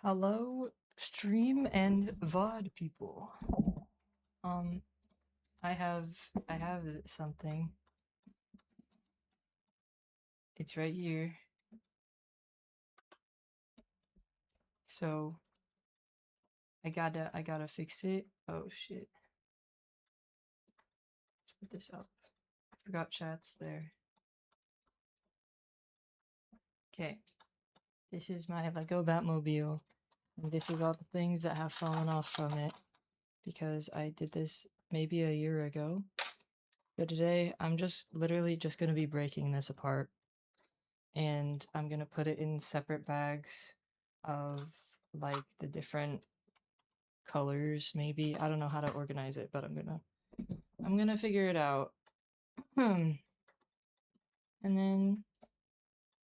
Hello, stream and VOD people. Um, I have something. It's right here. So I gotta fix it. Oh shit. Let's put this up. I forgot chat's there. Okay. This is my Lego Batmobile. And this is all the things that have fallen off from it because I did this maybe a year ago. But today I'm just literally just gonna be breaking this apart and I'm gonna put it in separate bags of like the different colors maybe. I don't know how to organize it, but I'm gonna figure it out. And then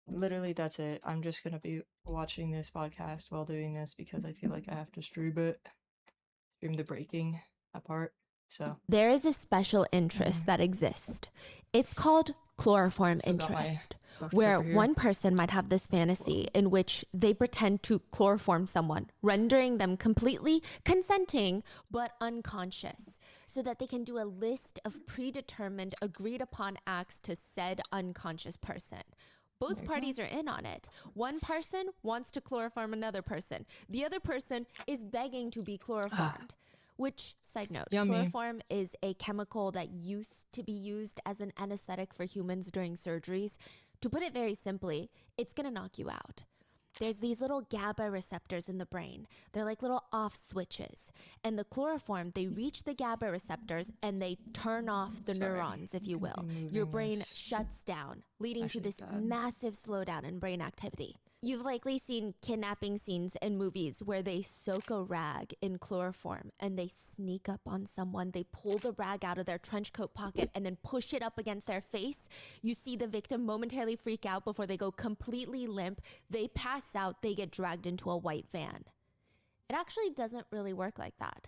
literally that's it. I'm just gonna be watching this podcast while doing this because I feel like I have to stream the breaking apart. So There is a special interest that exists. It's called chloroform still got my interest, Dr. where Pepper here. one person might have this fantasy in which they pretend to chloroform someone, rendering them completely consenting but unconscious, so that they can do a list of predetermined, agreed upon acts to said unconscious person. Both parties are in on it. One person wants to chloroform another person. The other person is begging to be chloroformed. Which, side note, Yummy. chloroform is a chemical that used to be used as an anesthetic for humans during surgeries. To put it very simply, it's gonna knock you out. There's these little GABA receptors in the brain. They're like little off switches. And the chloroform, they reach the GABA receptors and they turn off the neurons, if you will. Your brain shuts down, leading to this massive slowdown in brain activity. You've likely seen kidnapping scenes in movies where they soak a rag in chloroform and they sneak up on someone. They pull the rag out of their trench coat pocket and then push it up against their face. You see the victim momentarily freak out before they go completely limp. They pass out, they get dragged into a white van. It actually doesn't really work like that.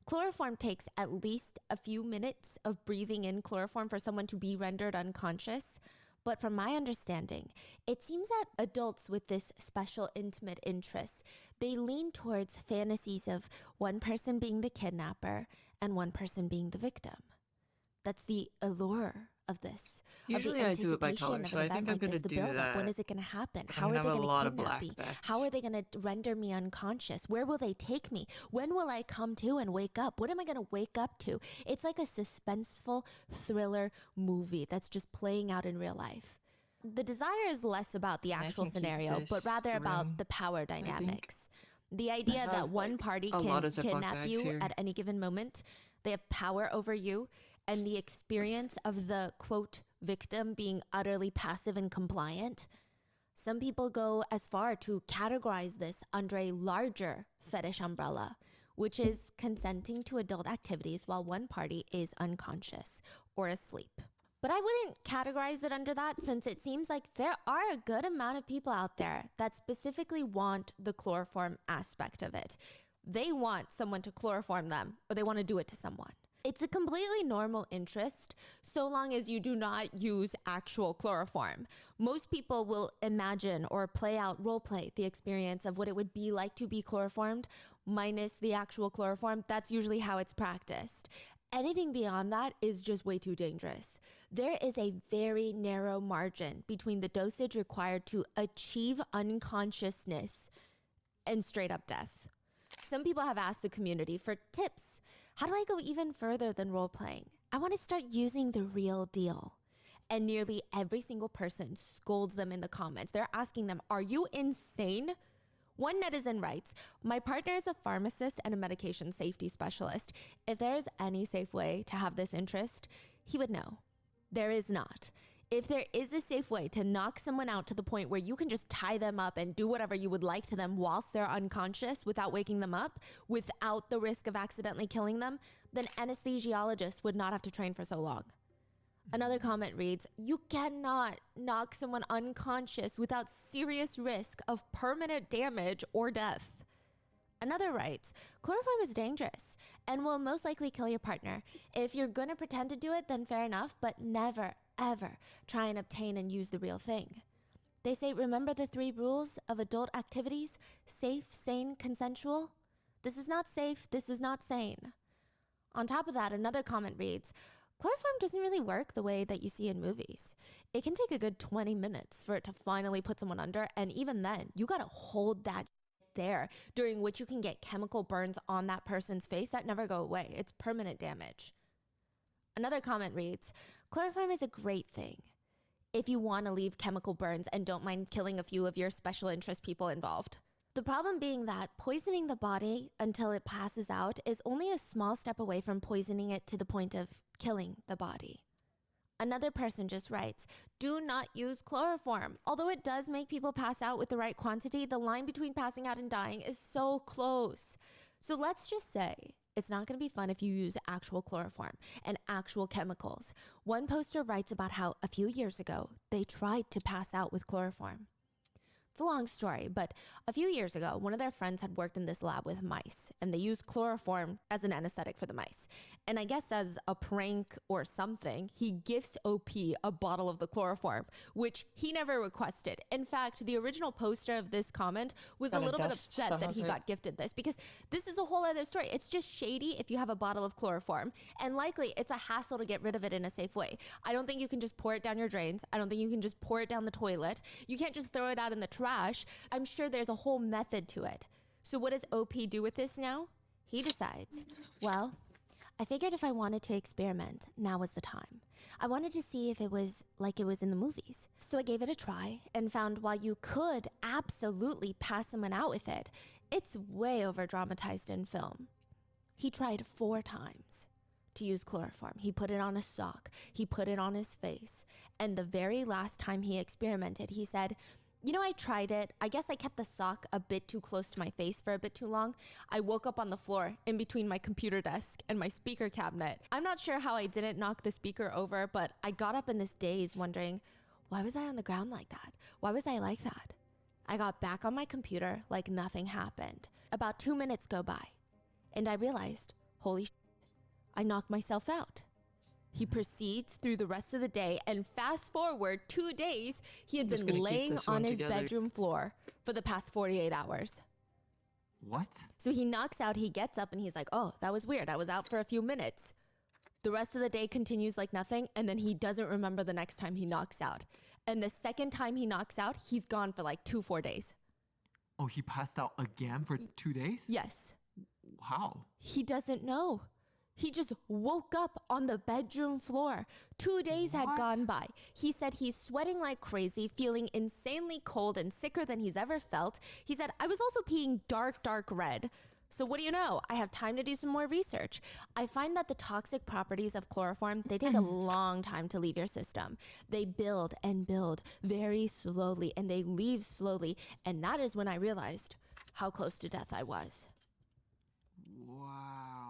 Chloroform takes at least a few minutes of breathing in chloroform for someone to be rendered unconscious. But from my understanding, it seems that adults with this special intimate interest, they lean towards fantasies of one person being the kidnapper and one person being the victim. That's the allure of this. Usually I do it by color, so I think I'm gonna do that. When is it going to happen? But How I'm are they gonna have a going lot to of kidnap black me? bets. How are they going to render me unconscious? Where will they take me? When will I come to and wake up? What am I going to wake up to? It's like a suspenseful thriller movie that's just playing out in real life. The desire is less about the And I actual can keep scenario, but this rather room, about the power think. dynamics. The idea have, that one like, party a lot can of Ziploc kidnap bags you here. at any given moment, they have power over you, and the experience of the, quote, victim being utterly passive and compliant. Some people go as far to categorize this under a larger fetish umbrella, which is consenting to adult activities while one party is unconscious or asleep. But I wouldn't categorize it under that, since it seems like there are a good amount of people out there that specifically want the chloroform aspect of it. They want someone to chloroform them, or they want to do it to someone. It's a completely normal interest so long as you do not use actual chloroform. Most people will imagine or play out, role play the experience of what it would be like to be chloroformed minus the actual chloroform. That's usually how it's practiced. Anything beyond that is just way too dangerous. There is a very narrow margin between the dosage required to achieve unconsciousness and straight up death. Some people have asked the community for tips. How do I go even further than role playing? I want to start using the real deal. And nearly every single person scolds them in the comments. They're asking them, are you insane? One netizen writes, my partner is a pharmacist and a medication safety specialist. If there is any safe way to have this interest, he would know. There is not. If there is a safe way to knock someone out to the point where you can just tie them up and do whatever you would like to them whilst they're unconscious without waking them up, without the risk of accidentally killing them, then anesthesiologists would not have to train for so long. Another comment reads, you cannot knock someone unconscious without serious risk of permanent damage or death. Another writes, chloroform is dangerous and will most likely kill your partner. If you're going to pretend to do it, then fair enough, but never, ever try and obtain and use the real thing. They say, remember the 3 rules of adult activities? Safe, sane, consensual? This is not safe. This is not sane. On top of that, another comment reads, chloroform doesn't really work the way that you see in movies. It can take a good 20 minutes for it to finally put someone under. And even then, you got to hold that there, during which you can get chemical burns on that person's face that never go away. It's permanent damage. Another comment reads, chloroform is a great thing if you want to leave chemical burns and don't mind killing a few of your special interest people involved. The problem being that poisoning the body until it passes out is only a small step away from poisoning it to the point of killing the body. Another person just writes, do not use chloroform. Although it does make people pass out with the right quantity, the line between passing out and dying is so close. So let's just say it's not going to be fun if you use actual chloroform and actual chemicals. One poster writes about how a few years ago, they tried to pass out with chloroform. It's a long story, but a few years ago, one of their friends had worked in this lab with mice, and they used chloroform as an anesthetic for the mice. And I guess as a prank or something, he gifts OP a bottle of the chloroform, which he never requested. In fact, the original poster of this comment was a little bit upset that he got gifted this, because this is a whole other story. It's just shady if you have a bottle of chloroform, and likely it's a hassle to get rid of it in a safe way. I don't think you can just pour it down your drains. I don't think you can just pour it down the toilet. You can't just throw it out in the trash. I'm sure there's a whole method to it. So what does OP do with this now? He decides, well, I figured if I wanted to experiment, now was the time. I wanted to see if it was like it was in the movies. So I gave it a try and found while you could absolutely pass someone out with it, it's way over dramatized in film. He tried 4 times to use chloroform. He put it on a sock. He put it on his face. And the very last time he experimented, he said, you know, I tried it. I guess I kept the sock a bit too close to my face for a bit too long. I woke up on the floor in between my computer desk and my speaker cabinet. I'm not sure how I didn't knock the speaker over, but I got up in this daze wondering, why was I on the ground like that? Why was I like that? I got back on my computer like nothing happened. About 2 minutes go by, and I realized, holy shit, I knocked myself out. He proceeds through the rest of the day, and fast forward 2 days, he had been laying on his bedroom floor for the past 48 hours. What? So he knocks out, he gets up, and he's like, oh, that was weird. I was out for a few minutes. The rest of the day continues like nothing, and then he doesn't remember the next time he knocks out. And the second time he knocks out, he's gone for like 4 days. Oh, he passed out again for 2 days? Yes. How? He doesn't know. He just woke up on the bedroom floor. 2 days had gone by. He said he's sweating like crazy, feeling insanely cold and sicker than he's ever felt. He said, I was also peeing dark red. So what do you know? I have time to do some more research. I find that the toxic properties of chloroform, they take a long time to leave your system. They build and build very slowly, and they leave slowly. And that is when I realized how close to death I was. Wow.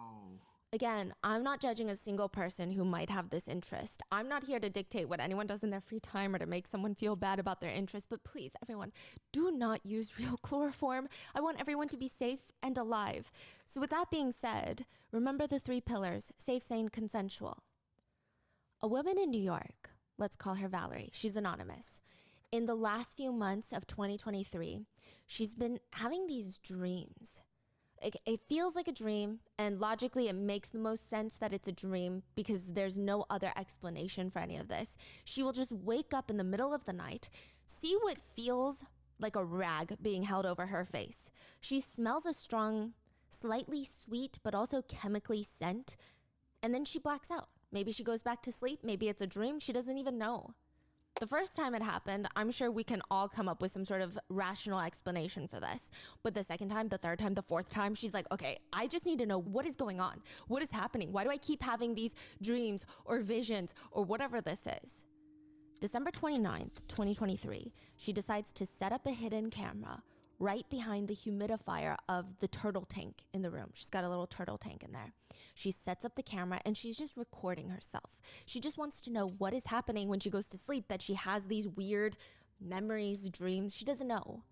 Again, I'm not judging a single person who might have this interest. I'm not here to dictate what anyone does in their free time or to make someone feel bad about their interest. But please, everyone, do not use real chloroform. I want everyone to be safe and alive. So with that being said, remember the 3 pillars: safe, sane, consensual. A woman in New York, let's call her Valerie. She's anonymous. In the last few months of 2023, she's been having these dreams. It feels like a dream, and logically it makes the most sense that it's a dream because there's no other explanation for any of this. She will just wake up in the middle of the night, see what feels like a rag being held over her face. She smells a strong, slightly sweet, but also chemically scent, and then she blacks out. Maybe she goes back to sleep. Maybe it's a dream. She doesn't even know. The first time it happened, I'm sure we can all come up with some sort of rational explanation for this. But the second time, the third time, the fourth time, she's like, okay, I just need to know what is going on. What is happening? Why do I keep having these dreams or visions or whatever this is? December 29th, 2023, she decides to set up a hidden camera right behind the humidifier of the turtle tank in the room. She's got a little turtle tank in there. She sets up the camera and she's just recording herself. She just wants to know what is happening when she goes to sleep, that she has these weird memories, dreams. She doesn't know.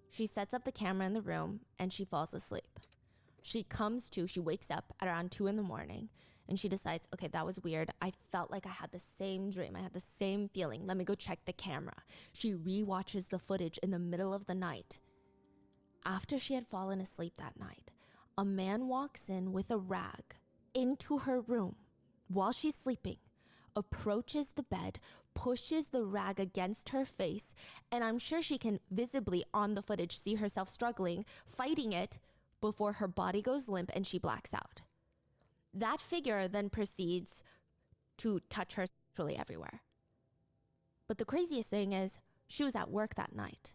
She sets up the camera in the room and she falls asleep. She wakes up at around 2 a.m. And she decides, okay, that was weird. I felt like I had the same dream. I had the same feeling. Let me go check the camera. She rewatches the footage in the middle of the night. After she had fallen asleep that night, a man walks in with a rag into her room while she's sleeping, approaches the bed, pushes the rag against her face, and I'm sure she can visibly on the footage see herself struggling, fighting it before her body goes limp and she blacks out. That figure then proceeds to touch her sexually everywhere. But the craziest thing is, she was at work that night.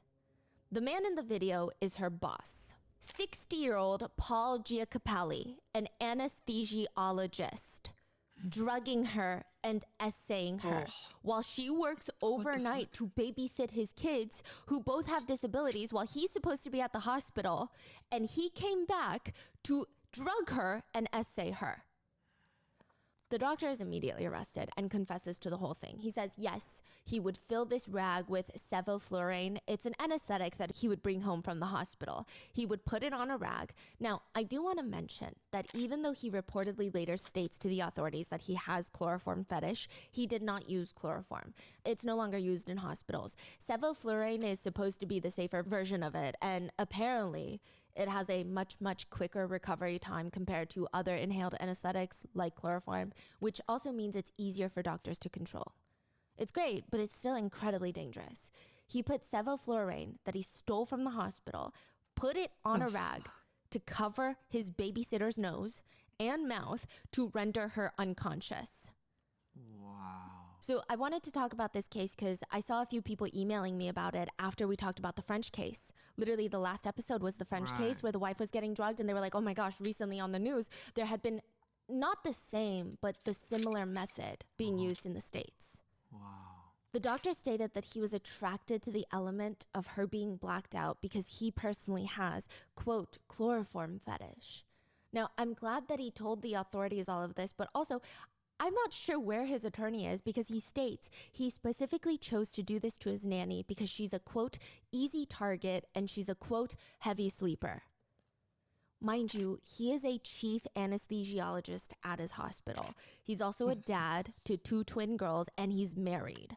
The man in the video is her boss. 60-year-old Paul Giacopelli, an anesthesiologist, drugging her and essaying her while she works overnight to babysit his kids who both have disabilities while he's supposed to be at the hospital, and he came back to drug her and essay her. The doctor is immediately arrested and confesses to the whole thing. He says, yes, he would fill this rag with sevoflurane. It's an anesthetic that he would bring home from the hospital. He would put it on a rag. Now, I do want to mention that even though he reportedly later states to the authorities that he has chloroform fetish, he did not use chloroform. It's no longer used in hospitals. Sevoflurane is supposed to be the safer version of it, and apparently it has a much, much quicker recovery time compared to other inhaled anesthetics like chloroform, which also means it's easier for doctors to control. It's great, but it's still incredibly dangerous. He put sevoflurane that he stole from the hospital, put it on a rag to cover his babysitter's nose and mouth to render her unconscious. Wow. So I wanted to talk about this case because I saw a few people emailing me about it after we talked about the French case. Literally, the last episode was the French case where the wife was getting drugged, and they were like, oh my gosh, recently on the news, there had been not the same, but the similar method being used in the States. Wow. The doctor stated that he was attracted to the element of her being blacked out because he personally has, quote, chloroform fetish. Now, I'm glad that he told the authorities all of this, but also, I'm not sure where his attorney is because he states he specifically chose to do this to his nanny because she's a, quote, easy target and she's a, quote, heavy sleeper. Mind you, he is a chief anesthesiologist at his hospital. He's also a dad to 2 twin girls, and he's married.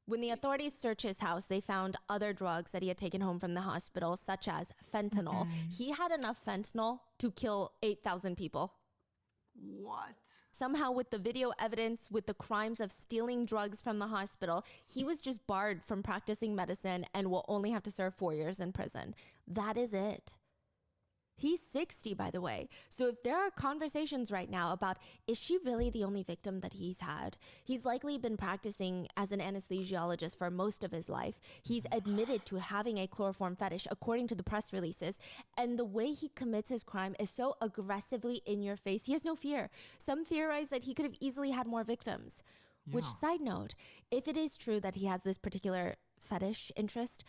When the authorities searched his house, they found other drugs that he had taken home from the hospital, such as fentanyl. He had enough fentanyl to kill 8,000 people. What? Somehow, with the video evidence, with the crimes of stealing drugs from the hospital, he was just barred from practicing medicine and will only have to serve 4 years in prison. That is it. He's 60, by the way. So if there are conversations right now about, is she really the only victim that he's had? He's likely been practicing as an anesthesiologist for most of his life. He's admitted to having a chloroform fetish, according to the press releases. And the way he commits his crime is so aggressively in your face. He has no fear. Some theorize that he could have easily had more victims. Yeah. Which, side note, if it is true that he has this particular fetish interest,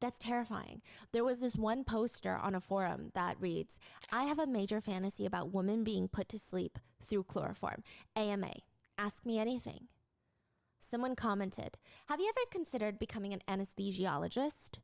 that's terrifying. There was this one poster on a forum that reads, I have a major fantasy about women being put to sleep through chloroform. AMA, ask me anything. Someone commented, have you ever considered becoming an anesthesiologist?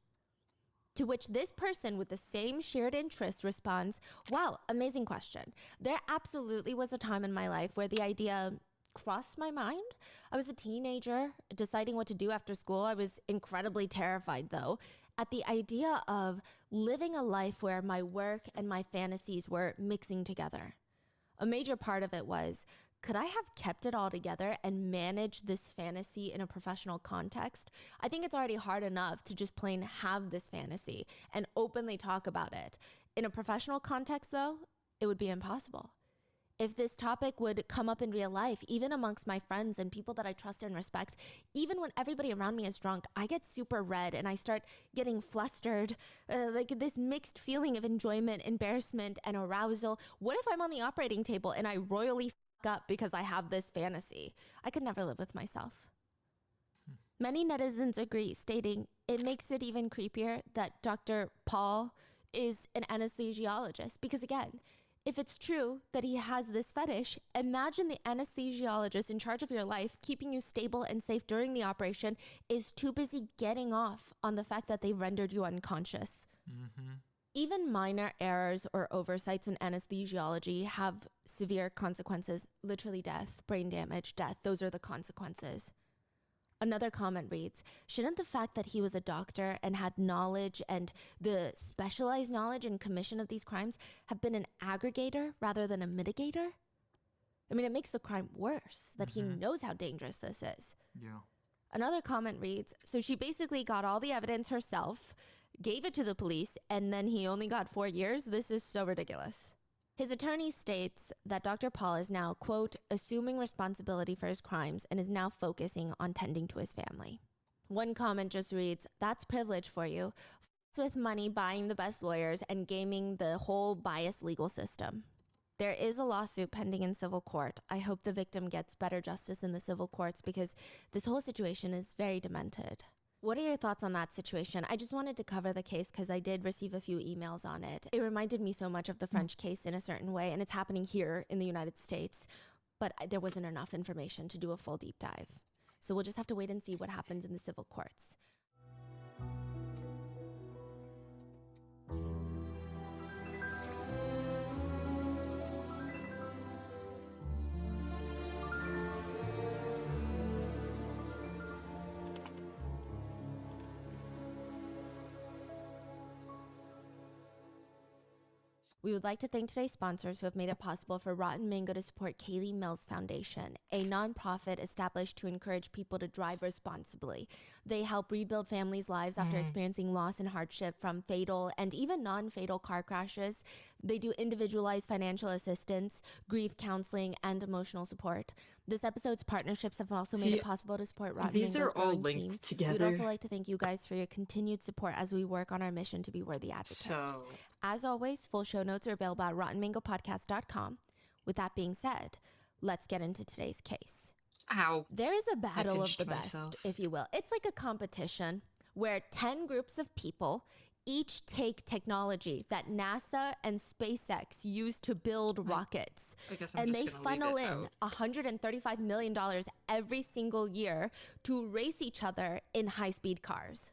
To which this person with the same shared interest responds, wow, amazing question. There absolutely was a time in my life where the idea crossed my mind. I was a teenager deciding what to do after school. I was incredibly terrified, though, at the idea of living a life where my work and my fantasies were mixing together. A major part of it was, could I have kept it all together and managed this fantasy in a professional context? I think it's already hard enough to just plain have this fantasy and openly talk about it. In a professional context, though, it would be impossible. If this topic would come up in real life, even amongst my friends and people that I trust and respect, even when everybody around me is drunk, I get super red and I start getting flustered, like this mixed feeling of enjoyment, embarrassment, and arousal. What if I'm on the operating table and I royally fuck up because I have this fantasy? I could never live with myself. Many netizens agree, stating it makes it even creepier that Dr. Paul is an anesthesiologist because, again, if it's true that he has this fetish, imagine the anesthesiologist in charge of your life, keeping you stable and safe during the operation, is too busy getting off on the fact that they rendered you unconscious. Even minor errors or oversights in anesthesiology have severe consequences, literally death, brain damage, death. Those are the consequences. Another comment reads, shouldn't the fact that he was a doctor and had knowledge and the specialized knowledge and commission of these crimes have been an aggregator rather than a mitigator? I mean, it makes the crime worse that he knows how dangerous this is. Yeah. Another comment reads, so she basically got all the evidence herself, gave it to the police, and then he only got 4 years? This is so ridiculous. His attorney states that Dr. Paul is now, quote, assuming responsibility for his crimes and is now focusing on tending to his family. One comment just reads, that's privilege for you. With money, buying the best lawyers, and gaming the whole biased legal system. There is a lawsuit pending in civil court. I hope the victim gets better justice in the civil courts because this whole situation is very demented. What are your thoughts on that situation? I just wanted to cover the case because I did receive a few emails on it. It reminded me so much of the French case in a certain way, and it's happening here in the United States, but there wasn't enough information to do a full deep dive. So we'll just have to wait and see what happens in the civil courts. We would like to thank today's sponsors who have made it possible for Rotten Mango to support Kaylee Mills Foundation, a nonprofit established to encourage people to drive responsibly. They help rebuild families' lives after experiencing loss and hardship from fatal and even non-fatal car crashes. They do individualized financial assistance, grief counseling, and emotional support. This episode's partnerships have also made it possible to support Rotten Mango's These are all growing linked team. together. We'd also like to thank you guys for your continued support as we work on our mission to be worthy advocates. So, As always, full show notes are available at rottenmangopodcast.com. With that being said, let's get into today's case. ow. There is a battle of pinched the myself. best, if you will. It's like a competition where 10 groups of people each take technology that NASA and SpaceX use to build rockets. I guess I'm And just they gonna funnel leave it in out. $135 million every single year to race each other in high-speed cars.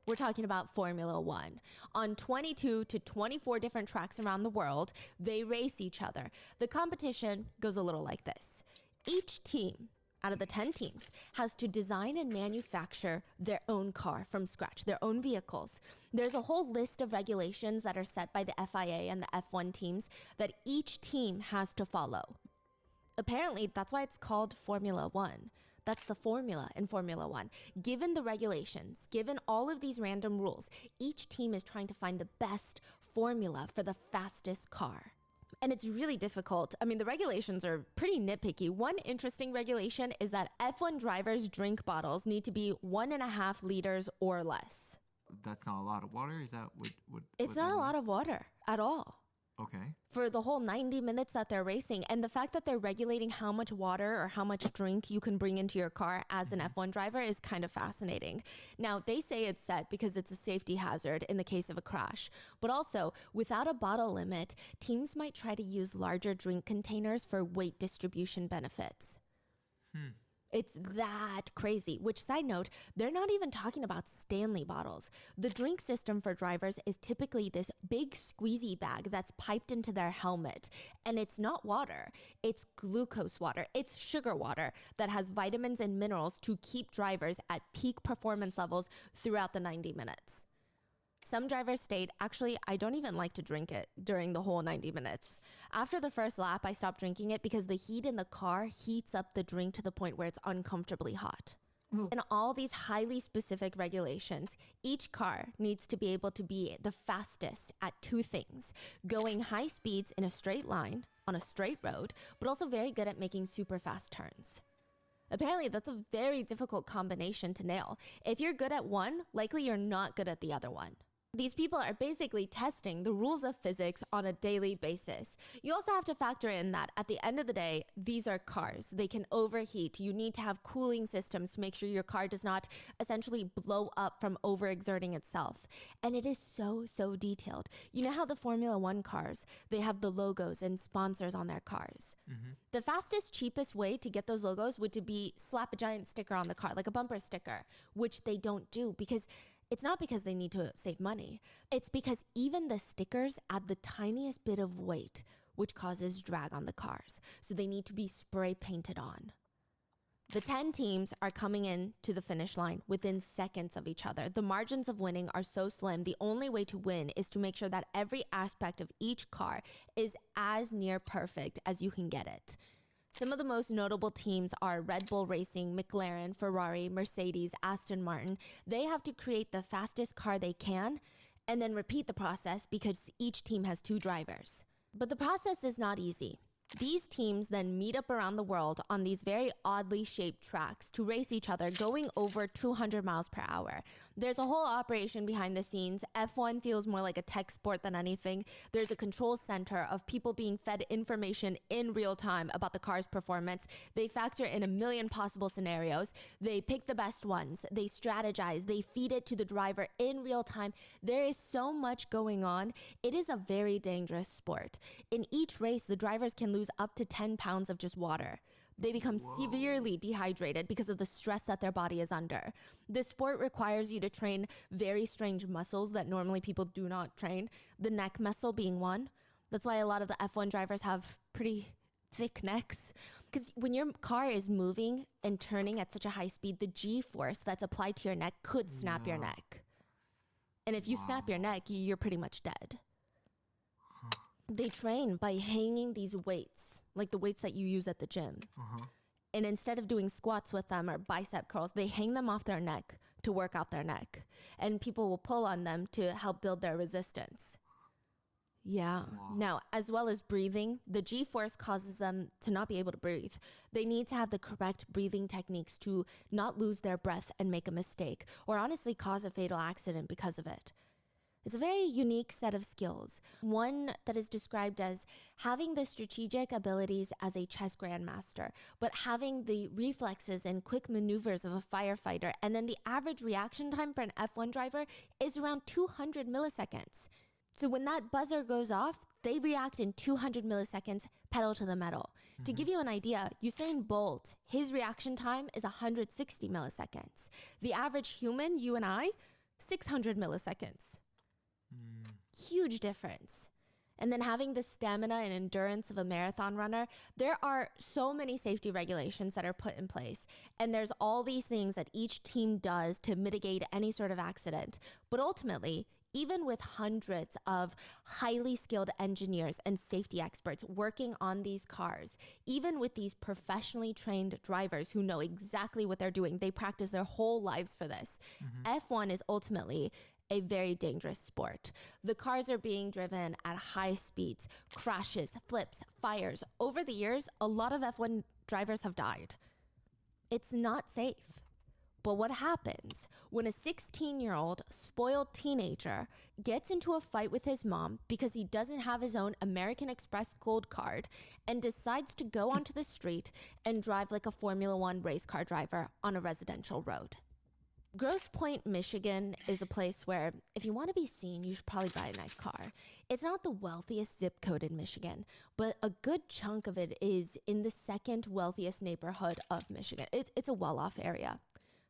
We're talking about Formula One. On 22 to 24 different tracks around the world, they race each other. The competition goes a little like this. Each team out of the 10 teams has to design and manufacture their own car from scratch, their own vehicles. There's a whole list of regulations that are set by the FIA and the F1 teams that each team has to follow. Apparently, that's why it's called Formula One. That's the formula in Formula One. Given the regulations, given all of these random rules, each team is trying to find the best formula for the fastest car. And it's really difficult. I mean, the regulations are pretty nitpicky. One interesting regulation is that F1 drivers' drink bottles need to be 1.5 liters or less. That's not a lot of water? Is that what It's not a lot of water at all Okay. for the whole 90 minutes that they're racing. And the fact that they're regulating how much water or how much drink you can bring into your car as an F1 driver is kind of fascinating. Now, they say it's set because it's a safety hazard in the case of a crash. But also, without a bottle limit, teams might try to use larger drink containers for weight distribution benefits. It's that crazy. Which, side note, they're not even talking about Stanley bottles. The drink system for drivers is typically this big squeezy bag that's piped into their helmet. And it's not water. It's glucose water. It's sugar water that has vitamins and minerals to keep drivers at peak performance levels throughout the 90 minutes. Some drivers state, actually, I don't even like to drink it during the whole 90 minutes. After the first lap, I stopped drinking it because the heat in the car heats up the drink to the point where it's uncomfortably hot. In all these highly specific regulations, each car needs to be able to be the fastest at two things: going high speeds in a straight line on a straight road, but also very good at making super fast turns. Apparently, that's a very difficult combination to nail. If you're good at one, likely you're not good at the other one. These people are basically testing the rules of physics on a daily basis. You also have to factor in that at the end of the day, these are cars. They can overheat. You need to have cooling systems to make sure your car does not essentially blow up from overexerting itself. And it is so detailed. You know how the Formula One cars, they have the logos and sponsors on their cars. The fastest, cheapest way to get those logos would to be slap a giant sticker on the car, like a bumper sticker, which they don't do because It's not because they need to save money. It's because even the stickers add the tiniest bit of weight, which causes drag on the cars. So they need to be spray painted on. The 10 teams are coming in to the finish line within seconds of each other. The margins of winning are so slim. The only way to win is to make sure that every aspect of each car is as near perfect as you can get it. Some of the most notable teams are Red Bull Racing, McLaren, Ferrari, Mercedes, Aston Martin. They have to create the fastest car they can and then repeat the process because each team has 2 drivers. But the process is not easy. These teams then meet up around the world on these very oddly shaped tracks to race each other going over 200 miles per hour. There's a whole operation behind the scenes. F1 feels more like a tech sport than anything. There's a control center of people being fed information in real time about the car's performance. They factor in a million possible scenarios. They pick the best ones. They strategize. They feed it to the driver in real time. There is so much going on. It is a very dangerous sport. In each race, the drivers can lose up to 10 pounds of just water. They become severely dehydrated because of the stress that their body is under. This sport requires you to train very strange muscles that normally people do not train, the neck muscle being one. That's why a lot of the F1 drivers have pretty thick necks. Because when your car is moving and turning at such a high speed, the G-force that's applied to your neck could snap your neck. And if you snap your neck, you're pretty much dead. They train by hanging these weights, like the weights that you use at the gym. And instead of doing squats with them or bicep curls, they hang them off their neck to work out their neck. And people will pull on them to help build their resistance. Yeah. Now, as well as breathing, the G-force causes them to not be able to breathe. They need to have the correct breathing techniques to not lose their breath and make a mistake, or honestly cause a fatal accident because of it. It's a very unique set of skills, one that is described as having the strategic abilities as a chess grandmaster, but having the reflexes and quick maneuvers of a firefighter. And then the average reaction time for an F1 driver is around 200 milliseconds. So when that buzzer goes off, they react in 200 milliseconds, pedal to the metal. To give you an idea, Usain Bolt, his reaction time is 160 milliseconds. The average human, you and I, 600 milliseconds. Huge difference. And then having the stamina and endurance of a marathon runner, there are so many safety regulations that are put in place. And there's all these things that each team does to mitigate any sort of accident. But ultimately, even with hundreds of highly skilled engineers and safety experts working on these cars, even with these professionally trained drivers who know exactly what they're doing, they practice their whole lives for this. F1 is ultimately a very dangerous sport. The cars are being driven at high speeds, crashes, flips, fires. Over the years, a lot of F1 drivers have died. It's not safe. But what happens when a 16-year-old spoiled teenager gets into a fight with his mom because he doesn't have his own American Express Gold card and decides to go onto the street and drive like a Formula One race car driver on a residential road? Grosse Pointe, Michigan is a place where if you want to be seen, you should probably buy a nice car. It's not the wealthiest zip code in Michigan, but a good chunk of it is in the second wealthiest neighborhood of Michigan. It's a well-off area.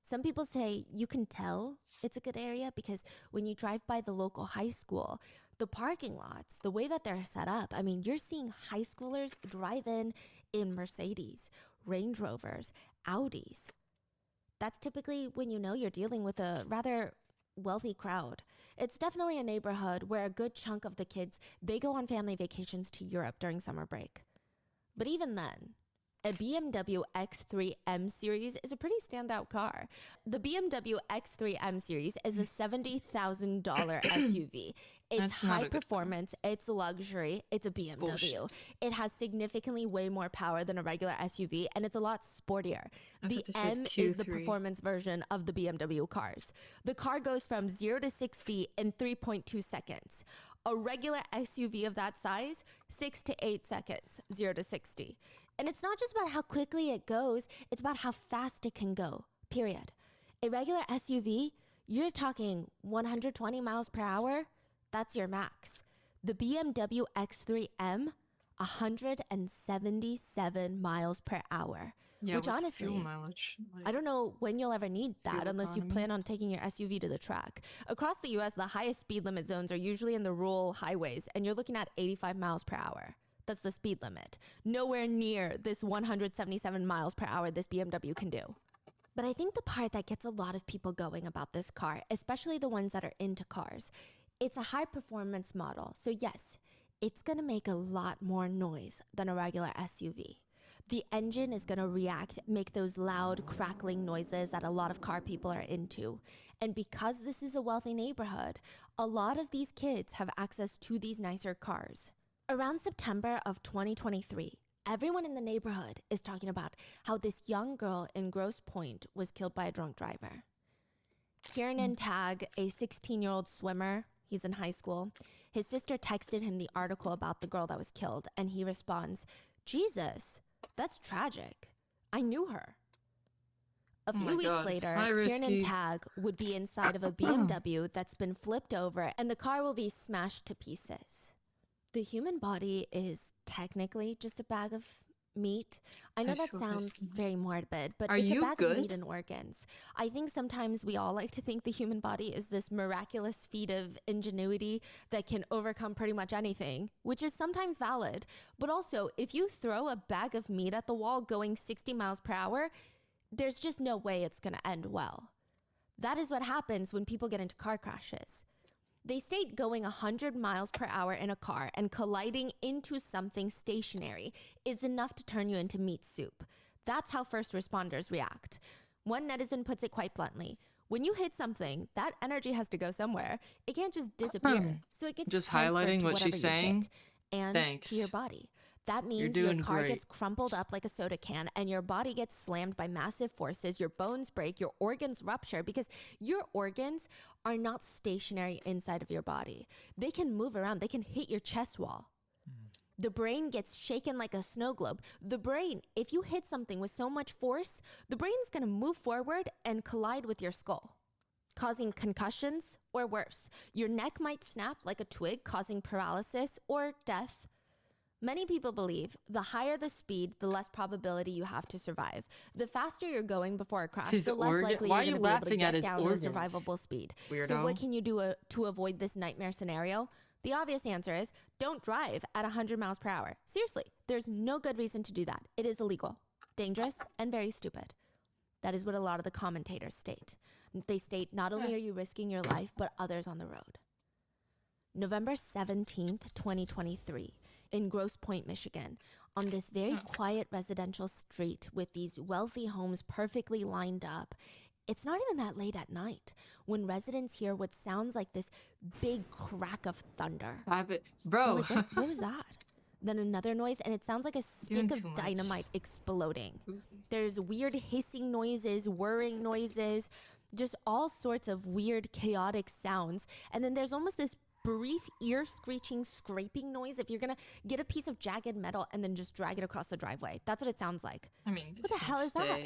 Some people say you can tell it's a good area because when you drive by the local high school, the parking lots, the way that they're set up, I mean, you're seeing high schoolers drive in Mercedes, Range Rovers, Audis. That's typically when you know you're dealing with a rather wealthy crowd. It's definitely a neighborhood where a good chunk of the kids, they go on family vacations to Europe during summer break. But even then, a BMW X3 M Series is a pretty standout car. The BMW X3 M Series is a $70,000 SUV. It's That's not a high good car. performance, it's luxury, it's a BMW. Bullshit. It has significantly way more power than a regular SUV, and it's a lot sportier. I The thought this said M is the Q3. performance version of the BMW cars. The car goes from 0 to 60 in 3.2 seconds. A regular SUV of that size, 6 to 8 seconds, 0 to 60. And it's not just about how quickly it goes, it's about how fast it can go, period. A regular SUV, you're talking 120 miles per hour, that's your max. The BMW X3 M, 177 miles per hour. Yeah, Which what's the honestly, fuel mileage? I don't know when you'll ever need that fuel unless you economy? plan on taking your SUV to the track. Across the US, the highest speed limit zones are usually in the rural highways, and you're looking at 85 miles per hour. That's the speed limit. Nowhere near this 177 miles per hour this BMW can do. But I think the part that gets a lot of people going about this car, especially the ones that are into cars, it's a high performance model. So yes, it's gonna make a lot more noise than a regular SUV. The engine is gonna react, make those loud crackling noises that a lot of car people are into. And because this is a wealthy neighborhood, a lot of these kids have access to these nicer cars. Around September of 2023, everyone in the neighborhood is talking about how this young girl in Grosse Pointe was killed by a drunk driver. Kiernan Tagg, a 16-year-old swimmer, he's in high school. His sister texted him the article about the girl that was killed, and he responds, "Jesus, that's tragic. I knew her." A Oh few my weeks God. later, High Kiernan risky. Tagg would be inside of a BMW that's been flipped over, and the car will be smashed to pieces. The human body is technically just a bag of meat. I know that so sounds risky. very morbid, but Are it's a you bag good? of meat and organs. I think sometimes we all like to think the human body is this miraculous feat of ingenuity that can overcome pretty much anything, which is sometimes valid. But also, if you throw a bag of meat at the wall going 60 miles per hour, there's just no way it's going to end well. That is what happens when people get into car crashes. They state going 100 miles per hour in a car and colliding into something stationary is enough to turn you into meat soup. That's how first responders react. One netizen puts it quite bluntly. When you hit something, that energy has to go somewhere. It can't just disappear. So it gets Just transferred highlighting to what whatever she's you saying. hit and Thanks. to your body. That means your doing car great. gets crumpled up like a soda can and your body gets slammed by massive forces. Your bones break, your organs rupture because your organs are not stationary inside of your body. They can move around, they can hit your chest wall. The brain gets shaken like a snow globe. The brain, if you hit something with so much force, the brain's gonna move forward and collide with your skull, causing concussions or worse. Your neck might snap like a twig, causing paralysis or death. Many people believe the higher the speed, the less probability you have to survive. The faster you're going before a crash, His the less organ- likely Why you're are going you to be able to laughing at get his down organs, to a survivable speed. So weirdo? what can you do to avoid this nightmare scenario? The obvious answer is don't drive at 100 miles per hour. Seriously, there's no good reason to do that. It is illegal, dangerous, and very stupid. That is what a lot of the commentators state. They state not only are you risking your life, but others on the road. November 17th, 2023, in Grosse Pointe, Michigan, on this very quiet residential street with these wealthy homes perfectly lined up. It's not even that late at night when residents hear what sounds like this big crack of thunder. Have it, They're bro. like, what was that? Then another noise, and it sounds like a stick Doing too of much. dynamite exploding. There's weird hissing noises, whirring noises, just all sorts of weird, chaotic sounds. And then there's almost this brief ear-screeching, scraping noise if you're gonna get a piece of jagged metal and then just drag it across the driveway. That's what it sounds like. I mean, What the hell is that?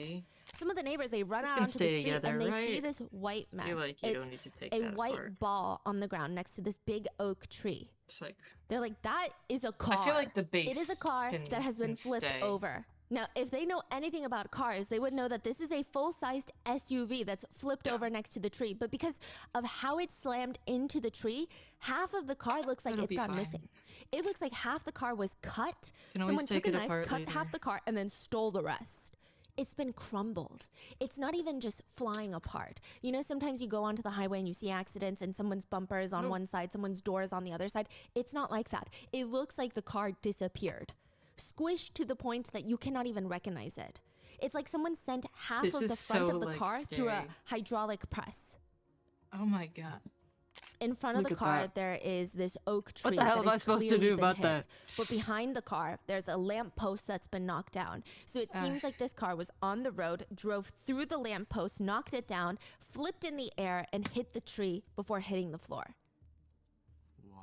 Some of the neighbors, they run This out can onto the stay street together, and they see right? this white I mess. feel like you It's don't need to take a that white apart. ball on the ground next to this big oak tree. It's like, They're like, that is a car. I feel like the base It is a car can- that has been can flipped stay. over. Now, if they know anything about cars, they would know that this is a full-sized SUV that's flipped over next to the tree. But because of how it slammed into the tree, half of the car looks like It'll it's be gone fine. missing. It looks like half the car was cut. Can always Someone take took a it knife, apart cut later. half the car, and then stole the rest. It's been crumbled. It's not even just flying apart. You know, sometimes you go onto the highway and you see accidents and someone's bumper is on one side, someone's door is on the other side. It's not like that. It looks like the car disappeared, squished to the point that you cannot even recognize it. It's like someone sent half This of the is front so, of the like, car through a scary. hydraulic press. oh my god. In front of Look the at car, that. there is this oak tree. What the hell that am I has supposed to clearly do been about hit. that? But behind the car, there's a lamp post that's been knocked down. So it seems like this car was on the road, drove through the lamp post, knocked it down, flipped in the air, and hit the tree before hitting the floor. Wow.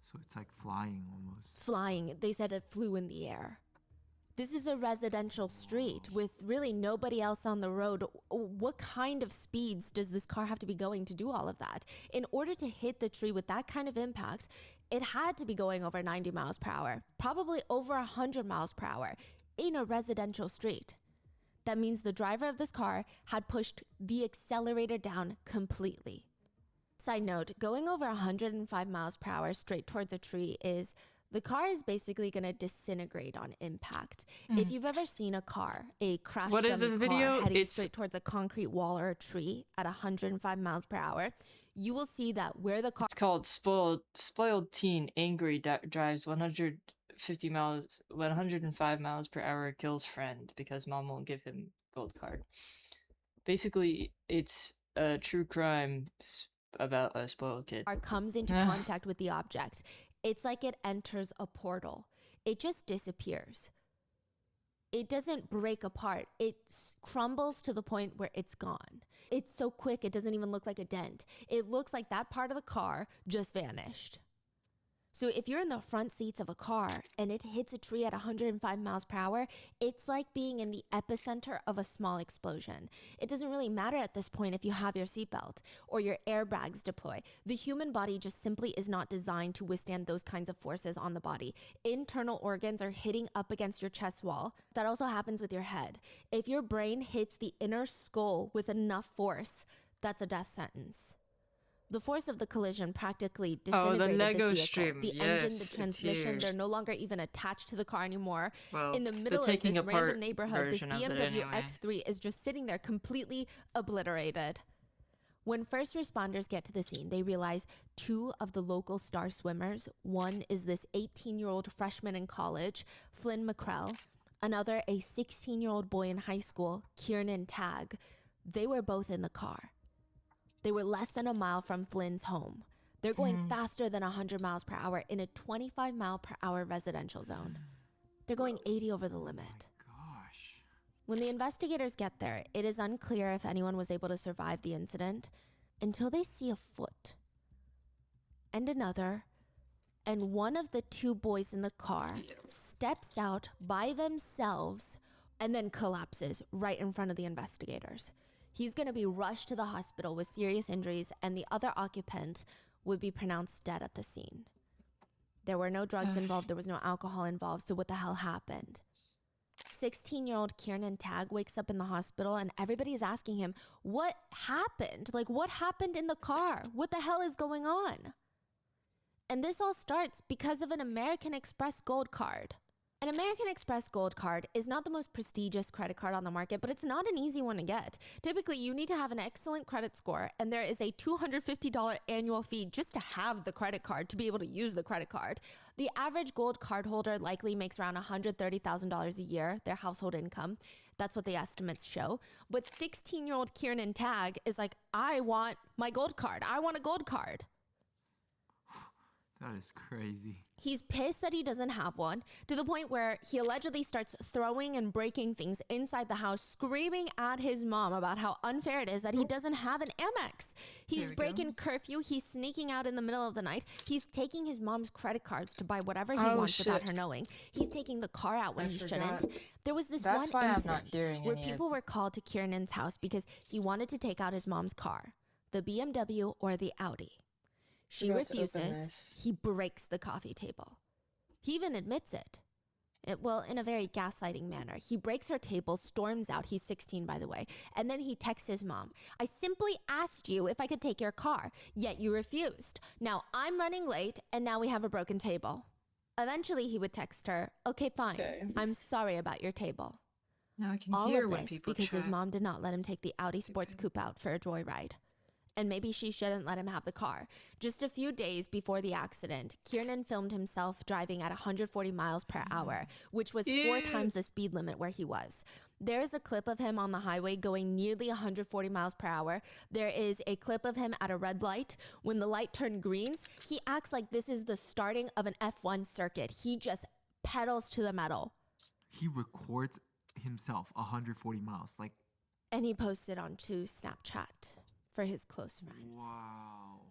So it's like flying almost. Flying, they said it flew in the air. This is a residential street with really nobody else on the road. What kind of speeds does this car have to be going to do all of that? In order to hit the tree with that kind of impact, it had to be going over 90 miles per hour, probably over 100 miles per hour in a residential street. That means the driver of this car had pushed the accelerator down completely. Side note, going over 105 miles per hour straight towards a tree is, the car is basically going to disintegrate on impact. If you've ever seen a crash What is dummy this car video? heading It's- straight towards a concrete wall or a tree at 105 miles per hour, you will see that where the car It's called Spoiled Teen Angry Drives 105 miles per hour, kills friend because mom won't give him gold card. Basically, it's a true crime about a spoiled kid. comes into contact with the object, it's like it enters a portal. It just disappears. It doesn't break apart. It crumbles to the point where it's gone. It's so quick, it doesn't even look like a dent. It looks like that part of the car just vanished. So if you're in the front seats of a car and it hits a tree at 105 miles per hour, it's like being in the epicenter of a small explosion. It doesn't really matter at this point if you have your seatbelt or your airbags deploy. The human body just simply is not designed to withstand those kinds of forces on the body. Internal organs are hitting up against your chest wall. That also happens with your head. If your brain hits the inner skull with enough force, that's a death sentence. The force of the collision practically disintegrated Lego this vehicle. stream. The Yes, engine, it's the transmission, here. they're no longer even attached to the car anymore. Well, In the the middle of taking this apart random neighborhood, this version of it BMW anyway. X3 is just sitting there completely obliterated. When first responders get to the scene, they realize two of the local star swimmers, one is this 18-year-old freshman in college, Flynn McCrell, another a 16-year-old boy in high school, Kiernan Tagg. They were both in the car. They were less than a mile from Flynn's home. They're going faster than 100 miles per hour in a 25 mile per hour residential zone. They're going 80 over the limit. Gosh. When the investigators get there, it is unclear if anyone was able to survive the incident until they see a foot and another, and one of the two boys in the car steps out by themselves and then collapses right in front of the investigators. He's going to be rushed to the hospital with serious injuries, and the other occupant would be pronounced dead at the scene. There were no drugs involved. There was no alcohol involved. So what the hell happened? 16-year-old Kiernan Tagg wakes up in the hospital, and everybody is asking him, what happened? Like, what happened in the car? What the hell is going on? And this all starts because of an American Express Gold Card. An American Express Gold Card is not the most prestigious credit card on the market, but it's not an easy one to get. Typically, you need to have an excellent credit score, and there is a $250 annual fee just to have the credit card, to be able to use the credit card. The average gold card holder likely makes around $130,000 a year, their household income. That's what the estimates show. But 16-year-old Kiernan Tagg is like, I want my gold card. I want a gold card. That is crazy. He's pissed that he doesn't have one, to the point where he allegedly starts throwing and breaking things inside the house, screaming at his mom about how unfair it is that he doesn't have an Amex. He's breaking curfew. He's sneaking out in the middle of the night. He's taking his mom's credit cards to buy whatever he wants without her knowing. He's taking the car out when he shouldn't. There was this That's one why I'm not incident hearing where any of people were called to Kiernan's house because he wanted to take out his mom's car, the BMW or the Audi. She Forgot to open refuses. this. He breaks the coffee table. He even admits it. Well, in a very gaslighting manner. He breaks her table, storms out. He's 16, by the way. And then he texts his mom. I simply asked you if I could take your car, yet you refused. Now I'm running late, and now we have a broken table. Eventually, he would text her, okay, fine. Okay. I'm sorry about your table. Now I can All hear of when this people because his chat. mom did not let him take the Audi Sports Coupe out for a joyride. And maybe she shouldn't let him have the car. Just a few days before the accident, Kiernan filmed himself driving at 140 miles per hour, which was 4 times the speed limit where he was. There is a clip of him on the highway going nearly 140 miles per hour. There is a clip of him at a red light. When the light turned green, he acts like this is the starting of an F1 circuit. He just pedals to the metal. He records himself 140 miles. Like, And he posted onto Snapchat for his close friends. wow.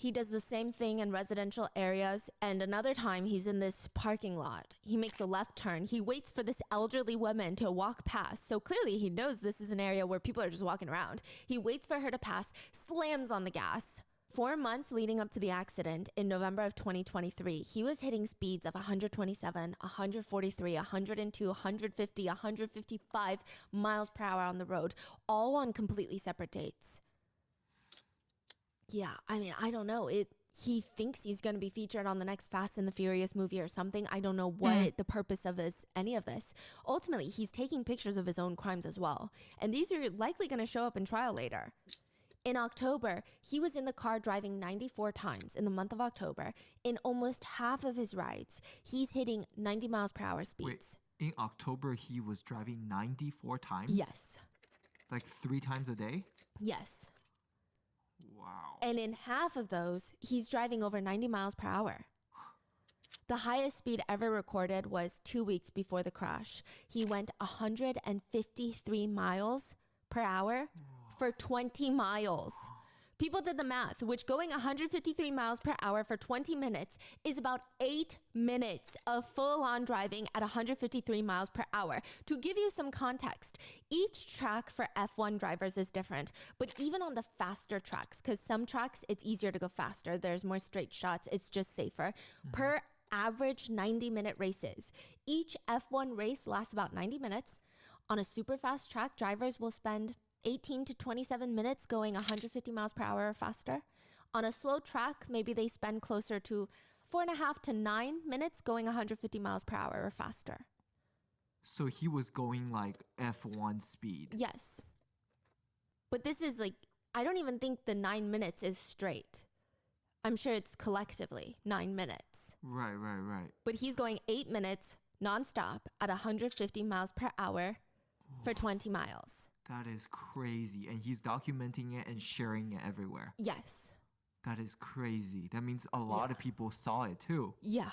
He does the same thing in residential areas. And another time, he's in this parking lot. He makes a left turn. He waits for this elderly woman to walk past. So clearly, he knows this is an area where people are just walking around. He waits for her to pass, slams on the gas. 4 months leading up to the accident, in November of 2023, he was hitting speeds of 127, 143, 102, 150, 155 miles per hour on the road, all on completely separate dates. Yeah, I mean, I don't know. He thinks he's going to be featured on the next Fast and the Furious movie or something. I don't know what the purpose of any of this. Ultimately, he's taking pictures of his own crimes as well. And these are likely going to show up in trial later. In October, he was in the car driving 94 times in the month of October. In almost half of his rides, he's hitting 90 miles per hour speeds. Wait, in October, he was driving 94 times? Yes. Like 3 times a day? Yes. Wow. And in half of those, he's driving over 90 miles per hour. The highest speed ever recorded was 2 weeks before the crash. He went 153 miles per hour for 20 miles. People did the math, which going 153 miles per hour for 20 minutes is about 8 minutes of full-on driving at 153 miles per hour. To give you some context, each track for F1 drivers is different, but even on the faster tracks, because some tracks, it's easier to go faster, there's more straight shots, it's just safer. Per average 90-minute races, each F1 race lasts about 90 minutes. On a super fast track, drivers will spend 18 to 27 minutes going 150 miles per hour or faster. On a slow track, maybe they spend closer to 4.5 to 9 minutes going 150 miles per hour or faster. So he was going like F1 speed. Yes. But this is like, I don't even think the 9 minutes is straight. I'm sure it's collectively 9 minutes. Right. But he's going 8 minutes nonstop at 150 miles per hour for 20 miles. That is crazy. And he's documenting it and sharing it everywhere. Yes. That is crazy. That means a lot of people saw it too. Yeah.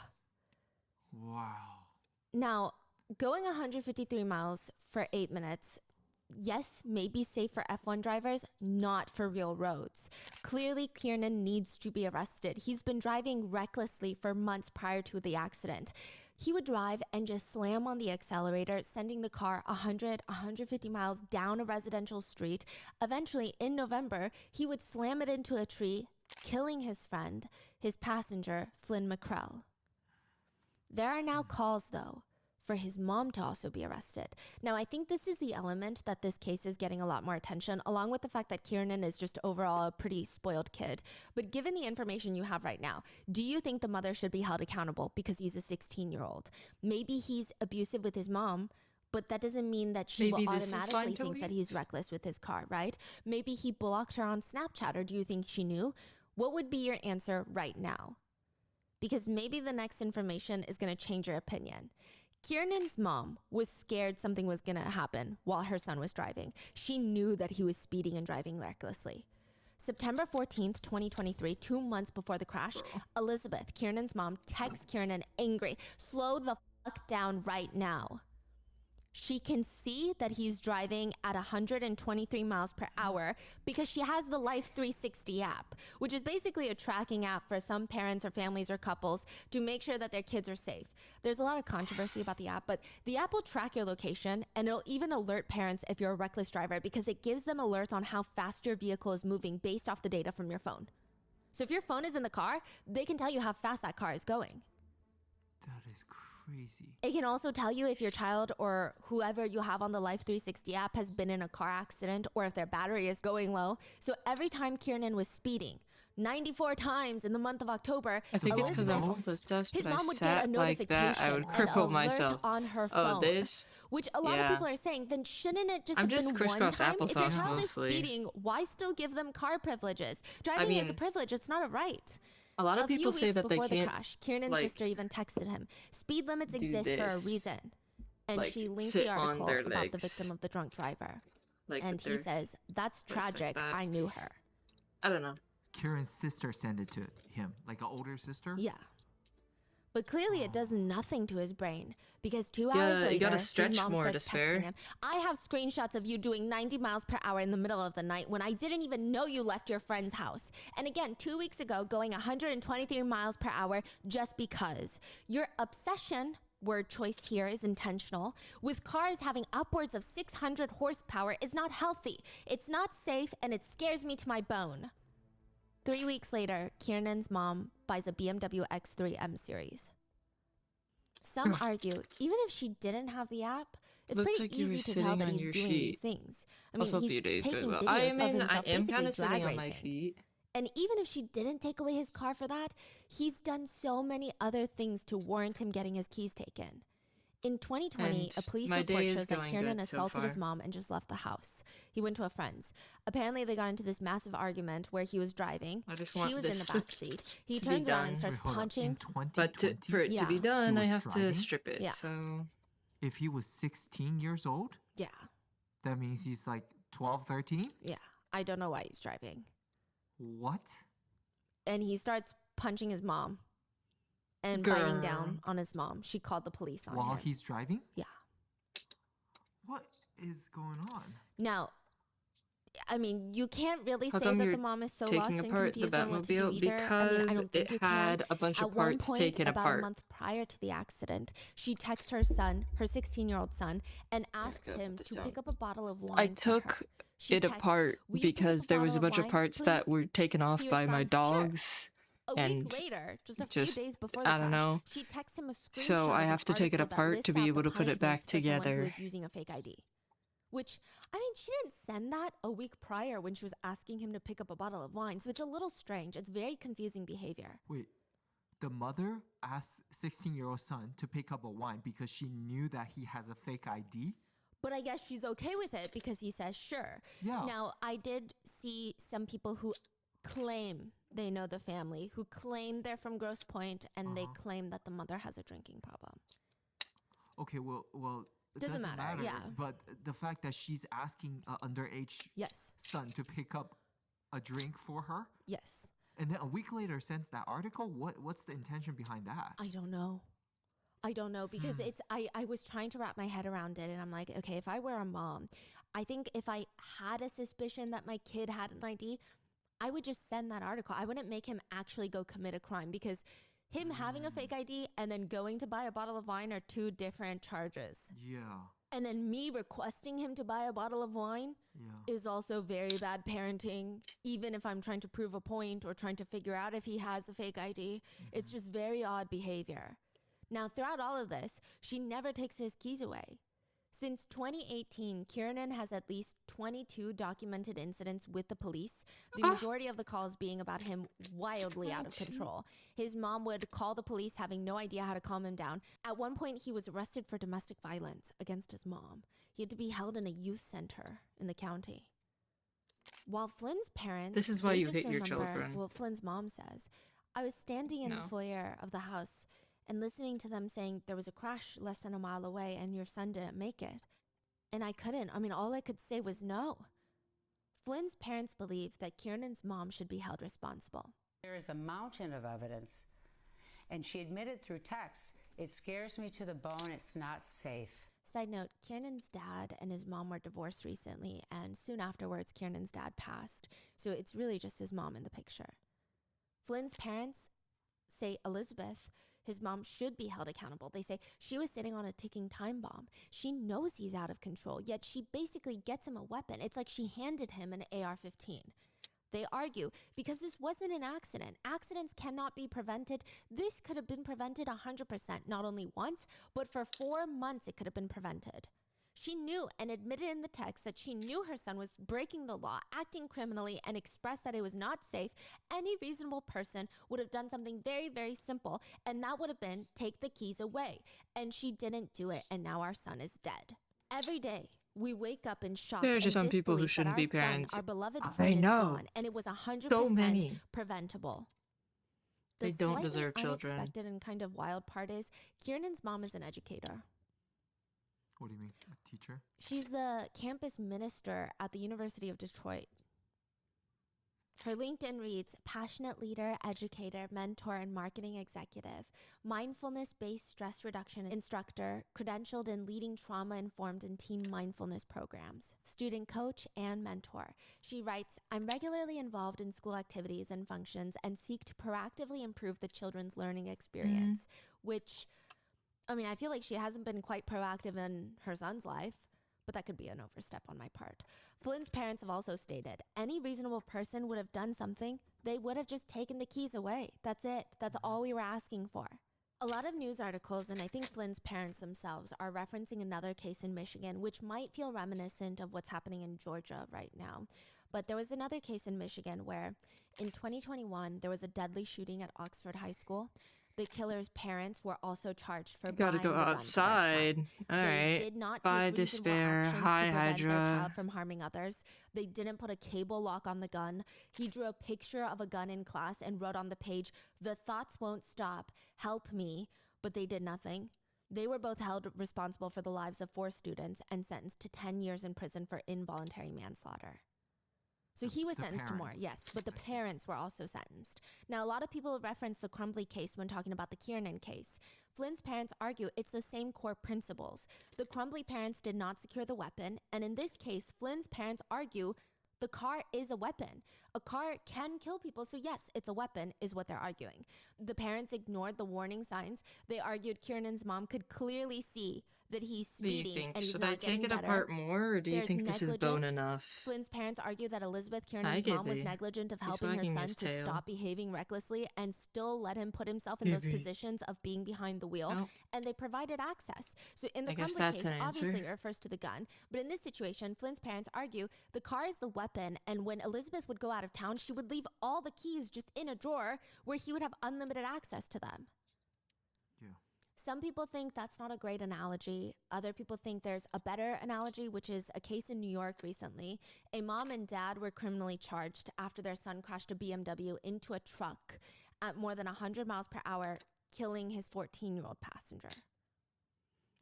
Wow. Now, going 153 miles for 8 minutes, yes, maybe safe for F1 drivers, not for real roads. Clearly, Kiernan needs to be arrested. He's been driving recklessly for months prior to the accident. He would drive and just slam on the accelerator, sending the car 100, 150 miles down a residential street. Eventually, in November, he would slam it into a tree, killing his friend, his passenger, Flynn McCrell. There are now calls, though, for his mom to also be arrested. Now, I think this is the element that this case is getting a lot more attention, along with the fact that Kiernan is just overall a pretty spoiled kid. But given the information you have right now, do you think the mother should be held accountable because he's a 16-year-old? Maybe he's abusive with his mom, but that doesn't mean that she Maybe will this is fine, automatically think Toby? that he's reckless with his car, right? Maybe he blocked her on Snapchat, or do you think she knew? What would be your answer right now? Because maybe the next information is going to change your opinion. Kiernan's mom was scared something was going to happen while her son was driving. She knew that he was speeding and driving recklessly. September 14th, 2023, 2 months before the crash, Elizabeth, Kiernan's mom, texts Kiernan angry, "Slow the fuck down right now." She can see that he's driving at 123 miles per hour because she has the Life 360 app, which is basically a tracking app for some parents or families or couples to make sure that their kids are safe. There's a lot of controversy about the app, but the app will track your location and it'll even alert parents if you're a reckless driver because it gives them alerts on how fast your vehicle is moving based off the data from your phone. So if your phone is in the car, they can tell you how fast that car is going. That is crazy. It can also tell you if your child or whoever you have on the Life 360 app has been in a car accident or if their battery is going low. So every time Kiernan was speeding, 94 times in the month of October, I think it's because I'm Elizabeth, homeless, his but I mom would get sat a like notification that, I would and cripple alert myself. on her phone. Oh, this? Which a lot of Yeah. people are saying, then shouldn't it just I'm have just been one crisscross time? If your applesauce child mostly. is speeding, why still give them car privileges? Driving is a mean, privilege, it's not a right. A lot of A few people say weeks that they before the can't crash, Kiernan's like, sister even texted him, "Speed limits do exist for a this, reason." And like, she linked sit the on article their about the legs. victim of the drunk driver. like And with he their says, "That's legs like tragic. that. I knew her." I don't know. Kieran's sister sent it to him, like an older sister. Yeah. But clearly it does nothing to his brain because 2 gotta- hours later, you gotta his stretch mom more to starts spare. texting him. I have screenshots of you doing 90 miles per hour in the middle of the night when I didn't even know you left your friend's house. And again, 2 weeks ago, going 123 miles per hour just because. Your obsession, word choice here is intentional, with cars having upwards of 600 horsepower is not healthy. It's not safe and it scares me to my bone. 3 weeks later, Kiernan's mom buys a BMW X3 M Series. Some argue, even if she didn't have the app, it's Looked pretty like you were easy to tell sitting that on he's your doing sheet. these things. I mean, Also, a he's few days, taking but videos I of mean, I himself am basically kind of sitting drag on my racing. feet. And even if she didn't take away his car for that, he's done so many other things to warrant him getting his keys taken. In 2020, And a police my day report is shows that going Kiernan good so assaulted his far. mom and just left the house. He went to a friend's. Apparently, they got into this massive argument where he was driving. I just She want was in the this back seat. He to be turns around and done. starts Wait, hold up. In punching. 2020, But for it to be Yeah. done, He I was have driving? to strip it. Yeah. So if he was 16 years old, Yeah, that means he's like 12, 13? yeah. I don't know why he's driving. What? And he starts punching his mom and biting Girl. down on his mom. She called the police on While him. he's driving? Yeah. What is going on? Now, I mean, you can't really How say come that you're the mom is so lost taking and apart the confused on what to do Batmobile? either. I mean, I Because don't think it you can. had a bunch of At one parts point, taken about apart. a month prior to the accident, she texts her son, her 16-year-old son, and asks gotta him put this to down. pick up a bottle of wine I for her. took She it texts, apart "Will you pick up because there was a bottle bunch of wine, parts that please?" were taken off He by my responds, "Sure." dogs. A and week later, just a just- few days before the I don't crash, know. she texts him a screenshot So I of have an to take it article that apart to lists be out able the to put it back punishments for someone who together. is using a fake ID. Which, I mean, she didn't send that a week prior when she was asking him to pick up a bottle of wine. So it's a little strange. It's very confusing behavior. Wait, the mother asked 16-year-old son to pick up a wine because she knew that he has a fake ID? But I guess she's okay with it because he says sure. Yeah. Now, I did see some people who claim they know the family, who claim they're from Grosse Pointe, and they claim that the mother has a drinking problem. Okay, well, it Doesn't doesn't matter, yeah. But the fact that she's asking an underage Yes, son to pick up a drink for her, yes. and then a week later sends that article, what's the intention behind that? I don't know. I don't know because I was trying to wrap my head around it and I'm like, okay, if I were a mom, I think if I had a suspicion that my kid had an ID, I would just send that article. I wouldn't make him actually go commit a crime because him having a fake ID and then going to buy a bottle of wine are two different charges. Yeah, And then me requesting him to buy a bottle of wine yeah. is also very bad parenting, even if I'm trying to prove a point or trying to figure out if he has a fake ID. It's just very odd behavior. Now, throughout all of this, she never takes his keys away. Since 2018, Kiernan has at least 22 documented incidents with the police, the majority of the calls being about him wildly out of control. His mom would call the police having no idea how to calm him down. At one point, he was arrested for domestic violence against his mom. He had to be held in a youth center in the county. While Flynn's parents... This is why they you just hate your remember- children. Well, Flynn's mom says, I was standing in the No. foyer of the house and listening to them saying there was a crash less than a mile away and your son didn't make it. And I couldn't. I mean, all I could say was no. Flynn's parents believe that Kiernan's mom should be held responsible. There is a mountain of evidence, and she admitted through text, it scares me to the bone, it's not safe. Side note, Kiernan's dad and his mom were divorced recently, and soon afterwards, Kiernan's dad passed. So it's really just his mom in the picture. Flynn's parents say Elizabeth, his mom, should be held accountable. They say she was sitting on a ticking time bomb. She knows he's out of control, yet she basically gets him a weapon. It's like she handed him an AR-15. They argue because this wasn't an accident. Accidents cannot be prevented. This could have been prevented 100%, not only once, but for 4 months it could have been prevented. She knew and admitted in the text that she knew her son was breaking the law, acting criminally, and expressed that it was not safe. Any reasonable person would have done something very, very simple, and that would have been take the keys away. And she didn't do it, and now our son is dead. Every day, we wake up in shock There are and just some people who disbelief that shouldn't our be son, parents. our beloved I friend, is know. gone, and it was 100% So many. preventable. They The don't slightly deserve children. unexpected and kind of wild part is Kiernan's mom is an educator. What do you mean, a teacher? She's the campus minister at the University of Detroit. Her LinkedIn reads, passionate leader, educator, mentor, and marketing executive, mindfulness-based stress reduction instructor, credentialed in leading trauma-informed and teen mindfulness programs, student coach, and mentor. She writes, I'm regularly involved in school activities and functions and seek to proactively improve the children's learning experience, which, I mean, I feel like she hasn't been quite proactive in her son's life, but that could be an overstep on my part. Flynn's parents have also stated, any reasonable person would have done something. They would have just taken the keys away. That's it. That's all we were asking for. A lot of news articles, and I think Flynn's parents themselves, are referencing another case in Michigan, which might feel reminiscent of what's happening in Georgia right now. But there was another case in Michigan where in 2021, there was a deadly shooting at Oxford High School. The killer's parents were also charged for Gotta buying go the gun for their outside. son. All They right. did not Bye, take reasonable despair. actions Hi, to prevent their Hydra. child from harming others. They didn't put a cable lock on the gun. He drew a picture of a gun in class and wrote on the page, "The thoughts won't stop. Help me." But they did nothing. They were both held responsible for the lives of 4 students and sentenced to 10 years in prison for involuntary manslaughter. So he was The sentenced to more, parents. yes, but the I see. parents were also sentenced. Now, a lot of people reference the Crumbly case when talking about the Kiernan case. Flynn's parents argue it's the same core principles. The Crumbly parents did not secure the weapon, and in this case, Flynn's parents argue the car is a weapon. A car can kill people, so yes, it's a weapon, is what they're arguing. The parents ignored the warning signs. They argued Kiernan's mom could clearly see that he's What do you speeding think? and he's Should I not getting take it better. apart more, or do you There's think this is bone negligence. enough? Flynn's parents argue that Elizabeth Hi, Kiernan's mom was Gibby. negligent of He's helping her wagging son his to tail. stop behaving recklessly and still let him put himself in those Gibby. positions of being behind the wheel, Nope. and they provided access. So in the I guess Crumbly that's case, an obviously answer. it refers to the gun, but in this situation, Flynn's parents argue the car is the weapon, and when Elizabeth would go out of town, she would leave all the keys just in a drawer where he would have unlimited access to them. Yeah. Some people think that's not a great analogy. Other people think there's a better analogy, which is a case in New York recently. A mom and dad were criminally charged after their son crashed a BMW into a truck at more than 100 miles per hour, killing his 14-year-old passenger.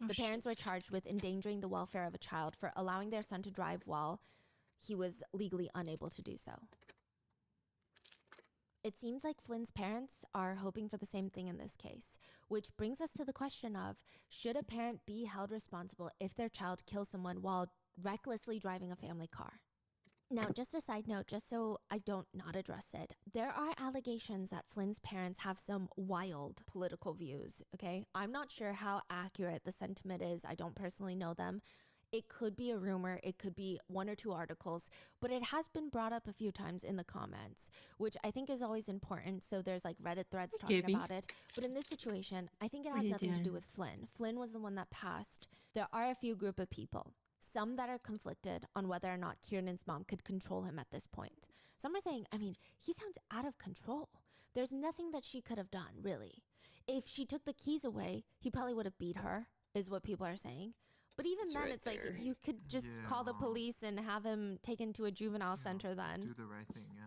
Oh, The parents shit. were charged with endangering the welfare of a child for allowing their son to drive while he was legally unable to do so. It seems like Flynn's parents are hoping for the same thing in this case, which brings us to the question of, should a parent be held responsible if their child kills someone while recklessly driving a family car? Now, just a side note, just so I don't not address it, there are allegations that Flynn's parents have some wild political views, okay? I'm not sure how accurate the sentiment is. I don't personally know them. It could be a rumor, it could be 1 or 2 articles, but it has been brought up a few times in the comments, which I think is always important. So there's like Reddit threads talking Gibby. about it. But in this situation, I think it What has are you nothing to do doing? with Flynn. Flynn was the one that passed. There are a few group of people, some that are conflicted on whether or not Kiernan's mom could control him at this point. Some are saying, I mean, he sounds out of control. There's nothing that she could have done, really. If she took the keys away, he probably would have beat her, is what people are saying. But even It's then, right it's there. like you could just Yeah, call the no. police and have him taken to a juvenile Yeah, center then. Do the right thing, yeah.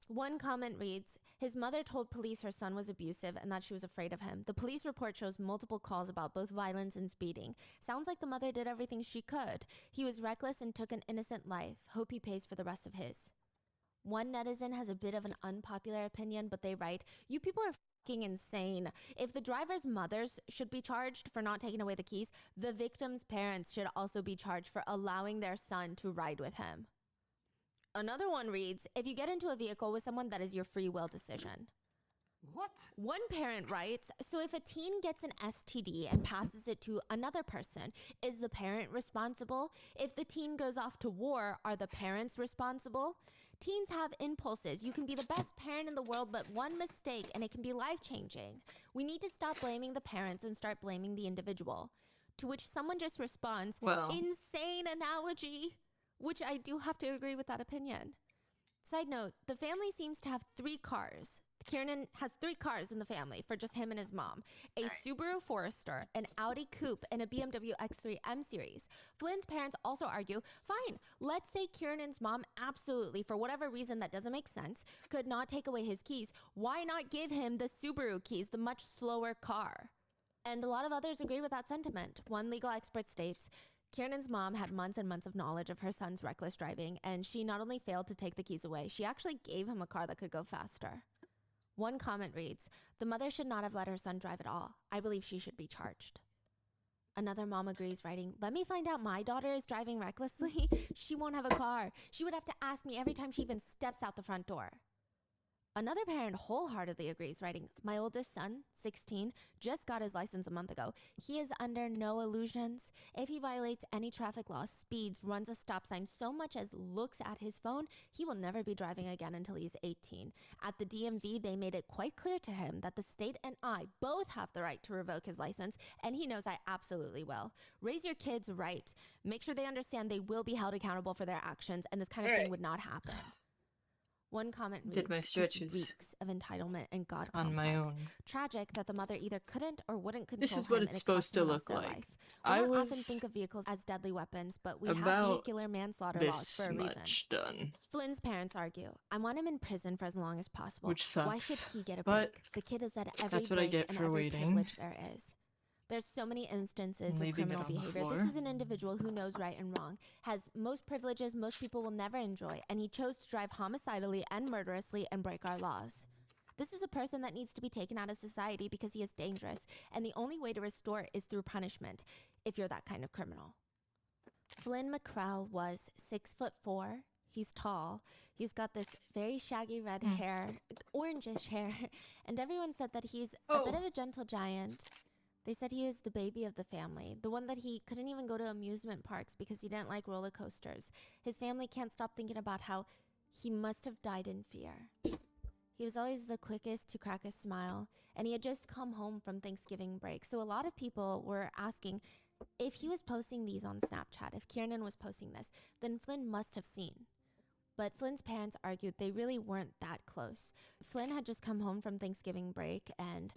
One comment reads, his mother told police her son was abusive and that she was afraid of him. The police report shows multiple calls about both violence and speeding. Sounds like the mother did everything she could. He was reckless and took an innocent life. Hope he pays for the rest of his. One netizen has a bit of an unpopular opinion, but they write, you people are fucking insane. If the driver's mothers should be charged for not taking away the keys, the victim's parents should also be charged for allowing their son to ride with him. Another one reads, if you get into a vehicle with someone, that is your free will decision. What? One parent writes, so if a teen gets an STD and passes it to another person, is the parent responsible? If the teen goes off to war, are the parents responsible? Teens have impulses. You can be the best parent in the world, but one mistake and it can be life-changing. We need to stop blaming the parents and start blaming the individual. To which someone just responds, Well. insane analogy, which I do have to agree with that opinion. Side note, the family seems to have 3 cars. Kiernan has 3 cars in the family for just him and his mom. A Subaru Forester, an Audi Coupe, and a BMW X3 M Series. Flynn's parents also argue, fine, let's say Kiernan's mom absolutely, for whatever reason that doesn't make sense, could not take away his keys. Why not give him the Subaru keys, the much slower car? And a lot of others agree with that sentiment. One legal expert states, Kiernan's mom had months and months of knowledge of her son's reckless driving, and she not only failed to take the keys away, she actually gave him a car that could go faster. One comment reads, "The mother should not have let her son drive at all. I believe she should be charged." Another mom agrees, writing, "Let me find out my daughter is driving recklessly. She won't have a car. She would have to ask me every time she even steps out the front door." Another parent wholeheartedly agrees, writing, "My oldest son, 16, just got his license a month ago. He is under no illusions. If he violates any traffic laws, speeds, runs a stop sign, so much as looks at his phone, he will never be driving again until he's 18. At the DMV, they made it quite clear to him that the state and I both have the right to revoke his license, and he knows I absolutely will. Raise your kids right. Make sure they understand they will be held accountable for their actions, and this kind of thing would not happen." One comment reads, Did my "This stretches reeks of entitlement and God on complex. my own. Tragic that the mother either couldn't or wouldn't control This is what him, it's and it supposed cost to someone else look their like. life. We I don't often was think of vehicles as deadly weapons, but we have about vehicular manslaughter laws this for a reason." much done, Flynn's parents argue, "I want him in prison for as long as possible. which Why should sucks. he get a But break? The kid is at every that's what I break get and for every waiting. privilege there is." There's so many instances of Leaving it criminal on the behavior. floor. This is an individual who knows right and wrong, has most privileges most people will never enjoy, and he chose to drive homicidally and murderously and break our laws. This is a person that needs to be taken out of society because he is dangerous, and the only way to restore is through punishment, if you're that kind of criminal. Flynn McCrell was 6'4". He's tall. He's got this very shaggy red hair, orangish hair, and everyone said that he's a bit of a gentle giant. They said he was the baby of the family, the one that he couldn't even go to amusement parks because he didn't like roller coasters. His family can't stop thinking about how he must have died in fear. He was always the quickest to crack a smile, and he had just come home from Thanksgiving break. So a lot of people were asking if he was posting these on Snapchat, if Kiernan was posting this, then Flynn must have seen. But Flynn's parents argued they really weren't that close. Flynn had just come home from Thanksgiving break, and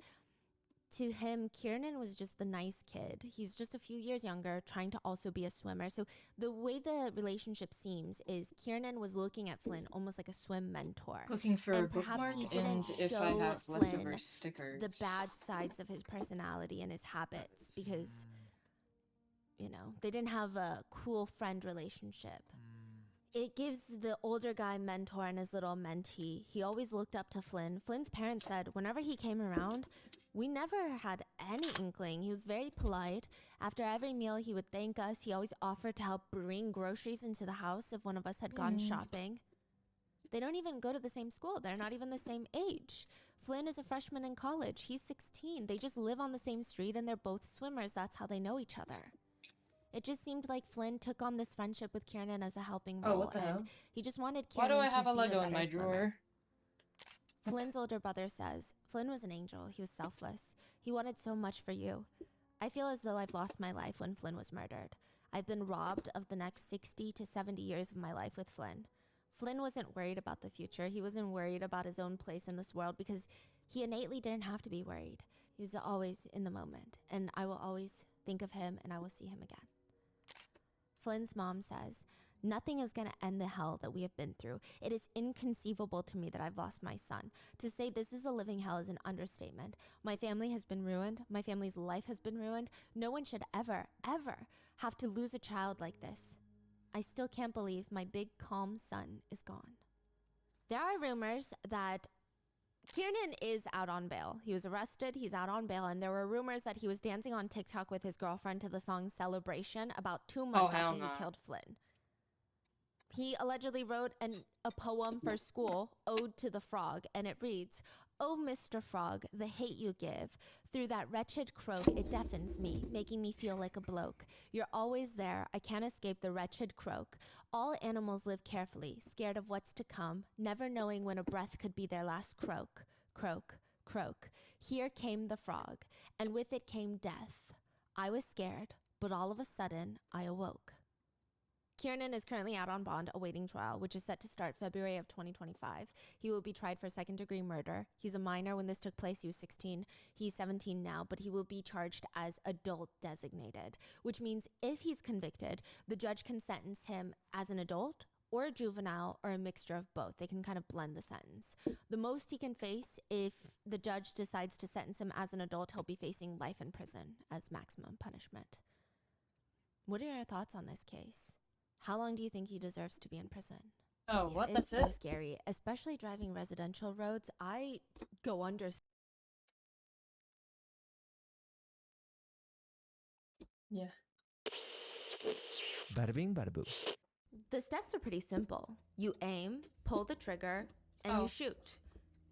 to him, Kiernan was just the nice kid. He's just a few years younger, trying to also be a swimmer. So the way the relationship seems is Kiernan was looking at Flynn almost like a swim mentor. Looking for a And perhaps bookmark, he didn't and if I show have Flynn leftover stickers. the bad sides of his personality and his habits because, you know, they didn't have a cool friend relationship. It gives the older guy mentor and his little mentee. He always looked up to Flynn. Flynn's parents said whenever he came around, we never had any inkling. He was very polite. After every meal, he would thank us. He always offered to help bring groceries into the house if one of us had gone shopping. They don't even go to the same school. They're not even the same age. Flynn is a freshman in college. He's 16. They just live on the same street and they're both swimmers. That's how they know each other. It just seemed like Flynn took on this friendship with Kiernan as a helping role. what the hell? He just wanted Why Kiernan do I have to a be Lego in better my swimmer. drawer? Flynn's older brother says, Flynn was an angel. He was selfless. He wanted so much for you. I feel as though I've lost my life when Flynn was murdered. I've been robbed of the next 60 to 70 years of my life with Flynn. Flynn wasn't worried about the future. He wasn't worried about his own place in this world because he innately didn't have to be worried. He was always in the moment, and I will always think of him and I will see him again. Flynn's mom says, nothing is going to end the hell that we have been through. It is inconceivable to me that I've lost my son. To say this is a living hell is an understatement. My family has been ruined. My family's life has been ruined. No one should ever, ever have to lose a child like this. I still can't believe my big, calm son is gone. There are rumors that Kiernan is out on bail. He was arrested, he's out on bail, and there were rumors that he was dancing on TikTok with his girlfriend to the song Celebration about 2 months after he killed Flynn. He allegedly wrote a poem for school, Ode to the Frog, and it reads, "Oh, Mr. Frog, the hate you give. Through that wretched croak, it deafens me, making me feel like a bloke. You're always there, I can't escape the wretched croak. All animals live carefully, scared of what's to come, never knowing when a breath could be their last croak. Croak, croak. Here came the frog, and with it came death. I was scared, but all of a sudden, I awoke." Kiernan is currently out on bond awaiting trial, which is set to start February of 2025. He will be tried for second-degree murder. He's a minor when this took place. He was 16. He's 17 now, but he will be charged as adult designated, which means if he's convicted, the judge can sentence him as an adult or a juvenile or a mixture of both. They can kind of blend the sentence. The most he can face, if the judge decides to sentence him as an adult, he'll be facing life in prison as maximum punishment. What are your thoughts on this case? How long do you think he deserves to be in prison? Oh, Yeah, what? it's That's so it? scary, especially driving residential roads. I go under. Yeah. Bada bing, bada boo. The steps are pretty simple. You aim, pull the trigger, and Oh. you shoot.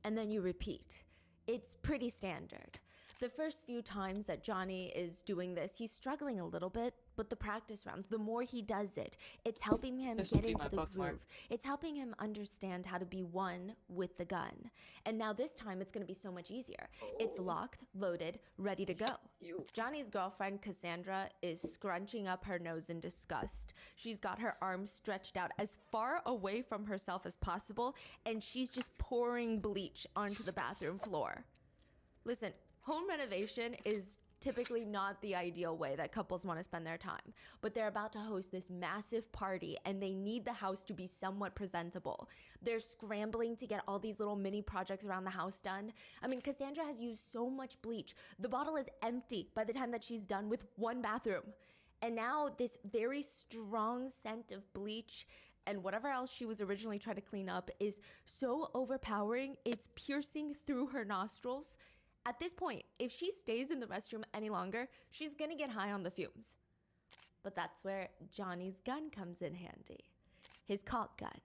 And then you repeat. It's pretty standard. The first few times that Johnny is doing this, he's struggling a little bit, but the practice rounds, the more he does it, it's helping him This will get be into my the bookmark. groove. It's helping him understand how to be one with the gun. And now this time it's going to be so much easier. It's locked, loaded, ready to go. Johnny's girlfriend, Cassandra, is scrunching up her nose in disgust. She's got her arms stretched out as far away from herself as possible, and she's just pouring bleach onto the bathroom floor. Listen, home renovation is typically not the ideal way that couples want to spend their time, but they're about to host this massive party and they need the house to be somewhat presentable. They're scrambling to get all these little mini projects around the house done. I mean, Cassandra has used so much bleach. The bottle is empty by the time that she's done with one bathroom. And now this very strong scent of bleach and whatever else she was originally trying to clean up is so overpowering, it's piercing through her nostrils. At this point, if she stays in the restroom any longer, she's gonna get high on the fumes. But that's where Johnny's gun comes in handy. His caulk gun.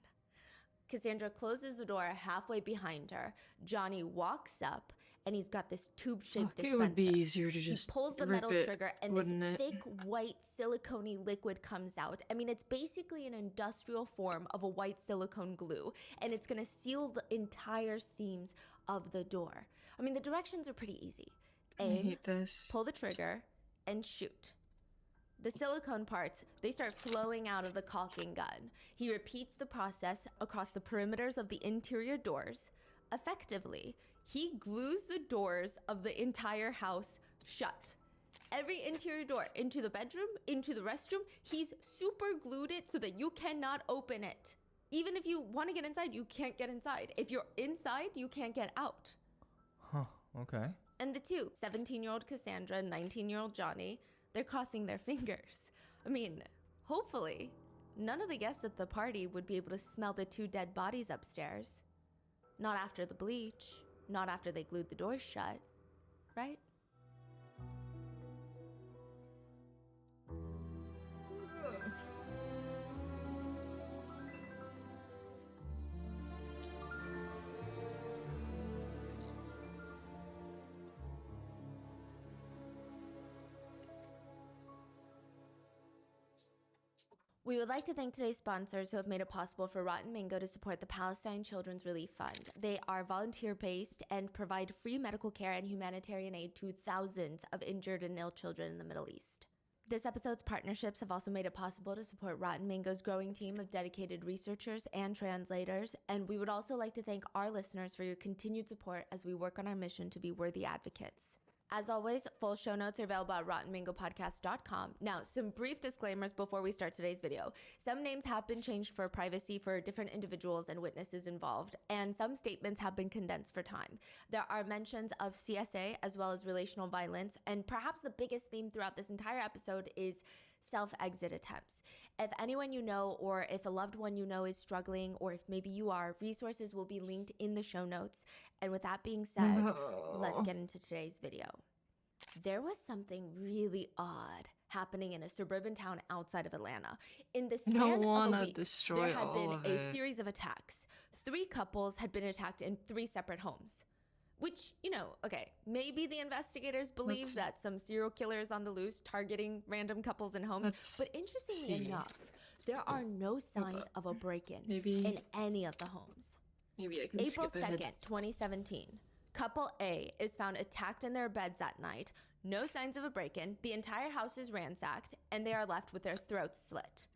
Cassandra closes the door halfway behind her. Johnny walks up and he's got this tube-shaped dispenser. It would be easier to just He pulls the rip metal it, trigger and this wouldn't it? thick white silicone-y liquid comes out. I mean, it's basically an industrial form of a white silicone glue, and it's gonna seal the entire seams of the door. I mean, the directions are pretty easy. I Aim, hate this. pull the trigger, and shoot. The silicone parts, they start flowing out of the caulking gun. He repeats the process across the perimeters of the interior doors. Effectively, he glues the doors of the entire house shut. Every interior door, into the bedroom, into the restroom, he's super glued it so that you cannot open it. Even if you want to get inside, you can't get inside. If you're inside, you can't get out. Huh, okay. And the two, 17-year-old Cassandra and 19-year-old Johnny, they're crossing their fingers. I mean, hopefully, none of the guests at the party would be able to smell the two dead bodies upstairs. Not after the bleach, not after they glued the doors shut, right? We would like to thank today's sponsors who have made it possible for Rotten Mango to support the Palestine Children's Relief Fund. They are volunteer-based and provide free medical care and humanitarian aid to thousands of injured and ill children in the Middle East. This episode's partnerships have also made it possible to support Rotten Mango's growing team of dedicated researchers and translators, and we would also like to thank our listeners for your continued support as we work on our mission to be worthy advocates. As always, full show notes are available at rottenmangopodcast.com. Now, some brief disclaimers before we start today's video. Some names have been changed for privacy for different individuals and witnesses involved, and some statements have been condensed for time. There are mentions of CSA as well as relational violence, and perhaps the biggest theme throughout this entire episode is self-exit attempts. If anyone you know or if a loved one you know is struggling, or if maybe you are, resources will be linked in the show notes. And with that being said, let's get into today's video. There was something really odd happening in a suburban town outside of Atlanta. In the span of a wanna week, destroy there had all been of a it. series of attacks. 3 couples had been attacked in 3 separate homes. Which, you know, okay, maybe the investigators believe Let's- that some serial killer is on the loose targeting random couples and homes. Let's But interestingly see. enough, there are no signs of a break-in Maybe- in any of the homes. Maybe I can April skip ahead. 2nd, 2017. Couple A is found attacked in their beds at night. No signs of a break-in. The entire house is ransacked, and they are left with their throats slit.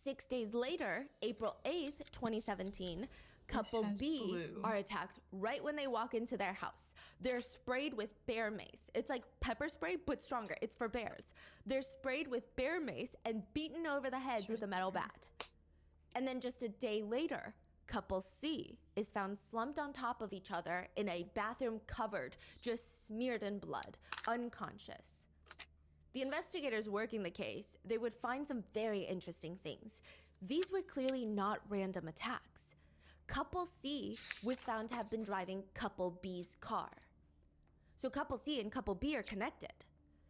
6 days later, April 8th, 2017, couple has B blue. are attacked right when they walk into their house. They're sprayed with bear mace. It's like pepper spray, but stronger. It's for bears. They're sprayed with bear mace and beaten over the heads with a metal bat. And then just a day later, couple C is found slumped on top of each other in a bathroom covered, just smeared in blood, unconscious. The investigators working the case, they would find some very interesting things. These were clearly not random attacks. Couple C was found to have been driving Couple B's car. So Couple C and Couple B are connected.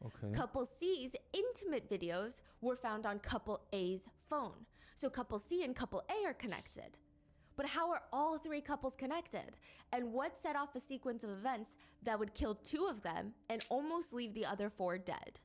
Okay. Couple C's intimate videos were found on Couple A's phone. So Couple C and Couple A are connected. But how are all three couples connected? And what set off a sequence of events that would kill two of them and almost leave the other four dead?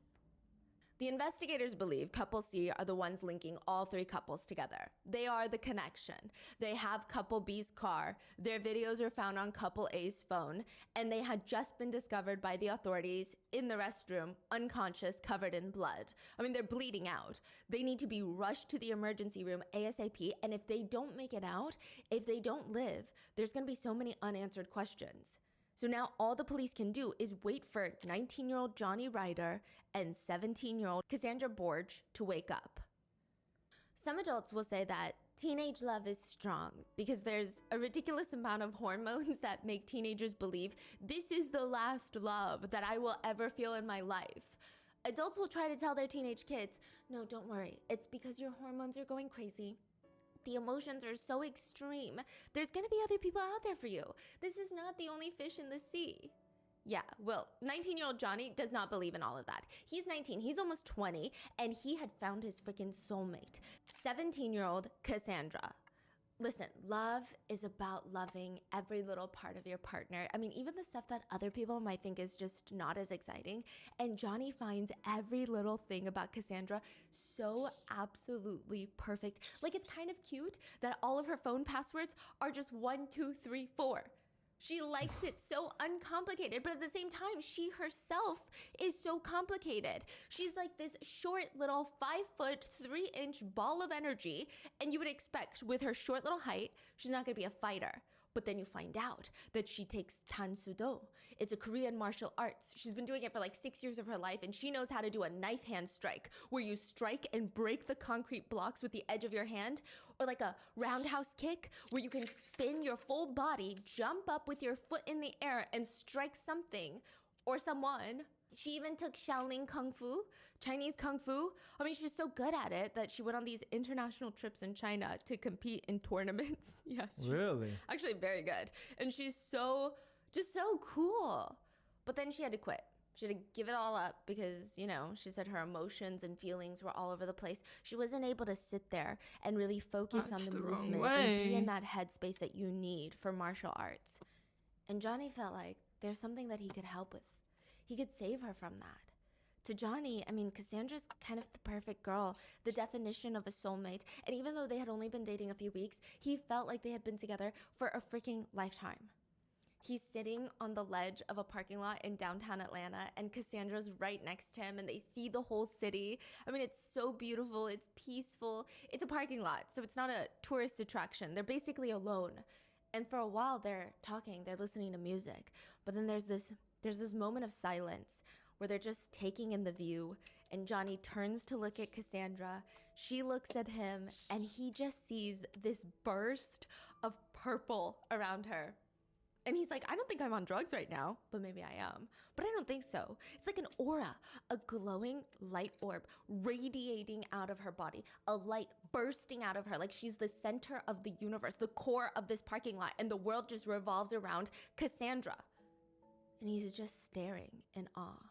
The investigators believe Couple C are the ones linking all three couples together. They are the connection. They have Couple B's car, their videos are found on Couple A's phone, and they had just been discovered by the authorities in the restroom, unconscious, covered in blood. I mean, they're bleeding out. They need to be rushed to the emergency room ASAP, and if they don't make it out, if they don't live, there's gonna be so many unanswered questions. So now all the police can do is wait for 19-year-old Johnny Ryder and 17-year-old Cassandra Borge to wake up. Some adults will say that teenage love is strong because there's a ridiculous amount of hormones that make teenagers believe this is the last love that I will ever feel in my life. Adults will try to tell their teenage kids, no, don't worry, it's because your hormones are going crazy. The emotions are so extreme. There's gonna be other people out there for you. This is not the only fish in the sea. Yeah, well, 19-year-old Johnny does not believe in all of that. He's 19, he's almost 20, and he had found his freaking soulmate. 17-year-old Cassandra. Listen, love is about loving every little part of your partner. I mean, even the stuff that other people might think is just not as exciting. And Johnny finds every little thing about Cassandra so absolutely perfect. Like, it's kind of cute that all of her phone passwords are just 1, 2, 3, 4. She likes it so uncomplicated, but at the same time, she herself is so complicated. She's like this short little 5', 3-inch ball of energy, and you would expect with her short little height, she's not gonna be a fighter. But then you find out that she takes Tan Sudo. It's a Korean martial arts. She's been doing it for like 6 years of her life, and she knows how to do a knife hand strike, where you strike and break the concrete blocks with the edge of your hand, or like a roundhouse kick, where you can spin your full body, jump up with your foot in the air, and strike something or someone. She even took Shaolin Kung Fu, Chinese Kung Fu. I mean, she's so good at it that she went on these international trips in China to compete in tournaments. Yes. Really? Actually very good. And she's just so cool. But then she had to quit. She had to give it all up because, you know, she said her emotions and feelings were all over the place. She wasn't able to sit there and really focus That's on the the wrong movements and be way. in that headspace that you need for martial arts. And Johnny felt like there's something that he could help with. He could save her from that. To Johnny, I mean, Cassandra's kind of the perfect girl, the definition of a soulmate. And even though they had only been dating a few weeks, he felt like they had been together for a freaking lifetime. He's sitting on the ledge of a parking lot in downtown Atlanta, and Cassandra's right next to him, and they see the whole city. I mean, it's so beautiful, it's peaceful. It's a parking lot, so it's not a tourist attraction. They're basically alone. And for a while, they're talking, they're listening to music. But then there's this moment of silence where they're just taking in the view, and Johnny turns to look at Cassandra. She looks at him, and he just sees this burst of purple around her. And he's like, I don't think I'm on drugs right now, but maybe I am. But I don't think so. It's like an aura, a glowing light orb radiating out of her body, a light bursting out of her, like she's the center of the universe, the core of this parking lot, and the world just revolves around Cassandra. And he's just staring in awe.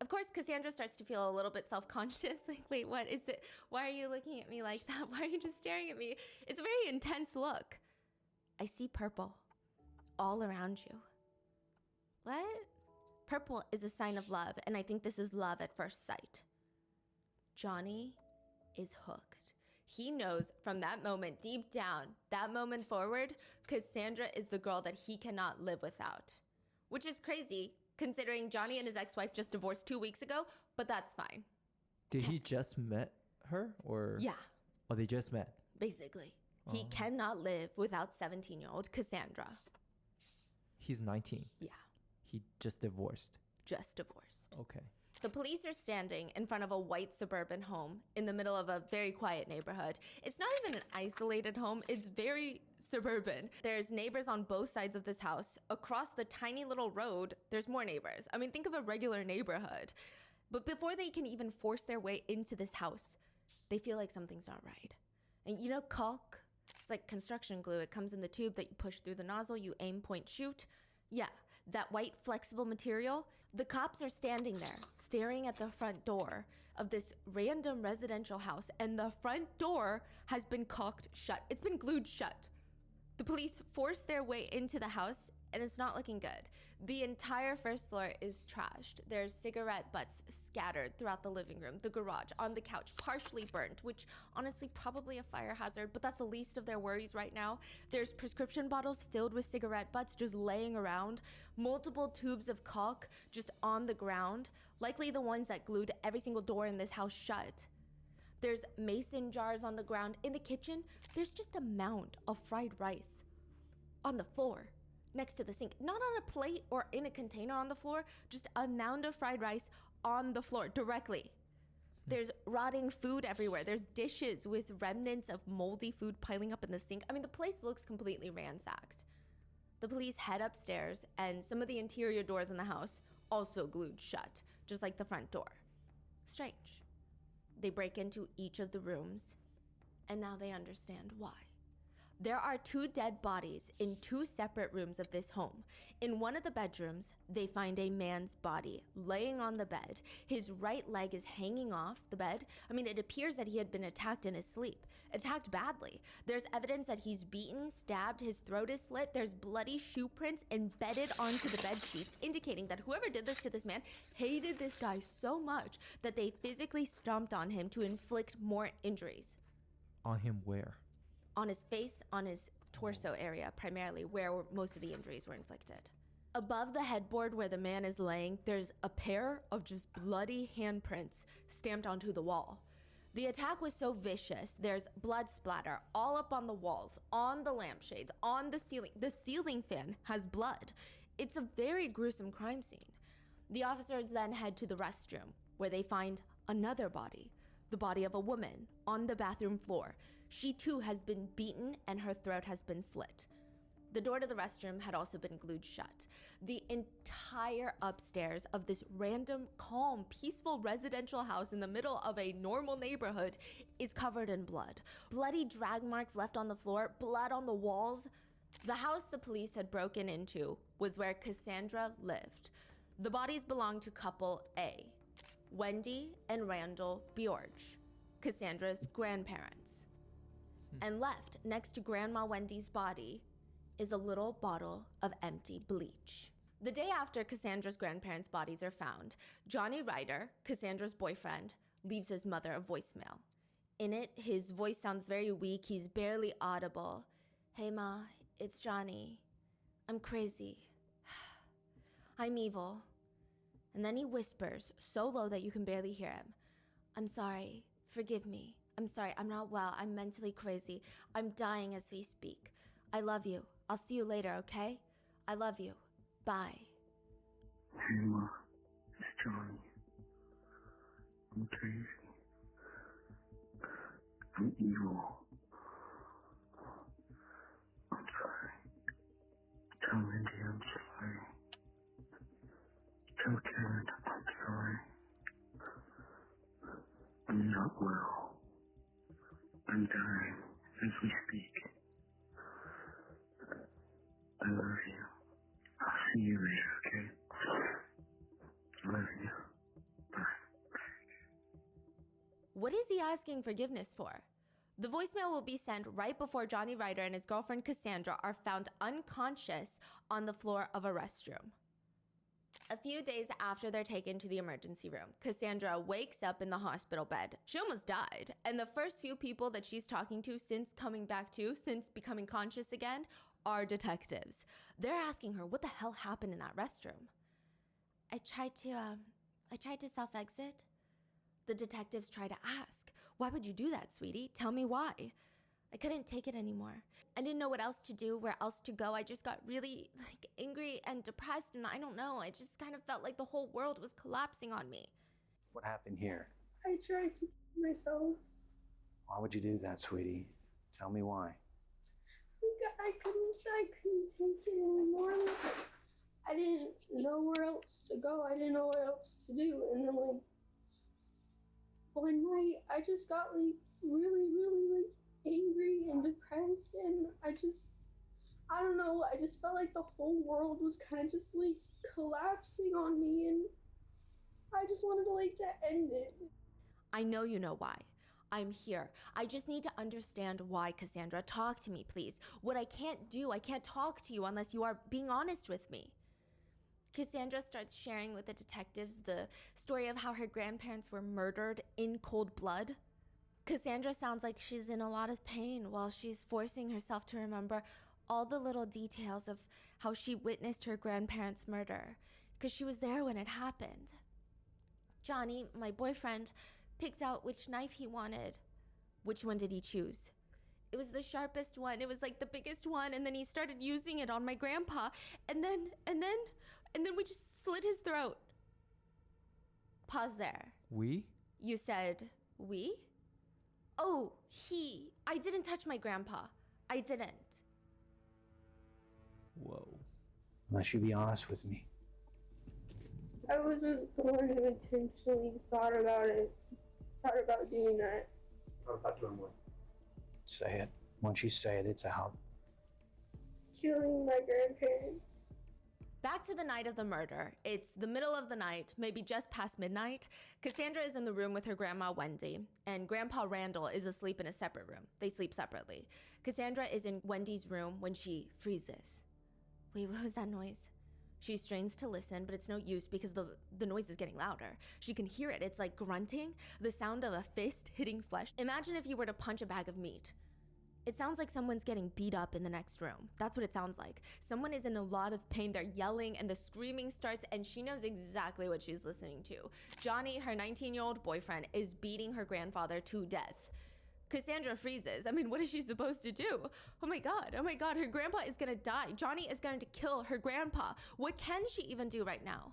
Of course, Cassandra starts to feel a little bit self-conscious, like, wait, what is it? Why are you looking at me like that? Why are you just staring at me? It's a very intense look. I see purple all around you. What? Purple is a sign of love, and I think this is love at first sight. Johnny is hooked. He knows from that moment, deep down, that moment forward, Cassandra is the girl that he cannot live without. Which is crazy, considering Johnny and his ex-wife just divorced 2 weeks ago, but that's fine. Did he just met her or? Yeah, Oh, they just met. basically. He Oh. cannot live without 17-year-old Cassandra. He's 19. Yeah, He just divorced. just divorced. Okay. The police are standing in front of a white suburban home in the middle of a very quiet neighborhood. It's not even an isolated home, it's very suburban. There's neighbors on both sides of this house. Across the tiny little road, there's more neighbors. I mean, think of a regular neighborhood. But before they can even force their way into this house, they feel like something's not right. And you know caulk? It's like construction glue. It comes in the tube that you push through the nozzle, you aim, point, shoot. Yeah, that white flexible material. The cops are standing there, staring at the front door of this random residential house, and the front door has been caulked shut. It's been glued shut. The police force their way into the house, and it's not looking good. The entire first floor is trashed. There's cigarette butts scattered throughout the living room, the garage, on the couch, partially burnt, which honestly probably a fire hazard, but that's the least of their worries right now. There's prescription bottles filled with cigarette butts just laying around, multiple tubes of caulk just on the ground, likely the ones that glued every single door in this house shut. There's mason jars on the ground. In the kitchen, there's just a mound of fried rice on the floor next to the sink. Not on a plate or in a container on the floor, just a mound of fried rice on the floor directly. There's rotting food everywhere. There's dishes with remnants of moldy food piling up in the sink. I mean, the place looks completely ransacked. The police head upstairs, and some of the interior doors in the house also glued shut, just like the front door. Strange. They break into each of the rooms, and now they understand why. There are 2 dead bodies in 2 separate rooms of this home. In one of the bedrooms, they find a man's body laying on the bed. His right leg is hanging off the bed. I mean, it appears that he had been attacked in his sleep, attacked badly. There's evidence that he's beaten, stabbed, his throat is slit. There's bloody shoe prints embedded onto the bed sheets, indicating that whoever did this to this man hated this guy so much that they physically stomped on him to inflict more injuries. On him where? On his face, on his torso area, primarily, where most of the injuries were inflicted. Above the headboard where the man is laying, there's a pair of just bloody handprints stamped onto the wall. The attack was so vicious, there's blood splatter all up on the walls, on the lampshades, on the ceiling. The ceiling fan has blood. It's a very gruesome crime scene. The officers then head to the restroom, where they find another body, the body of a woman, on the bathroom floor. She too has been beaten and her throat has been slit. The door to the restroom had also been glued shut. The entire upstairs of this random, calm, peaceful residential house in the middle of a normal neighborhood is covered in blood. Bloody drag marks left on the floor, blood on the walls. The house the police had broken into was where Cassandra lived. The bodies belonged to couple A, Wendy and Randall Bjorge, Cassandra's grandparents. And left next to Grandma Wendy's body is a little bottle of empty bleach. The day after Cassandra's grandparents' bodies are found, Johnny Ryder, Cassandra's boyfriend, leaves his mother a voicemail. In it, his voice sounds very weak. He's barely audible. "Hey Ma, it's Johnny. I'm crazy. I'm evil." And then he whispers so low that you can barely hear him. "I'm sorry. Forgive me. I'm sorry, I'm not well. I'm mentally crazy. I'm dying as we speak. I love you. I'll see you later, okay? I love you. Bye." Hey Ma, it's Johnny. I'm crazy. I'm evil. I'm sorry. Tell Wendy I'm sorry. Tell Karen I'm sorry. I'm not well. I'm dying as we speak. I love you. I'll see you later, okay? Love you. Bye. What is he asking forgiveness for? The voicemail will be sent right before Johnny Ryder and his girlfriend Cassandra are found unconscious on the floor of a restroom. A few days after they're taken to the emergency room, Cassandra wakes up in the hospital bed. She almost died, and the first few people that she's talking to since becoming conscious again, are detectives. They're asking her what the hell happened in that restroom. I tried to self-exit. The detectives try to ask, "Why would you do that, sweetie? Tell me why." "I couldn't take it anymore. I didn't know what else to do, where else to go. I just got really angry and depressed, and I don't know. I just kind of felt like the whole world was collapsing on me." What happened here? I tried to kill myself. Why would you do that, sweetie? Tell me why. I couldn't take it anymore. I didn't know where else to go. I didn't know what else to do. And then one night I just got like really like angry and depressed, and I don't know, I just felt like the whole world was kind of just like collapsing on me, and I just wanted to like to end it. I know you know why. I'm here. I just need to understand why, Cassandra. Talk to me, please. What I can't do, I can't talk to you unless you are being honest with me. Cassandra starts sharing with the detectives the story of how her grandparents were murdered in cold blood. Cassandra sounds like she's in a lot of pain while she's forcing herself to remember all the little details of how she witnessed her grandparents' murder, because she was there when it happened. Johnny, my boyfriend, picked out which knife he wanted. Which one did he choose? It was the sharpest one. It was like the biggest one, and then he started using it on my grandpa, and then we just slit his throat. Pause there. We? You said we? Oh, he. I didn't touch my grandpa. I didn't. Whoa. Unless you be honest with me. I wasn't the one who intentionally thought about doing that. Thought about doing what? Say it. Once you say it, it's out. Killing my grandparents. Back to the night of the murder. It's the middle of the night, maybe just past midnight. Cassandra is in the room with her grandma, Wendy, and Grandpa Randall is asleep in a separate room. They sleep separately. Cassandra is in Wendy's room when she freezes. Wait, what was that noise? She strains to listen, but it's no use because the noise is getting louder. She can hear it. It's like grunting, the sound of a fist hitting flesh. Imagine if you were to punch a bag of meat. It sounds like someone's getting beat up in the next room. That's what it sounds like. Someone is in a lot of pain. They're yelling and the screaming starts, and she knows exactly what she's listening to. Johnny, her 19-year-old boyfriend, is beating her grandfather to death. Cassandra freezes. I mean, what is she supposed to do? Oh my God, her grandpa is gonna die. Johnny is going to kill her grandpa. What can she even do right now?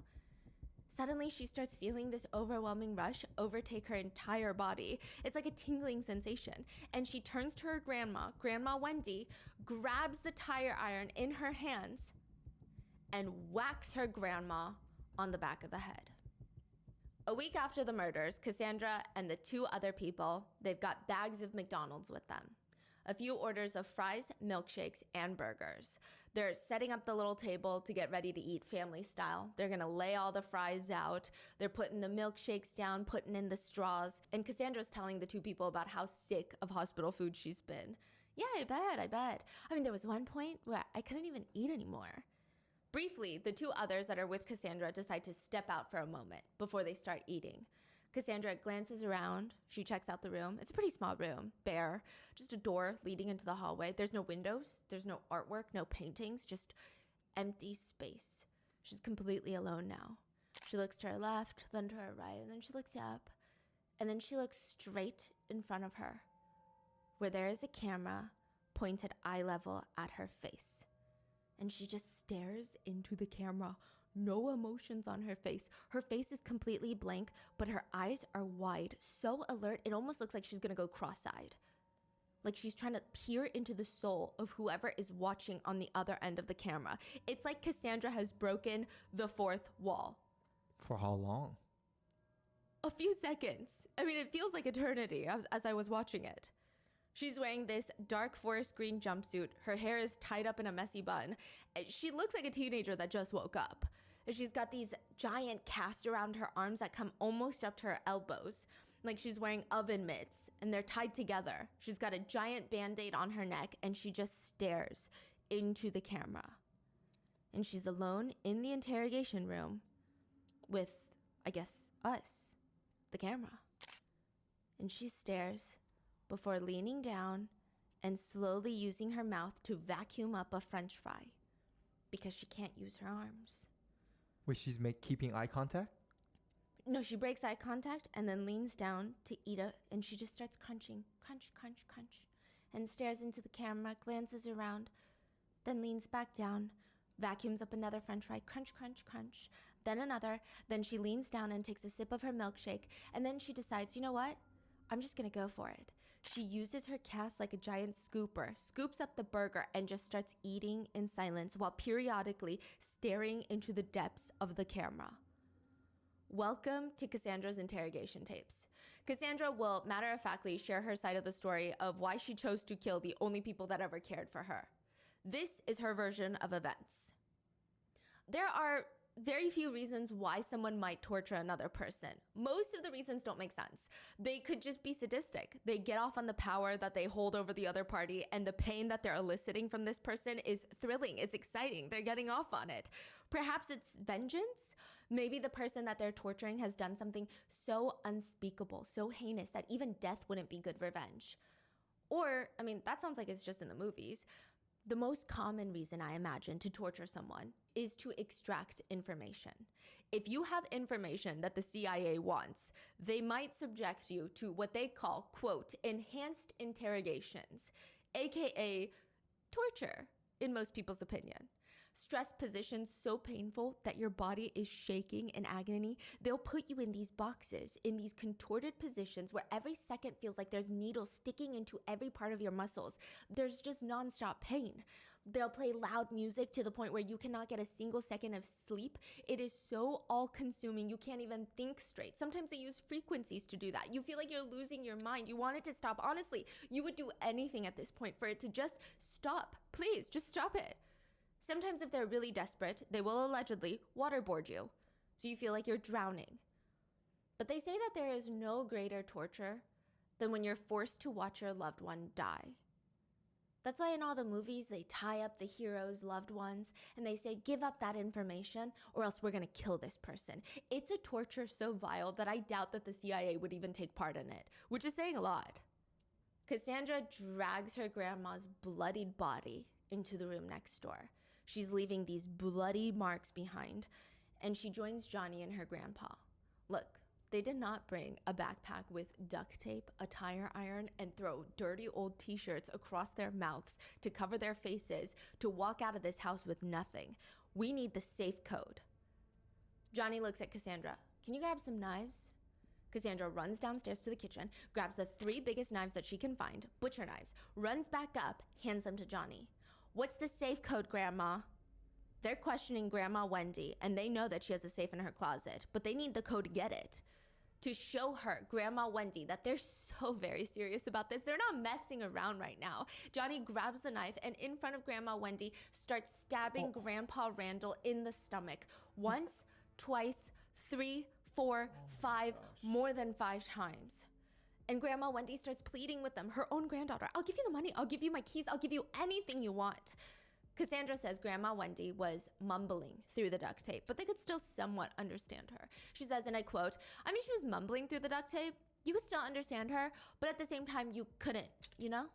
Suddenly, she starts feeling this overwhelming rush overtake her entire body. It's like a tingling sensation. And she turns to her Grandma Wendy, grabs the tire iron in her hands, and whacks her grandma on the back of the head. A week after the murders, Cassandra and the two other people, they've got bags of McDonald's with them. A few orders of fries, milkshakes, and burgers. They're setting up the little table to get ready to eat family style. They're gonna lay all the fries out. They're putting the milkshakes down, putting in the straws. And Cassandra's telling the two people about how sick of hospital food she's been. Yeah, I bet. I mean, there was one point where I couldn't even eat anymore. Briefly, the two others that are with Cassandra decide to step out for a moment before they start eating. Cassandra glances around. She checks out the room. It's a pretty small room, bare, just a door leading into the hallway. There's no windows. There's no artwork, no paintings, just empty space. She's completely alone now. She looks to her left, then to her right, and then she looks up. And then she looks straight in front of her, where there is a camera pointed eye level at her face. And she just stares into the camera. No emotions on her face. Her face is completely blank, but her eyes are wide, so alert, it almost looks like she's gonna go cross-eyed. Like she's trying to peer into the soul of whoever is watching on the other end of the camera. It's like Cassandra has broken the fourth wall. For how long? A few seconds. I mean, it feels like eternity as I was watching it. She's wearing this dark forest green jumpsuit. Her hair is tied up in a messy bun. She looks like a teenager that just woke up. She's got these giant casts around her arms that come almost up to her elbows. Like she's wearing oven mitts, and they're tied together. She's got a giant Band-Aid on her neck, and she just stares into the camera. And she's alone in the interrogation room with, I guess, us, the camera. And she stares before leaning down and slowly using her mouth to vacuum up a French fry because she can't use her arms. Wait, she's keeping eye contact? No, she breaks eye contact and then leans down to eat it, and she just starts crunching, crunch, crunch, crunch, and stares into the camera, glances around, then leans back down, vacuums up another French fry, crunch, crunch, crunch, then another, then she leans down and takes a sip of her milkshake, and then she decides, you know what? I'm just gonna go for it. She uses her cast like a giant scooper, scoops up the burger, and just starts eating in silence while periodically staring into the depths of the camera. Welcome to Cassandra's interrogation tapes. Cassandra will matter-of-factly share her side of the story of why she chose to kill the only people that ever cared for her. This is her version of events. There are very few reasons why someone might torture another person. Most of the reasons don't make sense. They could just be sadistic. They get off on the power that they hold over the other party, and the pain that they're eliciting from this person is thrilling. It's exciting. They're getting off on it. Perhaps it's vengeance. Maybe the person that they're torturing has done something so unspeakable, so heinous that even death wouldn't be good revenge. Or, I mean, that sounds like it's just in the movies. The most common reason I imagine to torture someone is to extract information. If you have information that the CIA wants, they might subject you to what they call, quote, enhanced interrogations, aka torture, in most people's opinion. Stress positions so painful that your body is shaking in agony. They'll put you in these boxes, in these contorted positions where every second feels like there's needles sticking into every part of your muscles. There's just nonstop pain. They'll play loud music to the point where you cannot get a single second of sleep. It is so all-consuming, you can't even think straight. Sometimes they use frequencies to do that. You feel like you're losing your mind. You want it to stop. Honestly, you would do anything at this point for it to just stop. Please, just stop it. Sometimes if they're really desperate, they will allegedly waterboard you, so you feel like you're drowning. But they say that there is no greater torture than when you're forced to watch your loved one die. That's why in all the movies, they tie up the hero's loved ones and they say, give up that information or else we're gonna kill this person. It's a torture so vile that I doubt that the CIA would even take part in it, which is saying a lot. Cassandra drags her grandma's bloodied body into the room next door. She's leaving these bloody marks behind, and she joins Johnny and her grandpa. Look, they did not bring a backpack with duct tape, a tire iron, and throw dirty old t-shirts across their mouths to cover their faces to walk out of this house with nothing. We need the safe code. Johnny looks at Cassandra. Can you grab some knives? Cassandra runs downstairs to the kitchen, grabs the 3 biggest knives that she can find, butcher knives, runs back up, hands them to Johnny. What's the safe code, Grandma? They're questioning Grandma Wendy, and they know that she has a safe in her closet, but they need the code to get it. To show her, Grandma Wendy, that they're so very serious about this. They're not messing around right now. Johnny grabs the knife and in front of Grandma Wendy starts stabbing Grandpa Randall in the stomach. Once, twice, 3, 4, 5, more than 5 times. And Grandma Wendy starts pleading with them, her own granddaughter. I'll give you the money. I'll give you my keys. I'll give you anything you want. Cassandra says Grandma Wendy was mumbling through the duct tape, but they could still somewhat understand her. She says, and I quote, I mean, she was mumbling through the duct tape. You could still understand her, but at the same time, you couldn't, you know?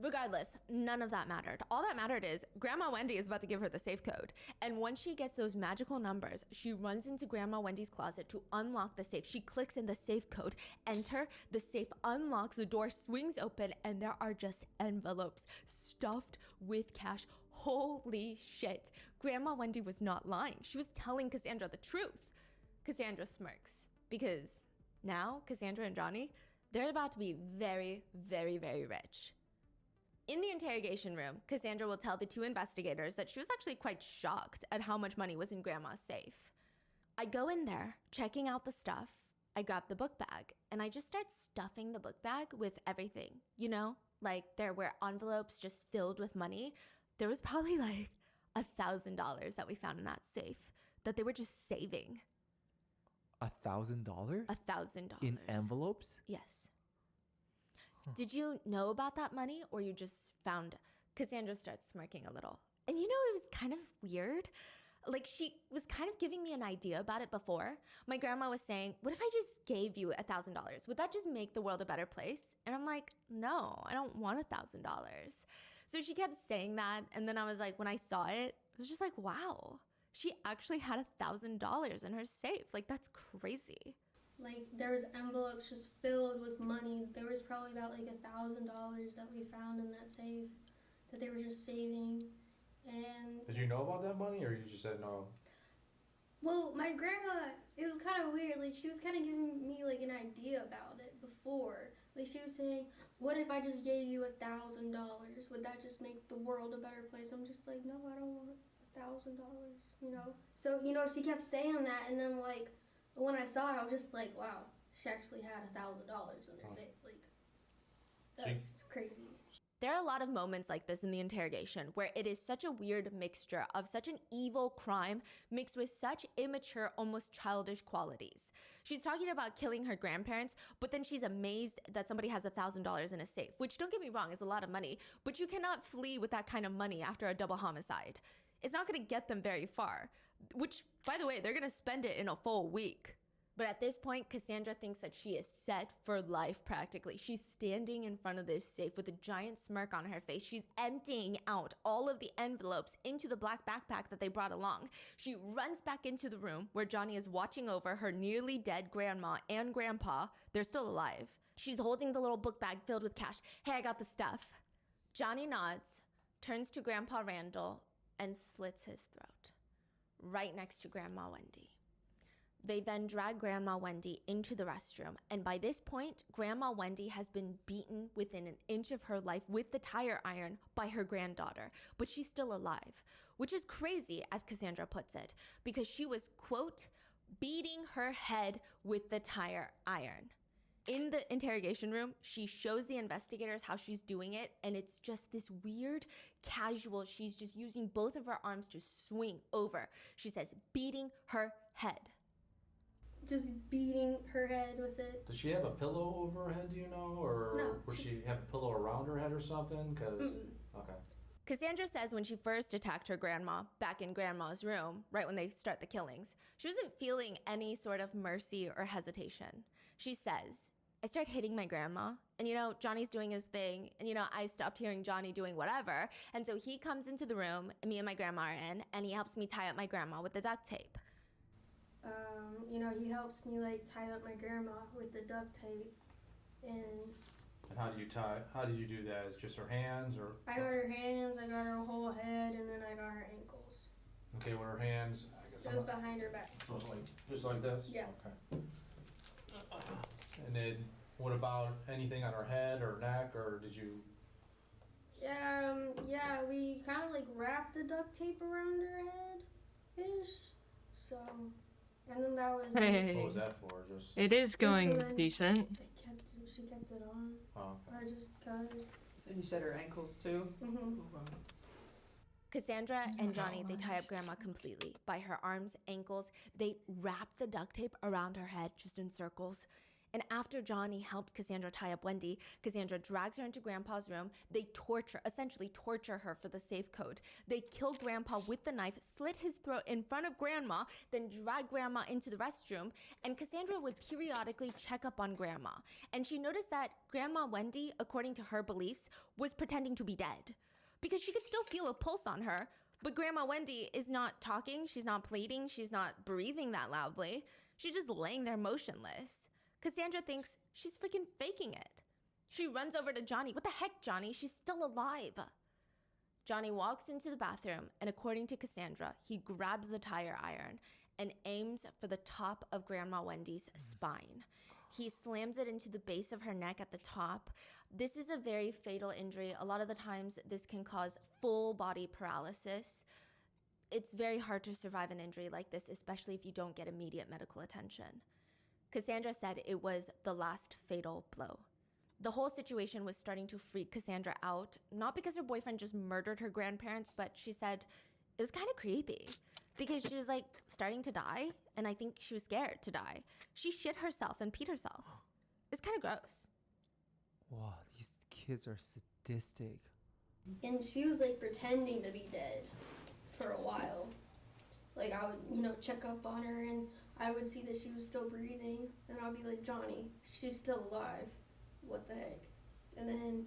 Regardless, none of that mattered. All that mattered is Grandma Wendy is about to give her the safe code. And once she gets those magical numbers, she runs into Grandma Wendy's closet to unlock the safe. She clicks in the safe code, enter, the safe unlocks, the door swings open, and there are just envelopes stuffed with cash. Holy shit. Grandma Wendy was not lying. She was telling Cassandra the truth. Cassandra smirks because now Cassandra and Johnny, they're about to be very, very, very rich. In the interrogation room, Cassandra will tell the 2 investigators that she was actually quite shocked at how much money was in Grandma's safe. I go in there, checking out the stuff. I grab the book bag, and I just start stuffing the book bag with everything. You know, like there were envelopes just filled with money. There was probably like $1,000 that we found in that safe that they were just saving. $1,000? $1,000. In envelopes? Yes. Did you know about that money or you just found it? Cassandra starts smirking a little. And you know, it was kind of weird. Like she was kind of giving me an idea about it before. My grandma was saying, what if I just gave you $1,000? Would that just make the world a better place? And I'm like, no, I don't want $1,000. So she kept saying that. And then I was like, when I saw it, it was just like, wow, she actually had $1,000 in her safe. Like that's crazy. Like, there was envelopes just filled with money. There was probably about like $1,000 that we found in that safe that they were just saving. And did you know about that money, or you just said no? well, my grandma, it was kind of weird. Like, she was kind of giving me like an idea about it before. Like, she was saying, what if I just gave you $1,000? Would that just make the world a better place? I'm just like, no, I don't want $1,000, you know? So, you know, she kept saying that, and then like But when I saw it, I was just like, wow, she actually had $1,000 in her safe. Like, that's crazy. There are a lot of moments like this in the interrogation where it is such a weird mixture of such an evil crime mixed with such immature, almost childish qualities. She's talking about killing her grandparents, but then she's amazed that somebody has $1,000 in a safe, which, don't get me wrong, is a lot of money, but you cannot flee with that kind of money after a double homicide. It's not going to get them very far, which, by the way, they're going to spend it in a full week. But at this point, Cassandra thinks that she is set for life practically. She's standing in front of this safe with a giant smirk on her face. She's emptying out all of the envelopes into the black backpack that they brought along. She runs back into the room where Johnny is watching over her nearly dead grandma and grandpa. They're still alive. She's holding the little book bag filled with cash. Hey, I got the stuff. Johnny nods, turns to Grandpa Randall, and slits his throat right next to Grandma Wendy. They then drag Grandma Wendy into the restroom, and by this point, Grandma Wendy has been beaten within an inch of her life with the tire iron by her granddaughter, but she's still alive, which is crazy, as Cassandra puts it, because she was, quote, beating her head with the tire iron. In the interrogation room, she shows the investigators how she's doing it, and it's just this weird, casual, she's just using both of her arms to swing over. She says, beating her head. Just beating her head with it. Does she have a pillow over her head, do you know? Or No. would she have a pillow around her head or something? Because, okay. Cassandra says when she first attacked her grandma back in Grandma's room, right when they start the killings, she wasn't feeling any sort of mercy or hesitation. She says, I start hitting my grandma, and Johnny's doing his thing, and I stopped hearing Johnny doing whatever, and so he comes into the room, and me and my grandma are in, and he helps me tie up my grandma with the duct tape. He helps me tie up my grandma with the duct tape, and And how did you do that? Is it just her hands or? I got her hands, I got her whole head, and then I got her ankles. Okay, with her hands, I guess. It was behind her back. So it's just like this? Yeah. Okay. And then what about anything on her head or neck, or did you? Yeah, we kind of wrapped the duct tape around her head-ish. So, and then that was Hey. What was that for? Just. It is going then decent. she kept it on. Oh, okay. I just cut it. And you said her ankles too? Mm-hmm. Cassandra and Johnny, they tie up Grandma completely by her arms, ankles. They wrap the duct tape around her head just in circles. And after Johnny helps Cassandra tie up Wendy, Cassandra drags her into Grandpa's room. They essentially torture her for the safe code. They kill Grandpa with the knife, slit his throat in front of Grandma, then drag Grandma into the restroom. And Cassandra would periodically check up on Grandma. And she noticed that Grandma Wendy, according to her beliefs, was pretending to be dead, because she could still feel a pulse on her. But Grandma Wendy is not talking, she's not pleading, she's not breathing that loudly. She's just laying there motionless. Cassandra thinks she's freaking faking it. She runs over to Johnny. What the heck, Johnny? She's still alive. Johnny walks into the bathroom, and according to Cassandra, he grabs the tire iron and aims for the top of Grandma Wendy's spine. He slams it into the base of her neck at the top. This is a very fatal injury. A lot of the times, this can cause full body paralysis. It's very hard to survive an injury like this, especially if you don't get immediate medical attention. Cassandra said it was the last fatal blow. The whole situation was starting to freak Cassandra out, not because her boyfriend just murdered her grandparents, but she said it was kind of creepy because she was starting to die, and I think she was scared to die. She shit herself and peed herself. It's kind of gross. Wow, these kids are sadistic. And she was pretending to be dead for a while. I would, check up on her, and I would see that she was still breathing, and I'll be like, Johnny, she's still alive. What the heck? And then,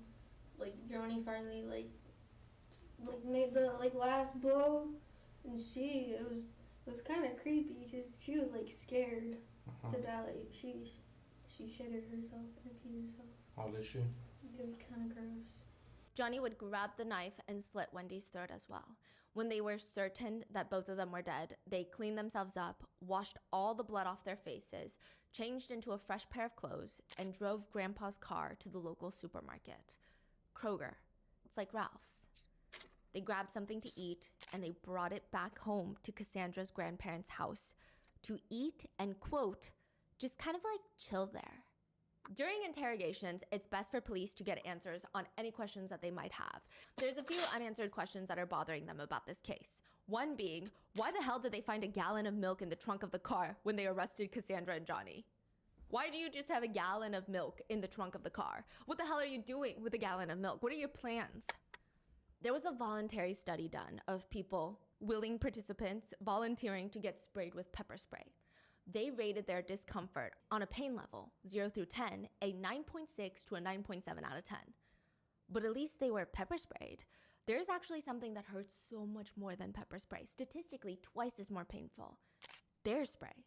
Johnny finally, made the, last blow, and it was kind of creepy, because she was, scared to die. She shitted herself and peed herself. How did she? It was kind of gross. Johnny would grab the knife and slit Wendy's throat as well. When they were certain that both of them were dead, they cleaned themselves up, washed all the blood off their faces, changed into a fresh pair of clothes, and drove Grandpa's car to the local supermarket. Kroger. It's like Ralph's. They grabbed something to eat, and they brought it back home to Cassandra's grandparents' house to eat and, quote, just kind of like chill there. During interrogations, it's best for police to get answers on any questions that they might have. There's a few unanswered questions that are bothering them about this case. One being, why the hell did they find a gallon of milk in the trunk of the car when they arrested Cassandra and Johnny? Why do you just have a gallon of milk in the trunk of the car? What the hell are you doing with a gallon of milk? What are your plans? There was a voluntary study done of people, willing participants, volunteering to get sprayed with pepper spray. They rated their discomfort on a pain level, 0 through 10, a 9.6 to a 9.7 out of 10. But at least they were pepper sprayed. There is actually something that hurts so much more than pepper spray, statistically twice as more painful. Bear spray.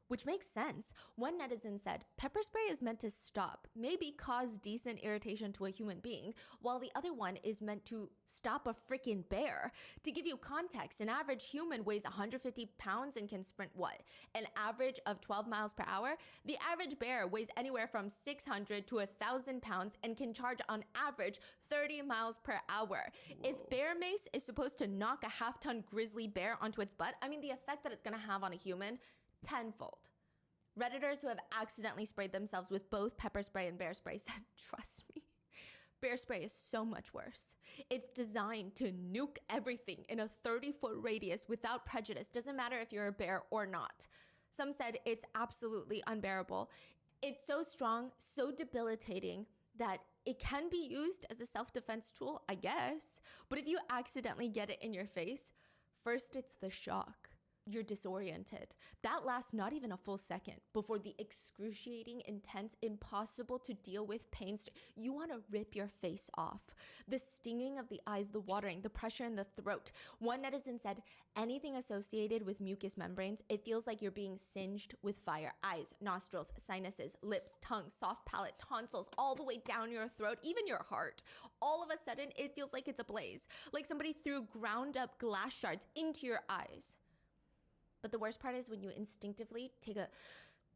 Which makes sense. One netizen said, pepper spray is meant to stop, maybe cause decent irritation to a human being, while the other one is meant to stop a freaking bear. To give you context, an average human weighs 150 pounds and can sprint what? An average of 12 miles per hour? The average bear weighs anywhere from 600 to 1,000 pounds and can charge on average 30 miles per hour. Whoa. If bear mace is supposed to knock a half-ton grizzly bear onto its butt, I mean the effect that it's gonna have on a human, tenfold. Redditors who have accidentally sprayed themselves with both pepper spray and bear spray said, trust me, bear spray is so much worse. It's designed to nuke everything in a 30-foot radius without prejudice. Doesn't matter if you're a bear or not. Some said it's absolutely unbearable. It's so strong, so debilitating that it can be used as a self-defense tool, I guess. But if you accidentally get it in your face, first it's the shock. You're disoriented. That lasts not even a full second before the excruciating, intense, impossible to deal with pain. You want to rip your face off. The stinging of the eyes, the watering, the pressure in the throat. One netizen said, anything associated with mucous membranes, it feels like you're being singed with fire. Eyes, nostrils, sinuses, lips, tongue, soft palate, tonsils, all the way down your throat, even your heart. All of a sudden, it feels like it's ablaze. Like somebody threw ground up glass shards into your eyes. But the worst part is when you instinctively take a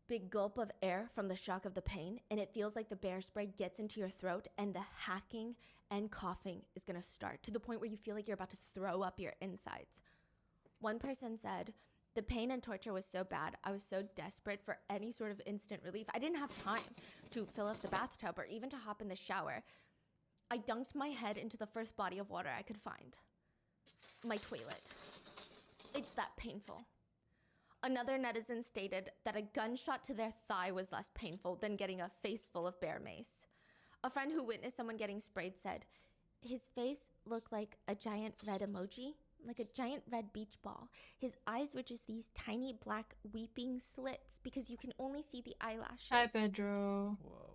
big gulp of air from the shock of the pain, and it feels like the bear spray gets into your throat and the hacking and coughing is gonna start to the point where you feel like you're about to throw up your insides. One person said, the pain and torture was so bad, I was so desperate for any sort of instant relief. I didn't have time to fill up the bathtub or even to hop in the shower. I dunked my head into the first body of water I could find. My toilet. It's that painful. Another netizen stated that a gunshot to their thigh was less painful than getting a face full of bear mace. A friend who witnessed someone getting sprayed said, his face looked like a giant red emoji, like a giant red beach ball. His eyes were just these tiny black weeping slits because you can only see the eyelashes. Hi, Pedro. Whoa.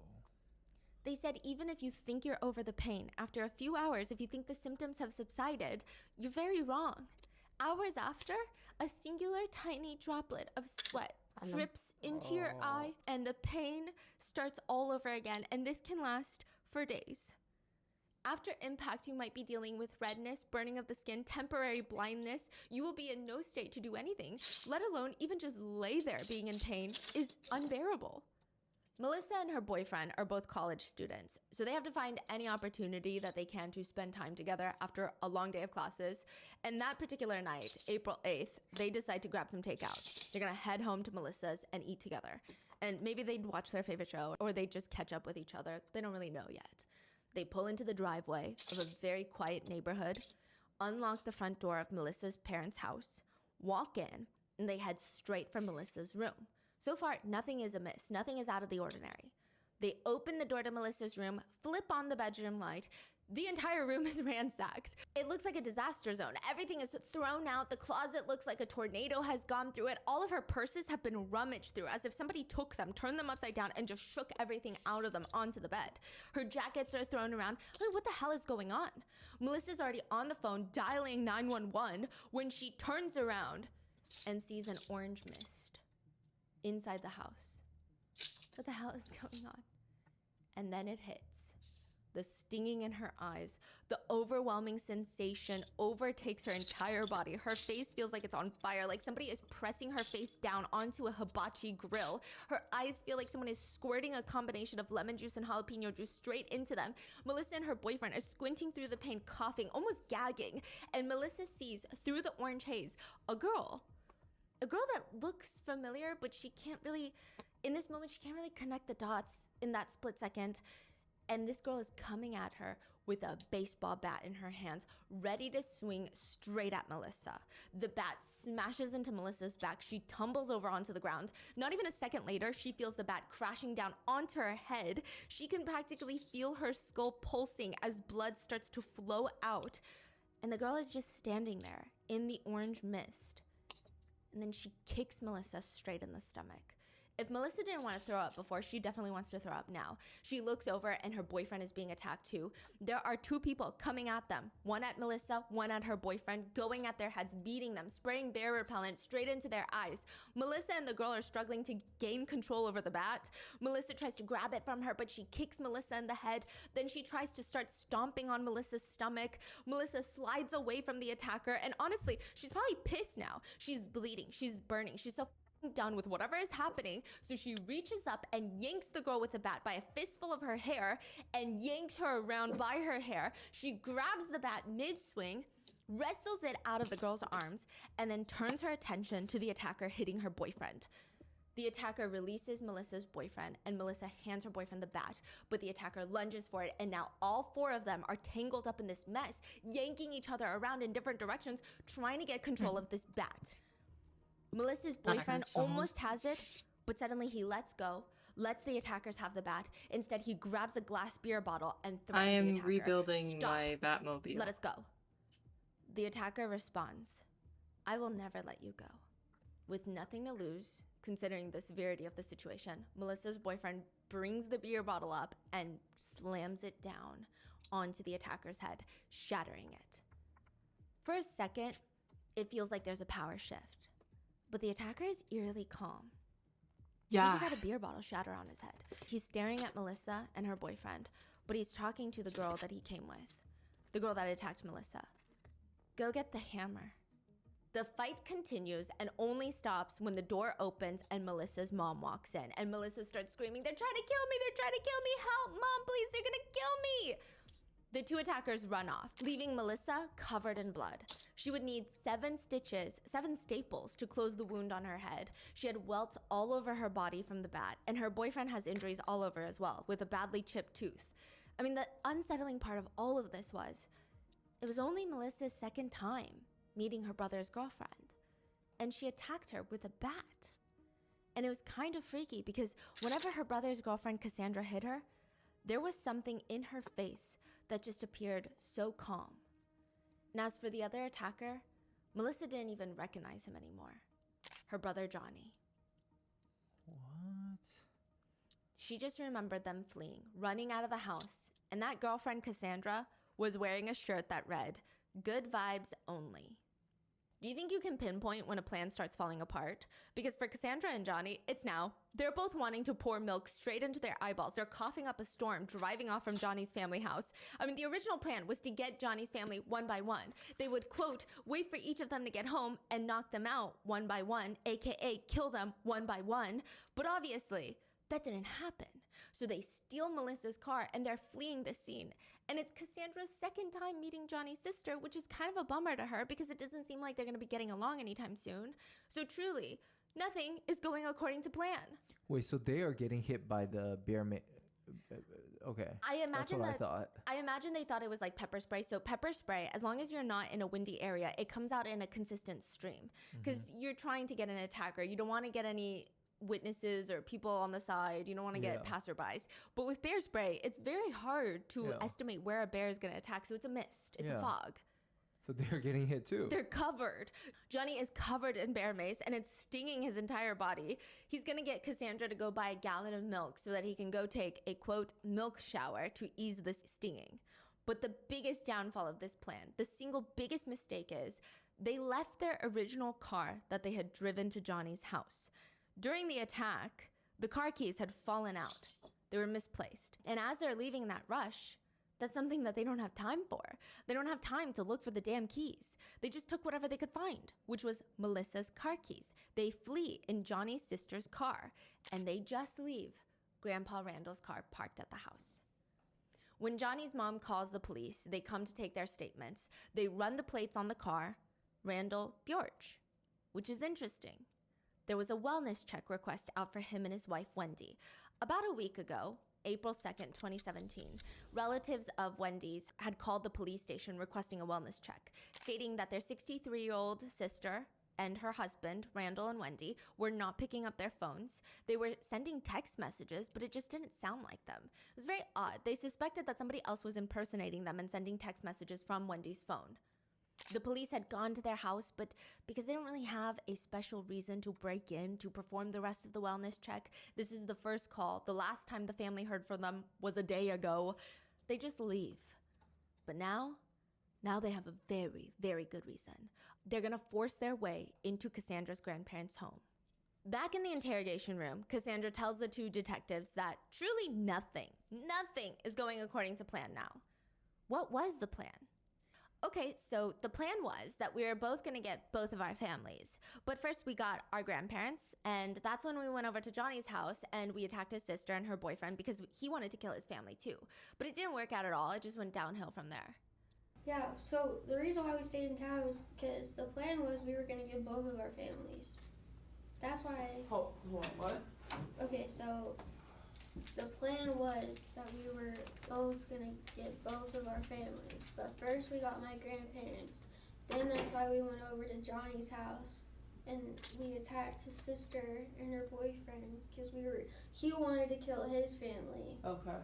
They said even if you think you're over the pain, after a few hours, if you think the symptoms have subsided, you're very wrong. Hours after, a singular tiny droplet of sweat drips into your eye and the pain starts all over again, and this can last for days. After impact, you might be dealing with redness, burning of the skin, temporary blindness. You will be in no state to do anything, let alone even just lay there being in pain is unbearable. Melissa and her boyfriend are both college students, so they have to find any opportunity that they can to spend time together after a long day of classes. And that particular night, April 8th, they decide to grab some takeout. They're gonna head home to Melissa's and eat together. And maybe they'd watch their favorite show, or they'd just catch up with each other. They don't really know yet. They pull into the driveway of a very quiet neighborhood, unlock the front door of Melissa's parents' house, walk in, and they head straight for Melissa's room. So far, nothing is amiss. Nothing is out of the ordinary. They open the door to Melissa's room, flip on the bedroom light. The entire room is ransacked. It looks like a disaster zone. Everything is thrown out. The closet looks like a tornado has gone through it. All of her purses have been rummaged through as if somebody took them, turned them upside down, and just shook everything out of them onto the bed. Her jackets are thrown around. I mean, what the hell is going on? Melissa's already on the phone dialing 911 when she turns around and sees an orange mist inside the house. What the hell is going on? And then it hits. The stinging in her eyes, the overwhelming sensation overtakes her entire body. Her face feels like it's on fire, like somebody is pressing her face down onto a hibachi grill. Her eyes feel like someone is squirting a combination of lemon juice and jalapeno juice straight into them. Melissa and her boyfriend are squinting through the pain, coughing, almost gagging. And Melissa sees through the orange haze a girl A girl that looks familiar, but she can't really, in this moment, she can't really connect the dots in that split second. And this girl is coming at her with a baseball bat in her hands, ready to swing straight at Melissa. The bat smashes into Melissa's back. She tumbles over onto the ground. Not even a second later, she feels the bat crashing down onto her head. She can practically feel her skull pulsing as blood starts to flow out. And the girl is just standing there in the orange mist. And then she kicks Melissa straight in the stomach. If Melissa didn't want to throw up before, she definitely wants to throw up now. She looks over and her boyfriend is being attacked too. There are two people coming at them. One at Melissa, one at her boyfriend, going at their heads, beating them, spraying bear repellent straight into their eyes. Melissa and the girl are struggling to gain control over the bat. Melissa tries to grab it from her, but she kicks Melissa in the head. Then she tries to start stomping on Melissa's stomach. Melissa slides away from the attacker, and honestly, she's probably pissed now. She's bleeding, she's burning, she's so done with whatever is happening, so she reaches up and yanks the girl with the bat by a fistful of her hair and yanks her around by her hair. She grabs the bat mid-swing, wrestles it out of the girl's arms, and then turns her attention to the attacker hitting her boyfriend. The attacker releases Melissa's boyfriend, and Melissa hands her boyfriend the bat, but the attacker lunges for it, and now all four of them are tangled up in this mess, yanking each other around in different directions, trying to get control of this bat. Melissa's boyfriend almost has it, but suddenly he lets go, lets the attackers have the bat. Instead, he grabs a glass beer bottle and throws I the am attacker. rebuilding Stop. my Batmobile. Let us go. The attacker responds, I will never let you go. With nothing to lose, considering the severity of the situation, Melissa's boyfriend brings the beer bottle up and slams it down onto the attacker's head, shattering it. For a second, it feels like there's a power shift. But the attacker is eerily calm. Yeah. He just had a beer bottle shatter on his head. He's staring at Melissa and her boyfriend, but he's talking to the girl that he came with, the girl that attacked Melissa. Go get the hammer. The fight continues and only stops when the door opens and Melissa's mom walks in. And Melissa starts screaming, they're trying to kill me, they're trying to kill me, help, mom, please, they're gonna kill me. The two attackers run off, leaving Melissa covered in blood. She would need 7 staples to close the wound on her head. She had welts all over her body from the bat, and her boyfriend has injuries all over as well, with a badly chipped tooth. I mean, the unsettling part of all of this was, it was only Melissa's second time meeting her brother's girlfriend, and she attacked her with a bat. And it was kind of freaky because whenever her brother's girlfriend Cassandra hit her, there was something in her face that just appeared so calm. And as for the other attacker, Melissa didn't even recognize him anymore. Her brother Johnny. What? She just remembered them fleeing, running out of the house, and that girlfriend Cassandra was wearing a shirt that read, "Good vibes only." Do you think you can pinpoint when a plan starts falling apart? Because for Cassandra and Johnny, it's now. They're both wanting to pour milk straight into their eyeballs. They're coughing up a storm, driving off from Johnny's family house. I mean, the original plan was to get Johnny's family one by one. They would, quote, wait for each of them to get home and knock them out one by one, aka kill them one by one. But obviously, that didn't happen. So they steal Melissa's car and they're fleeing the scene. And it's Cassandra's second time meeting Johnny's sister, which is kind of a bummer to her because it doesn't seem like they're going to be getting along anytime soon. So truly, nothing is going according to plan. Wait, so they are getting hit by the bear okay. I imagine That's what I thought. I imagine they thought it was like pepper spray. So pepper spray, as long as you're not in a windy area, it comes out in a consistent stream because you're trying to get an attacker. You don't want to get any witnesses or people on the side. You don't want to get passerbys. But with bear spray, it's very hard to estimate where a bear is going to attack. So it's a mist. It's a fog. So they're getting hit too. They're covered. Johnny is covered in bear mace and it's stinging his entire body. He's going to get Cassandra to go buy a gallon of milk so that he can go take a, quote, milk shower to ease the stinging. But the biggest downfall of this plan, the single biggest mistake is they left their original car that they had driven to Johnny's house. During the attack, the car keys had fallen out. They were misplaced. And as they're leaving that rush, that's something that they don't have time for. They don't have time to look for the damn keys. They just took whatever they could find, which was Melissa's car keys. They flee in Johnny's sister's car, and they just leave Grandpa Randall's car parked at the house. When Johnny's mom calls the police, they come to take their statements. They run the plates on the car, Randall Bjorch, which is interesting there was a wellness check request out for him and his wife, Wendy. About a week ago, April 2nd, 2017, relatives of Wendy's had called the police station requesting a wellness check, stating that their 63-year-old sister and her husband, Randall and Wendy, were not picking up their phones. They were sending text messages, but it just didn't sound like them. It was very odd. They suspected that somebody else was impersonating them and sending text messages from Wendy's phone. The police had gone to their house, but because they don't really have a special reason to break in to perform the rest of the wellness check, this is the first call. The last time the family heard from them was a day ago. They just leave. But now they have a very, very good reason. They're gonna force their way into Cassandra's grandparents' home. Back in the interrogation room, Cassandra tells the two detectives that truly nothing is going according to plan now. What was the plan? Okay, so the plan was that we were both gonna get both of our families. But first we got our grandparents, and that's when we went over to Johnny's house and we attacked his sister and her boyfriend because he wanted to kill his family too. But it didn't work out at all, it just went downhill from there. Yeah, so the reason why we stayed in town was because the plan was we were gonna get both of our families. That's why. Hold on, what? Okay, so the plan was that we were both gonna get both of our families. But first we got my grandparents. Then that's why we went over to Johnny's house and we attacked his sister and her boyfriend because he wanted to kill his family. Okay.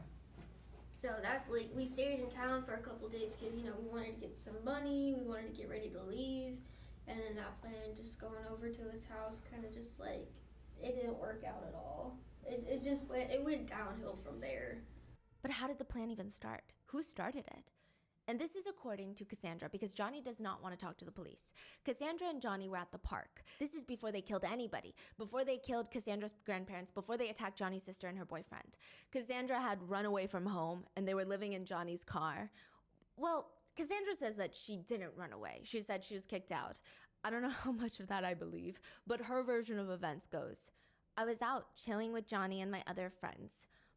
So that's like, we stayed in town for a couple days because, we wanted to get some money, we wanted to get ready to leave, and then that plan just going over to his house kind of just like, it didn't work out at all. It went downhill from there. But how did the plan even start? Who started it? And this is according to Cassandra, because Johnny does not want to talk to the police. Cassandra and Johnny were at the park. This is before they killed anybody, before they killed Cassandra's grandparents, before they attacked Johnny's sister and her boyfriend. Cassandra had run away from home, and they were living in Johnny's car. Well, Cassandra says that she didn't run away. She said she was kicked out. I don't know how much of that I believe, but her version of events goes, I was out chilling with Johnny and my other friends,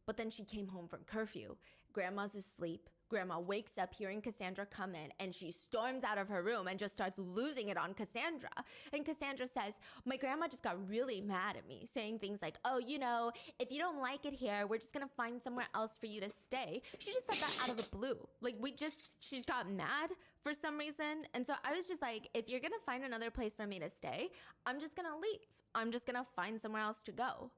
but then she came home from curfew. Grandma's asleep. Grandma wakes up hearing Cassandra come in, and she storms out of her room and just starts losing it on Cassandra. And Cassandra says, my grandma just got really mad at me, saying things like, oh, if you don't like it here, we're just gonna find somewhere else for you to stay. She just said that out of the blue. She got mad for some reason. And so I was just like, if you're gonna find another place for me to stay, I'm just gonna leave. I'm just gonna find somewhere else to go.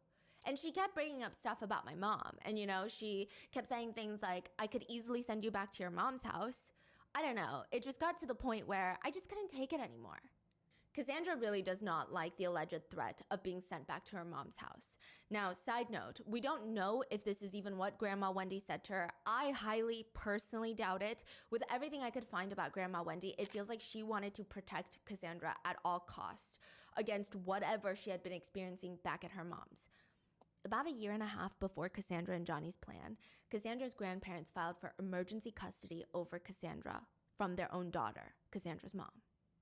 And she kept bringing up stuff about my mom. And, she kept saying things like, I could easily send you back to your mom's house. I don't know. It just got to the point where I just couldn't take it anymore. Cassandra really does not like the alleged threat of being sent back to her mom's house. Now, side note, we don't know if this is even what Grandma Wendy said to her. I highly personally doubt it. With everything I could find about Grandma Wendy, it feels like she wanted to protect Cassandra at all costs against whatever she had been experiencing back at her mom's. About a year and a half before Cassandra and Johnny's plan, Cassandra's grandparents filed for emergency custody over Cassandra from their own daughter, Cassandra's mom.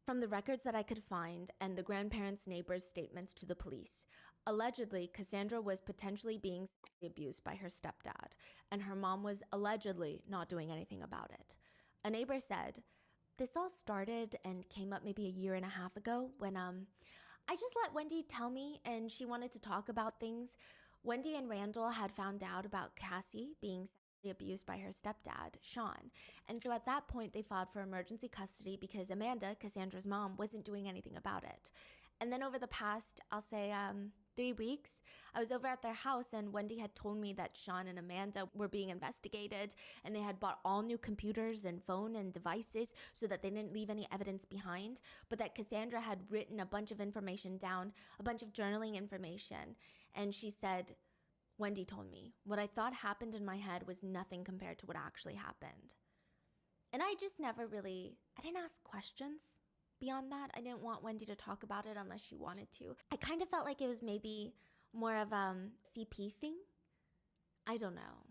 From the records that I could find and the grandparents' neighbors' statements to the police, allegedly Cassandra was potentially being sexually abused by her stepdad, and her mom was allegedly not doing anything about it. A neighbor said, this all started and came up maybe a year and a half ago when I just let Wendy tell me and she wanted to talk about things. Wendy and Randall had found out about Cassie being sexually abused by her stepdad, Sean. And so at that point, they filed for emergency custody because Amanda, Cassandra's mom, wasn't doing anything about it. And then over the past, I'll say 3 weeks, I was over at their house and Wendy had told me that Sean and Amanda were being investigated and they had bought all new computers and phone and devices so that they didn't leave any evidence behind, but that Cassandra had written a bunch of information down, a bunch of journaling information. And she said, Wendy told me, what I thought happened in my head was nothing compared to what actually happened. And I just never really, I didn't ask questions beyond that. I didn't want Wendy to talk about it unless she wanted to. I kind of felt like it was maybe more of a CP thing. I don't know.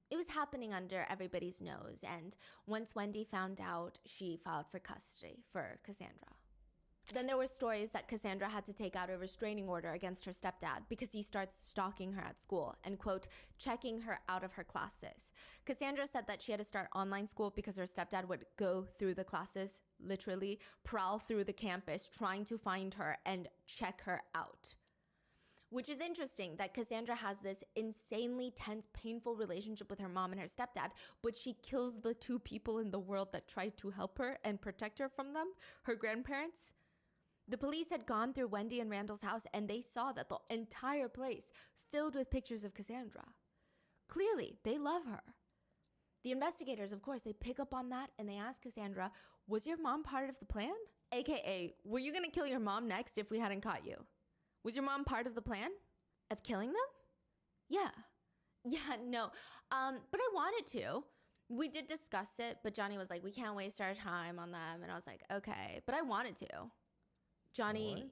It was happening under everybody's nose. And once Wendy found out, she filed for custody for Cassandra. Then there were stories that Cassandra had to take out a restraining order against her stepdad because he starts stalking her at school and, quote, checking her out of her classes. Cassandra said that she had to start online school because her stepdad would go through the classes, literally prowl through the campus trying to find her and check her out. Which is interesting that Cassandra has this insanely tense, painful relationship with her mom and her stepdad, but she kills the two people in the world that tried to help her and protect her from them, her grandparents. The police had gone through Wendy and Randall's house and they saw that the entire place filled with pictures of Cassandra. Clearly, they love her. The investigators, of course, they pick up on that and they ask Cassandra, was your mom part of the plan? AKA, were you gonna kill your mom next if we hadn't caught you? Was your mom part of the plan of killing them? Yeah. Yeah, no. But I wanted to. We did discuss it, but Johnny was like, we can't waste our time on them. And I was like, okay, but I wanted to. Johnny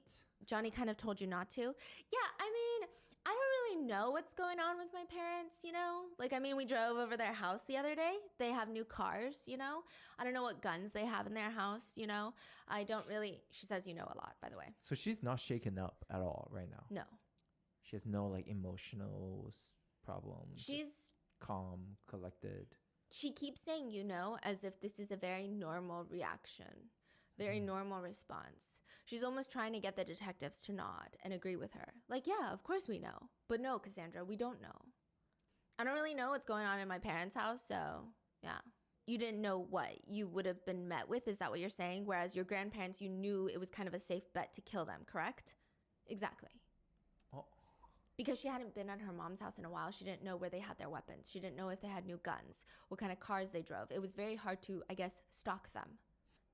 kind of told you not to. Yeah, I mean, I don't really know what's going on with my parents, you know? Like, I mean, we drove over their house the other day. They have new cars, you know? I don't know what guns they have in their house, you know? I don't really, she says you know a lot, by the way. So she's not shaken up at all right now. No. She has no like emotional problems. She's just calm, collected. She keeps saying, you know, as if this is a very normal reaction, very normal response. She's almost trying to get the detectives to nod and agree with her. Like, yeah, of course we know. But no, Cassandra, we don't know. I don't really know what's going on in my parents' house, so yeah. You didn't know what you would have been met with, is that what you're saying? Whereas your grandparents, you knew it was kind of a safe bet to kill them, correct? Exactly. Oh. Because she hadn't been at her mom's house in a while. She didn't know where they had their weapons. She didn't know if they had new guns, what kind of cars they drove. It was very hard to, I guess, stalk them.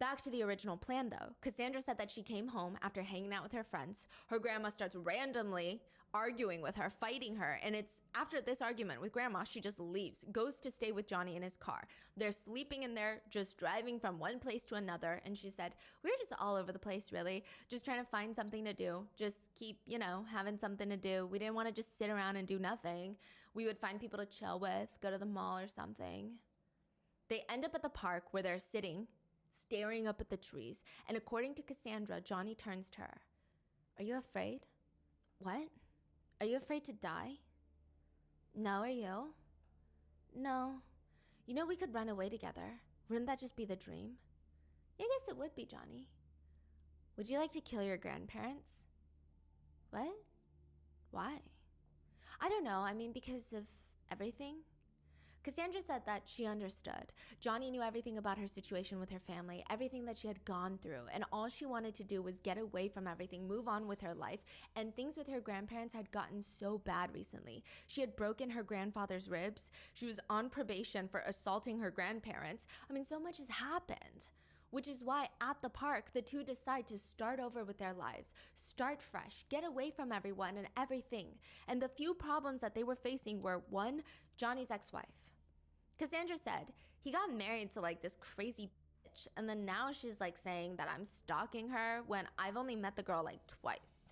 Back to the original plan though. Cassandra said that she came home after hanging out with her friends. Her grandma starts randomly arguing with her, fighting her. And it's after this argument with grandma, she just leaves, goes to stay with Johnny in his car. They're sleeping in there, just driving from one place to another. And she said, we were just all over the place, really. Just trying to find something to do. Just keep, you know, having something to do. We didn't want to just sit around and do nothing. We would find people to chill with, go to the mall or something. They end up at the park where they're sitting, staring up at the trees. And according to Cassandra, Johnny turns to her. Are you afraid? What? Are you afraid to die? No, are you? No. You know we could run away together. Wouldn't that just be the dream? Yeah, I guess it would be, Johnny. Would you like to kill your grandparents? What? Why? I don't know. I mean, because of everything. Cassandra said that she understood. Johnny knew everything about her situation with her family, everything that she had gone through, and all she wanted to do was get away from everything, move on with her life, and things with her grandparents had gotten so bad recently. She had broken her grandfather's ribs. She was on probation for assaulting her grandparents. I mean, so much has happened. Which is why at the park, the two decide to start over with their lives, start fresh, get away from everyone and everything. And the few problems that they were facing were, one, Johnny's ex-wife. Cassandra said, he got married to like this crazy bitch, and then now she's like saying that I'm stalking her when I've only met the girl like twice.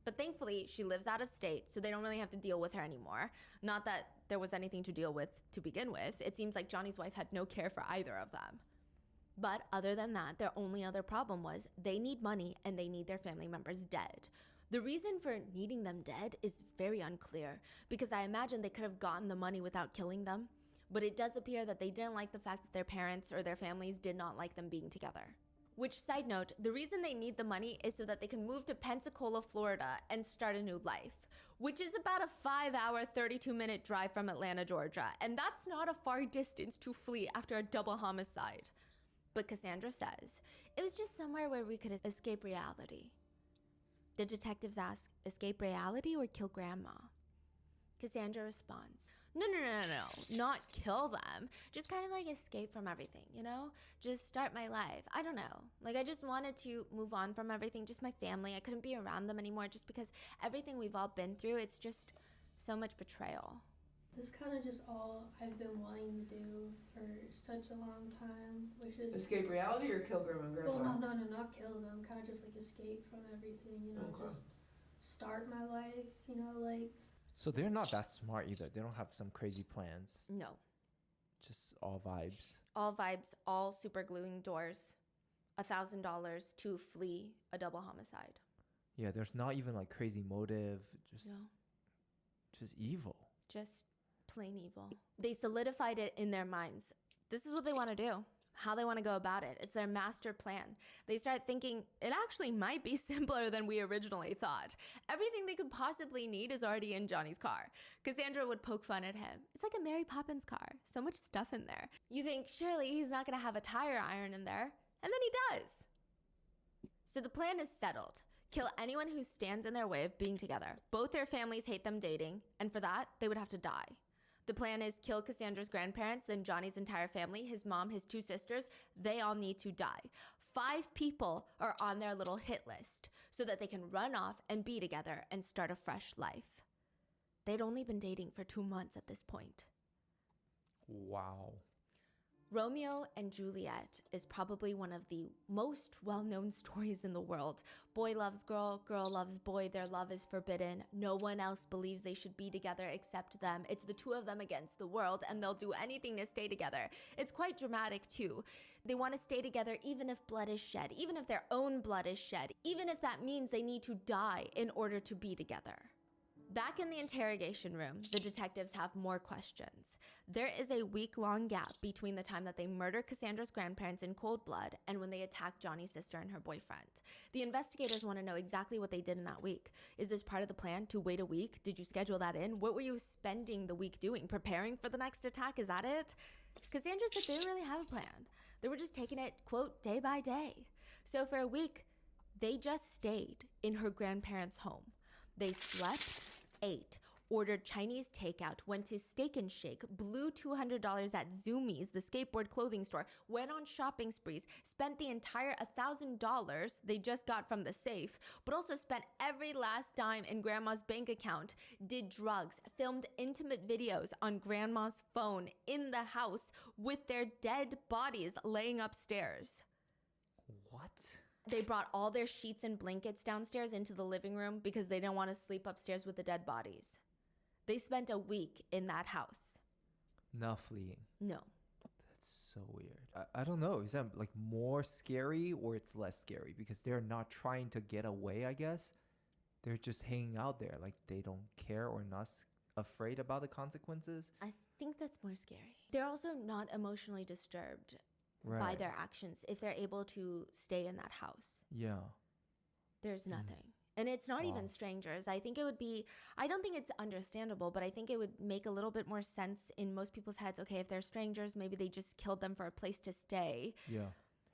But thankfully, she lives out of state, so they don't really have to deal with her anymore. Not that there was anything to deal with to begin with. It seems like Johnny's wife had no care for either of them. But other than that, their only other problem was they need money and they need their family members dead. The reason for needing them dead is very unclear, because I imagine they could have gotten the money without killing them. But it does appear that they didn't like the fact that their parents or their families did not like them being together. Which, side note, the reason they need the money is so that they can move to Pensacola, Florida and start a new life, which is about a 5-hour, 32-minute drive from Atlanta, Georgia. And that's not a far distance to flee after a double homicide. But Cassandra says, it was just somewhere where we could escape reality. The detectives ask, escape reality or kill grandma? Cassandra responds, no, not kill them. Just kind of like escape from everything, you know? Just start my life. I don't know. Like I just wanted to move on from everything, just my family. I couldn't be around them anymore just because everything we've all been through, it's just so much betrayal. This kind of just all I've been wanting to do for such a long time, which is... Escape reality or kill grandma and grandpa? Well, no, not kill them. Kind of just like escape from everything, you know, Okay. just start my life, you know, like... So they're not that smart either. They don't have some crazy plans. No. Just all vibes. All vibes, all super gluing doors, $1,000 to flee a double homicide. Yeah, there's not even like crazy motive. No. Just evil. Just plain evil. They solidified it in their minds. This is what they want to do. how they want to go about it. It's their master plan. They start thinking it actually might be simpler than we originally thought. Everything they could possibly need is already in Johnny's car. Cassandra would poke fun at him. It's like a Mary Poppins car. So much stuff in there. You think surely he's not going to have a tire iron in there. And then he does. So the plan is settled. Kill anyone who stands in their way of being together. Both their families hate them dating, and for that, they would have to die. The plan is kill Cassandra's grandparents, then Johnny's entire family, his mom, his 2 sisters, they all need to die. 5 people are on their little hit list so that they can run off and be together and start a fresh life. They'd only been dating for 2 months at this point. Wow. Romeo and Juliet is probably one of the most well-known stories in the world. Boy loves girl, girl loves boy, their love is forbidden. No one else believes they should be together except them. It's the 2 of them against the world, and they'll do anything to stay together. It's quite dramatic too. They want to stay together even if blood is shed, even if their own blood is shed, even if that means they need to die in order to be together. Back in the interrogation room, the detectives have more questions. There is a week-long gap between the time that they murder Cassandra's grandparents in cold blood and when they attack Johnny's sister and her boyfriend. The investigators want to know exactly what they did in that week. Is this part of the plan to wait a week? Did you schedule that in? What were you spending the week doing? Preparing for the next attack? Is that it? Cassandra said they didn't really have a plan. They were just taking it, quote, day by day. So for a week, they just stayed in her grandparents' home. They slept, ate, ordered Chinese takeout, went to Steak and Shake, blew $200 at Zoomies, the skateboard clothing store, went on shopping sprees, spent the entire $1,000 they just got from the safe, but also spent every last dime in Grandma's bank account, did drugs, filmed intimate videos on Grandma's phone in the house with their dead bodies laying upstairs. What? They brought all their sheets and blankets downstairs into the living room because they didn't want to sleep upstairs with the dead bodies. They spent a week in that house. Not fleeing. No. That's so weird. I don't know. Is that like more scary or it's less scary? Because they're not trying to get away, I guess. They're just hanging out there. Like they don't care or not afraid about the consequences. I think that's more scary. They're also not emotionally disturbed by their actions if they're able to stay in that house. Yeah. There's nothing. And it's not even strangers. I think it would be, I don't think it's understandable, but I think it would make a little bit more sense in most people's heads. Okay, if they're strangers, maybe they just killed them for a place to stay. Yeah.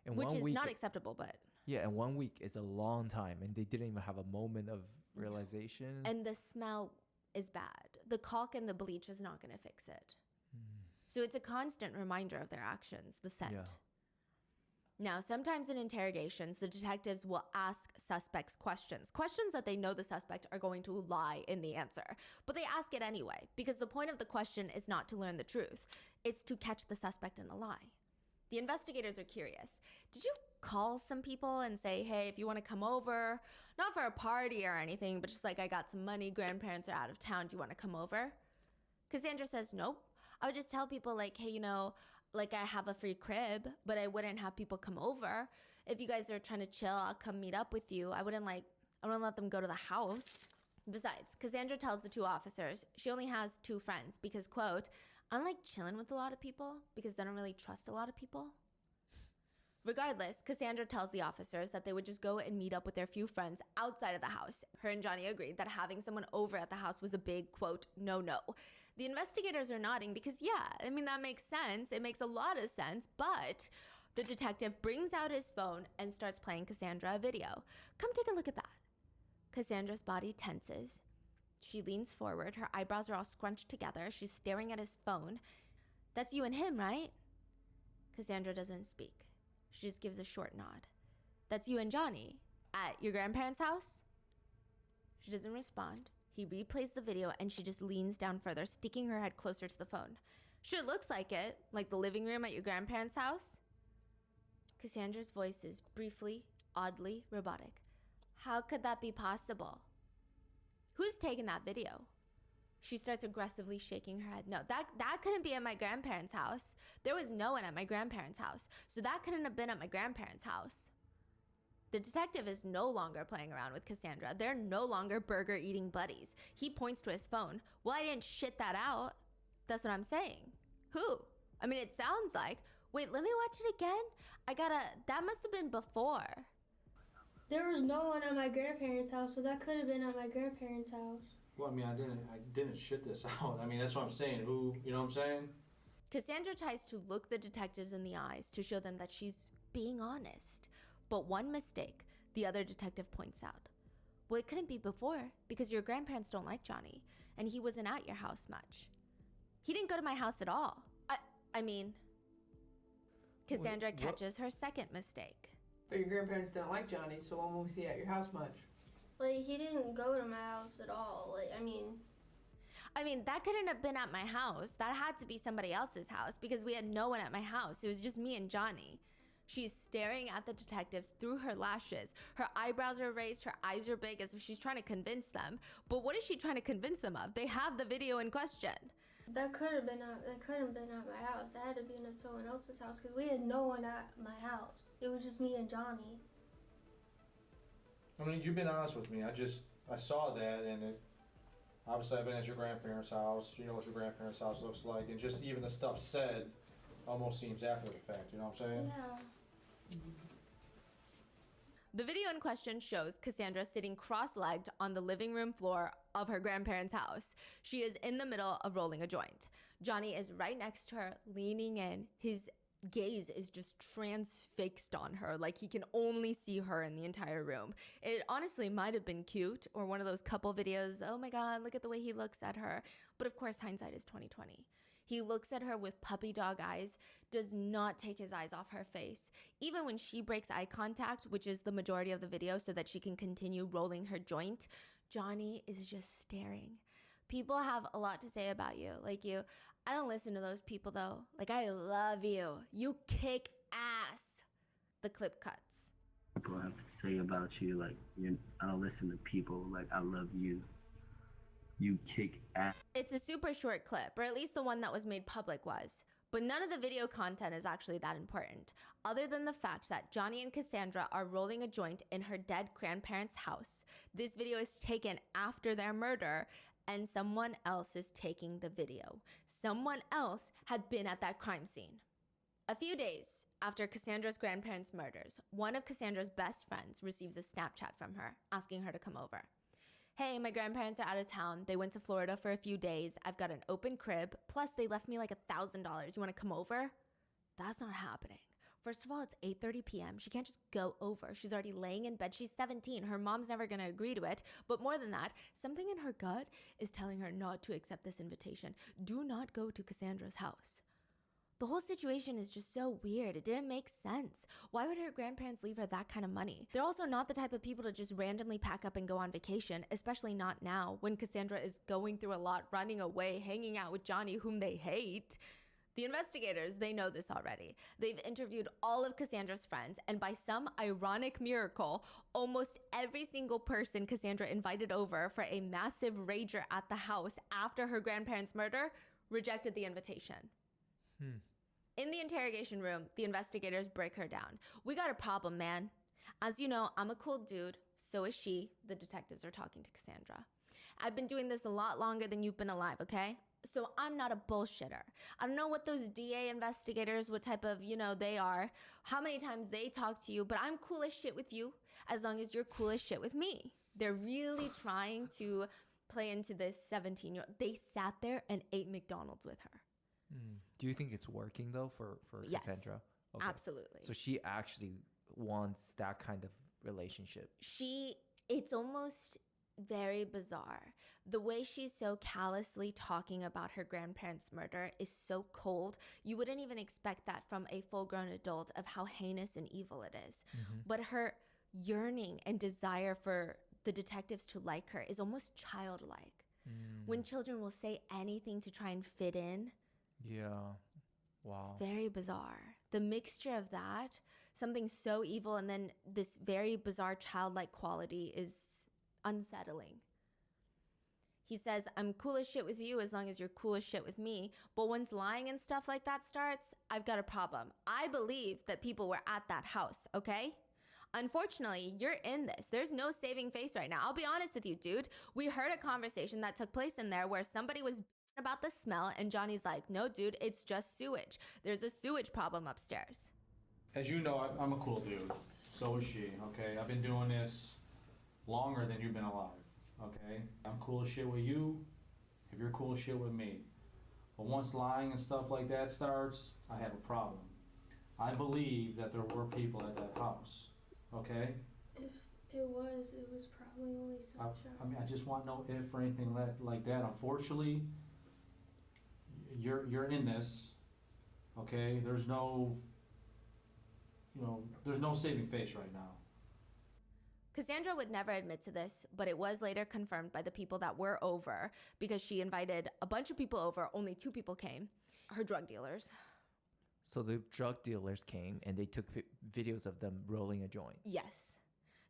And which 1 is week, not acceptable, but. Yeah, and 1 week is a long time and they didn't even have a moment of realization. And the smell is bad. The caulk and the bleach is not going to fix it. So it's a constant reminder of their actions, the scent. Yeah. Now, sometimes in interrogations, the detectives will ask suspects questions that they know the suspect are going to lie in the answer. But they ask it anyway, because the point of the question is not to learn the truth. It's to catch the suspect in a lie. The investigators are curious. Did you call some people and say, hey, if you want to come over, not for a party or anything, but just like, I got some money, grandparents are out of town, do you want to come over? Cassandra says, nope. I would just tell people like, hey, you know, like I have a free crib, but I wouldn't have people come over. If you guys are trying to chill, I'll come meet up with you. I wouldn't let them go to the house. Besides, Cassandra tells the 2 officers she only has 2 friends because, quote, I don't like chilling with a lot of people because I don't really trust a lot of people. Regardless, Cassandra tells the officers that they would just go and meet up with their few friends outside of the house. Her and Johnny agreed that having someone over at the house was a big, quote, no-no. The investigators are nodding because, yeah, I mean, that makes sense. It makes a lot of sense, but the detective brings out his phone and starts playing Cassandra a video. Come take a look at that. Cassandra's body tenses. She leans forward. Her eyebrows are all scrunched together. She's staring at his phone. That's you and him, right? Cassandra doesn't speak. She just gives a short nod. That's you and Johnny at your grandparents' house? She doesn't respond. He replays the video and she just leans down further, sticking her head closer to the phone. Sure looks like it, like the living room at your grandparents' house. Cassandra's voice is briefly, oddly robotic. How could that be possible? Who's taken that video? She starts aggressively shaking her head. No, that couldn't be at my grandparents' house. There was no one at my grandparents' house, so that couldn't have been at my grandparents' house. The detective is no longer playing around with Cassandra. They're no longer burger-eating buddies. He points to his phone. Well, I didn't shit that out. That's what I'm saying. Who? I mean, it sounds like Wait, let me watch it again. That must have been before. There was no one at my grandparents' house, so that could have been at my grandparents' house. Well, I mean, I didn't shit this out. I mean, that's what I'm saying. Who, you know what I'm saying? Cassandra tries to look the detectives in the eyes to show them that she's being honest. But one mistake the other detective points out. Well, it couldn't be before because your grandparents don't like Johnny, and he wasn't at your house much. He didn't go to my house at all. I mean, Cassandra catches her second mistake. But your grandparents didn't like Johnny, so when was he at your house much? Like, he didn't go to my house at all. Like, I mean, that couldn't have been at my house. That had to be somebody else's house because we had no one at my house. It was just me and Johnny. She's staring at the detectives through her lashes. Her eyebrows are raised, her eyes are big as if she's trying to convince them. But what is she trying to convince them of? They have the video in question. That couldn't have been at my house. That had to be in someone else's house because we had no one at my house. It was just me and Johnny. I mean, you've been honest with me. I saw that, and obviously I've been at your grandparents' house. You know what your grandparents' house looks like, and just even the stuff said almost seems after the fact. You know what I'm saying? Yeah. The video in question shows Cassandra sitting cross-legged on the living room floor of her grandparents' house. She is in the middle of rolling a joint. Johnny is right next to her, leaning in. His gaze is just transfixed on her, like he can only see her in the entire room. It honestly might have been cute or one of those couple videos, oh my god, look at the way he looks at her. But of course, hindsight is 20/20. He looks at her with puppy dog eyes, does not take his eyes off her face. Even when she breaks eye contact, which is the majority of the video so that she can continue rolling her joint, Johnny is just staring. People have a lot to say about you, like you. I don't listen to those people though. Like, I love you. You kick ass. The clip cuts. People have to say about you, like, I don't listen to people, like, I love you. You kick ass. It's a super short clip, or at least the one that was made public was. But none of the video content is actually that important, other than the fact that Johnny and Cassandra are rolling a joint in her dead grandparents' house. This video is taken after their murder, and someone else is taking the video. Someone else had been at that crime scene. A few days after Cassandra's grandparents' murders, one of Cassandra's best friends receives a Snapchat from her, asking her to come over. Hey, my grandparents are out of town. They went to Florida for a few days. I've got an open crib. Plus, they left me like $1,000. You want to come over? That's not happening. First of all, it's 8:30 p.m. She can't just go over. She's already laying in bed. She's 17. Her mom's never going to agree to it. But more than that, something in her gut is telling her not to accept this invitation. Do not go to Cassandra's house. The whole situation is just so weird. It didn't make sense. Why would her grandparents leave her that kind of money? They're also not the type of people to just randomly pack up and go on vacation, especially not now when Cassandra is going through a lot, running away, hanging out with Johnny, whom they hate. The investigators, they know this already. They've interviewed all of Cassandra's friends, and by some ironic miracle, almost every single person Cassandra invited over for a massive rager at the house after her grandparents' murder rejected the invitation. In the interrogation room, the investigators break her down. We got a problem, man. As you know, I'm a cool dude. So is she. The detectives are talking to Cassandra. I've been doing this a lot longer than you've been alive, okay? So I'm not a bullshitter. I don't know what those DA investigators, what type of, they are, how many times they talk to you, but I'm cool as shit with you as long as you're cool as shit with me. They're really trying to play into this 17-year-old. They sat there and ate McDonald's with her. Do you think it's working though for Yes, Cassandra? absolutely. So she actually wants that kind of relationship. It's almost very bizarre. The way she's so callously talking about her grandparents' murder is so cold. You wouldn't even expect that from a full-grown adult of how heinous and evil it is. But her yearning and desire for the detectives to like her is almost childlike. When children will say anything to try and fit in. Yeah. Wow. It's very bizarre. The mixture of that, something so evil, and then this very bizarre childlike quality is unsettling. He says, I'm cool as shit with you as long as you're cool as shit with me. But once lying and stuff like that starts, I've got a problem. I believe that people were at that house, okay? Unfortunately, you're in this. There's no saving face right now. I'll be honest with you, dude. We heard a conversation that took place in there where somebody was about the smell, and Johnny's like, no, dude, it's just sewage. There's a sewage problem upstairs. As you know, I'm a cool dude. So is she, okay? I've been doing this longer than you've been alive, okay? I'm cool as shit with you if you're cool as shit with me. But once lying and stuff like that starts, I have a problem. I believe that there were people at that house, okay? If it was probably only some I mean, I just want no if or anything like that. Unfortunately, you're in this, okay? There's no saving face right now. Cassandra would never admit to this, but it was later confirmed by the people that were over because she invited a bunch of people over, only 2 people came, her drug dealers. So the drug dealers came and they took videos of them rolling a joint. Yes.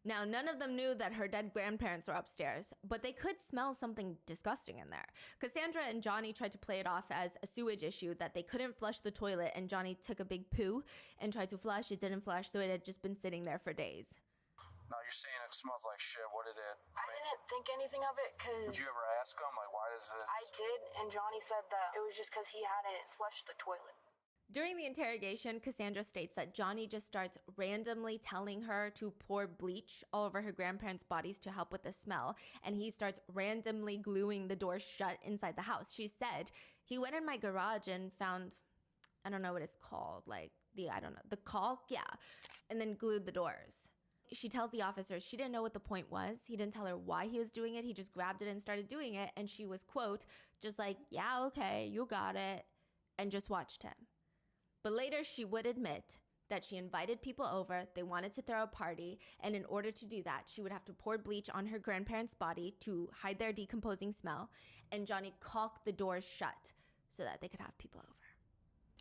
Now, none of them knew that her dead grandparents were upstairs, but they could smell something disgusting in there. Cassandra and Johnny tried to play it off as a sewage issue, that they couldn't flush the toilet, and Johnny took a big poo and tried to flush. It didn't flush, so it had just been sitting there for days. Now you're saying it smells like shit. What did it? I didn't think anything of it because... Did you ever ask him, like, why does it... I did, and Johnny said that it was just because he hadn't flushed the toilet. During the interrogation, Cassandra states that Johnny just starts randomly telling her to pour bleach all over her grandparents' bodies to help with the smell, and he starts randomly gluing the doors shut inside the house. She said, he went in my garage and found, I don't know what it's called, like the caulk, yeah, and then glued the doors. She tells the officers she didn't know what the point was. He didn't tell her why he was doing it. He just grabbed it and started doing it, and she was, quote, just like, yeah, okay, you got it, and just watched him. But later she would admit that she invited people over, they wanted to throw a party, and in order to do that, she would have to pour bleach on her grandparents' body to hide their decomposing smell, and Johnny caulked the doors shut so that they could have people over.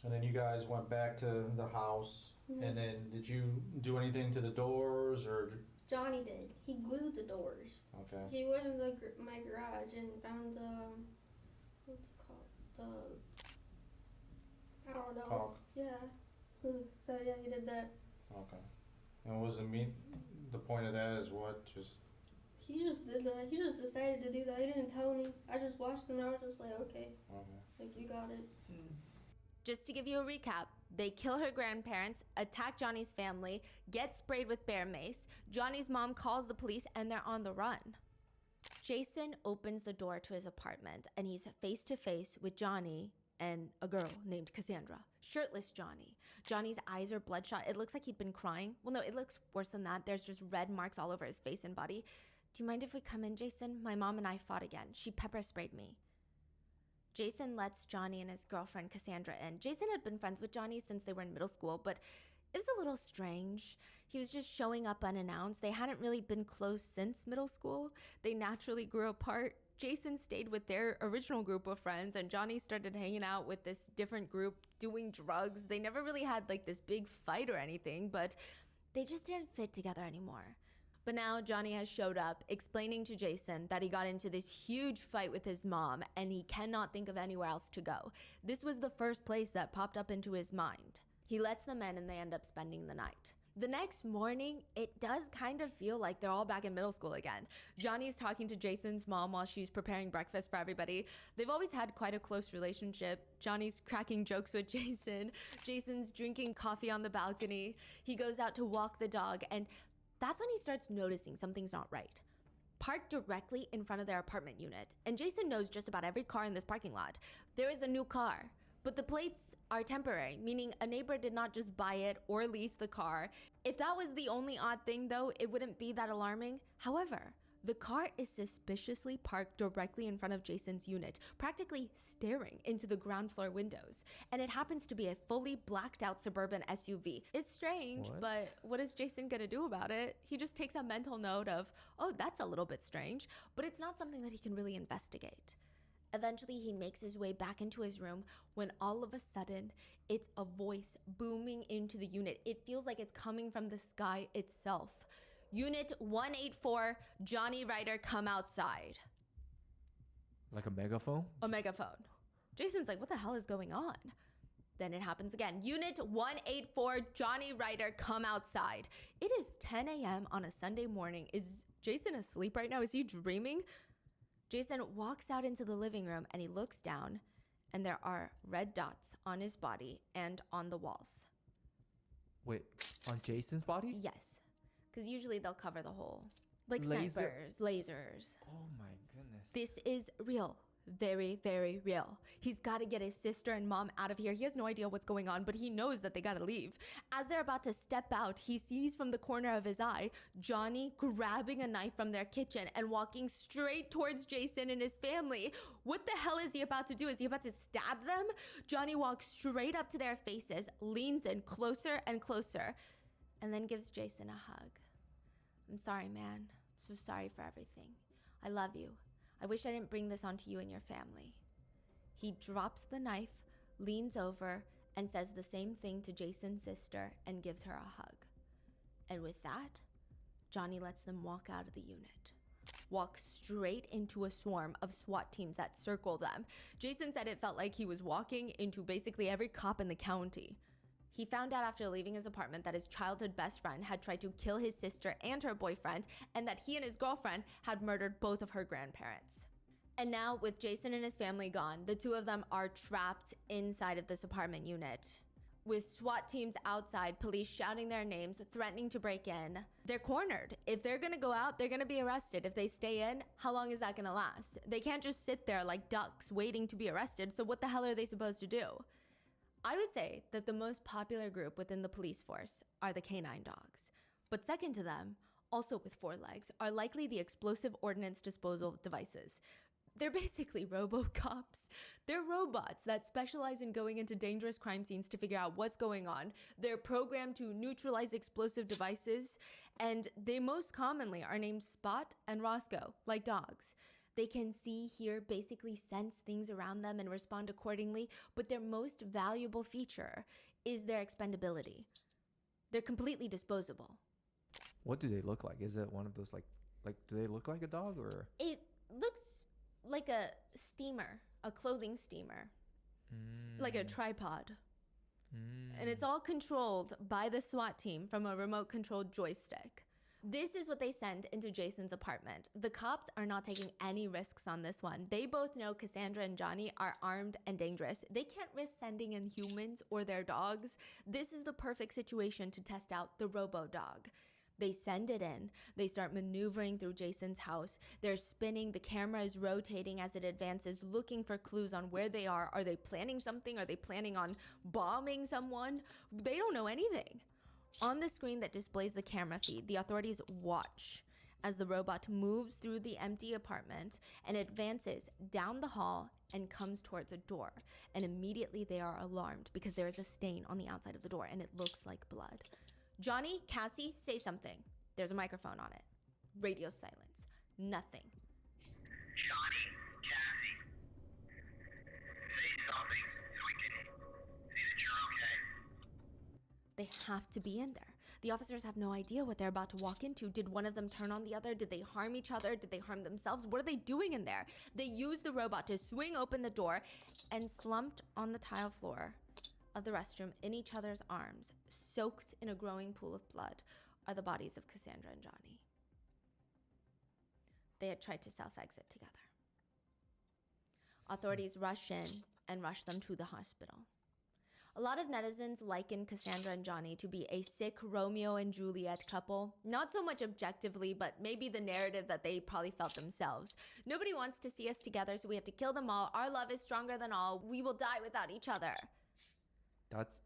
And then you guys went back to the house, and then did you do anything to the doors, or? Johnny did. He glued the doors. Okay. He went in my garage and found what's it called? I don't know. Caulk. Yeah. So yeah, he did that. Okay. And what was the point of that is what? He just did that. He just decided to do that. He didn't tell me. I just watched him and I was just like, okay. Like, you got it. Just to give you a recap, they kill her grandparents, attack Johnny's family, get sprayed with bear mace. Johnny's mom calls the police and they're on the run. Jason opens the door to his apartment and he's face to face with Johnny and a girl named Cassandra. Shirtless Johnny. Johnny's eyes are bloodshot. It looks like he'd been crying. Well, no, it looks worse than that. There's just red marks all over his face and body. Do you mind if we come in, Jason? My mom and I fought again. She pepper sprayed me. Jason lets Johnny and his girlfriend Cassandra in. Jason had been friends with Johnny since they were in middle school, but it was a little strange. He was just showing up unannounced. They hadn't really been close since middle school. They naturally grew apart. Jason stayed with their original group of friends, and Johnny started hanging out with this different group, doing drugs. They never really had like this big fight or anything, but they just didn't fit together anymore. But now Johnny has showed up explaining to Jason that he got into this huge fight with his mom and he cannot think of anywhere else to go. This was the first place that popped up into his mind. He lets them in and they end up spending the night. The next morning, it does kind of feel like they're all back in middle school again. Johnny's talking to Jason's mom while she's preparing breakfast for everybody. They've always had quite a close relationship. Johnny's cracking jokes with Jason. Jason's drinking coffee on the balcony. He goes out to walk the dog, and that's when he starts noticing something's not right. Parked directly in front of their apartment unit, and Jason knows just about every car in this parking lot, there is a new car. But the plates are temporary, meaning a neighbor did not just buy it or lease the car. If that was the only odd thing though, it wouldn't be that alarming. However, the car is suspiciously parked directly in front of Jason's unit, practically staring into the ground floor windows. And it happens to be a fully blacked out suburban SUV. It's strange, but what is Jason gonna do about it? He just takes a mental note of, oh, that's a little bit strange, but it's not something that he can really investigate. Eventually, he makes his way back into his room when all of a sudden, it's a voice booming into the unit. It feels like it's coming from the sky itself. Unit 184, Johnny Ryder, come outside. Like a megaphone? A megaphone. Jason's like, what the hell is going on? Then it happens again. Unit 184, Johnny Ryder, come outside. It is 10 a.m. on a Sunday morning. Is Jason asleep right now? Is he dreaming? Jason walks out into the living room and he looks down, and there are red dots on his body and on the walls. Wait, on Jason's body? Yes, because usually they'll cover the whole, like Laser- snipers, lasers. Oh my goodness. This is real. Very, very real. He's got to get his sister and mom out of here. He has no idea what's going on, but he knows that they got to leave. As they're about to step out, he sees from the corner of his eye Johnny grabbing a knife from their kitchen and walking straight towards Jason and his family. What the hell is he about to do? Is he about to stab them? Johnny walks straight up to their faces, leans in closer and closer, and then gives Jason a hug. I'm sorry, man. I'm so sorry for everything. I love you. I wish I didn't bring this onto you and your family. He drops the knife, leans over, and says the same thing to Jason's sister and gives her a hug. And with that, Johnny lets them walk out of the unit. Walk straight into a swarm of SWAT teams that circle them. Jason said it felt like he was walking into basically every cop in the county. He found out after leaving his apartment that his childhood best friend had tried to kill his sister and her boyfriend, and that he and his girlfriend had murdered both of her grandparents. And now, with Jason and his family gone, the two of them are trapped inside of this apartment unit. With SWAT teams outside, police shouting their names, threatening to break in. They're cornered. If they're gonna go out, they're gonna be arrested. If they stay in, how long is that gonna last? They can't just sit there like ducks waiting to be arrested, so what the hell are they supposed to do? I would say that the most popular group within the police force are the canine dogs. But second to them, also with 4 legs, are likely the explosive ordnance disposal devices. They're basically RoboCops. They're robots that specialize in going into dangerous crime scenes to figure out what's going on. They're programmed to neutralize explosive devices, and they most commonly are named Spot and Roscoe, like dogs. They can see, hear, basically sense things around them and respond accordingly, but their most valuable feature is their expendability. They're completely disposable. What do they look like? Is it one of those like do they look like a dog or? It looks like a steamer, a clothing steamer, like a tripod. And it's all controlled by the SWAT team from a remote controlled joystick. This is what they send into Jason's apartment. The cops are not taking any risks on this one. They both know Cassandra and Johnny are armed and dangerous. They can't risk sending in humans or their dogs. This is the perfect situation to test out the robo-dog. They send it in. They start maneuvering through Jason's house. They're spinning. The camera is rotating as it advances, looking for clues on where they are. Are they planning something? Are they planning on bombing someone? They don't know anything. On the screen that displays the camera feed, the authorities watch as the robot moves through the empty apartment and advances down the hall and comes towards a door. And immediately they are alarmed because there is a stain on the outside of the door and it looks like blood. Johnny, Cassie, say something. There's a microphone on it. Radio silence. Nothing. Johnny, Cassie, say something so we can see that you're okay. They have to be in there. The officers have no idea what they're about to walk into. Did one of them turn on the other? Did they harm each other? Did they harm themselves? What are they doing in there? They use the robot to swing open the door, and slumped on the tile floor of the restroom in each other's arms, soaked in a growing pool of blood, are the bodies of Cassandra and Johnny. They had tried to self-exit together. Authorities rush in and rush them to the hospital. A lot of netizens liken Cassandra and Johnny to be a sick Romeo and Juliet couple. Not so much objectively, but maybe the narrative that they probably felt themselves. Nobody wants to see us together, so we have to kill them all. Our love is stronger than all. We will die without each other.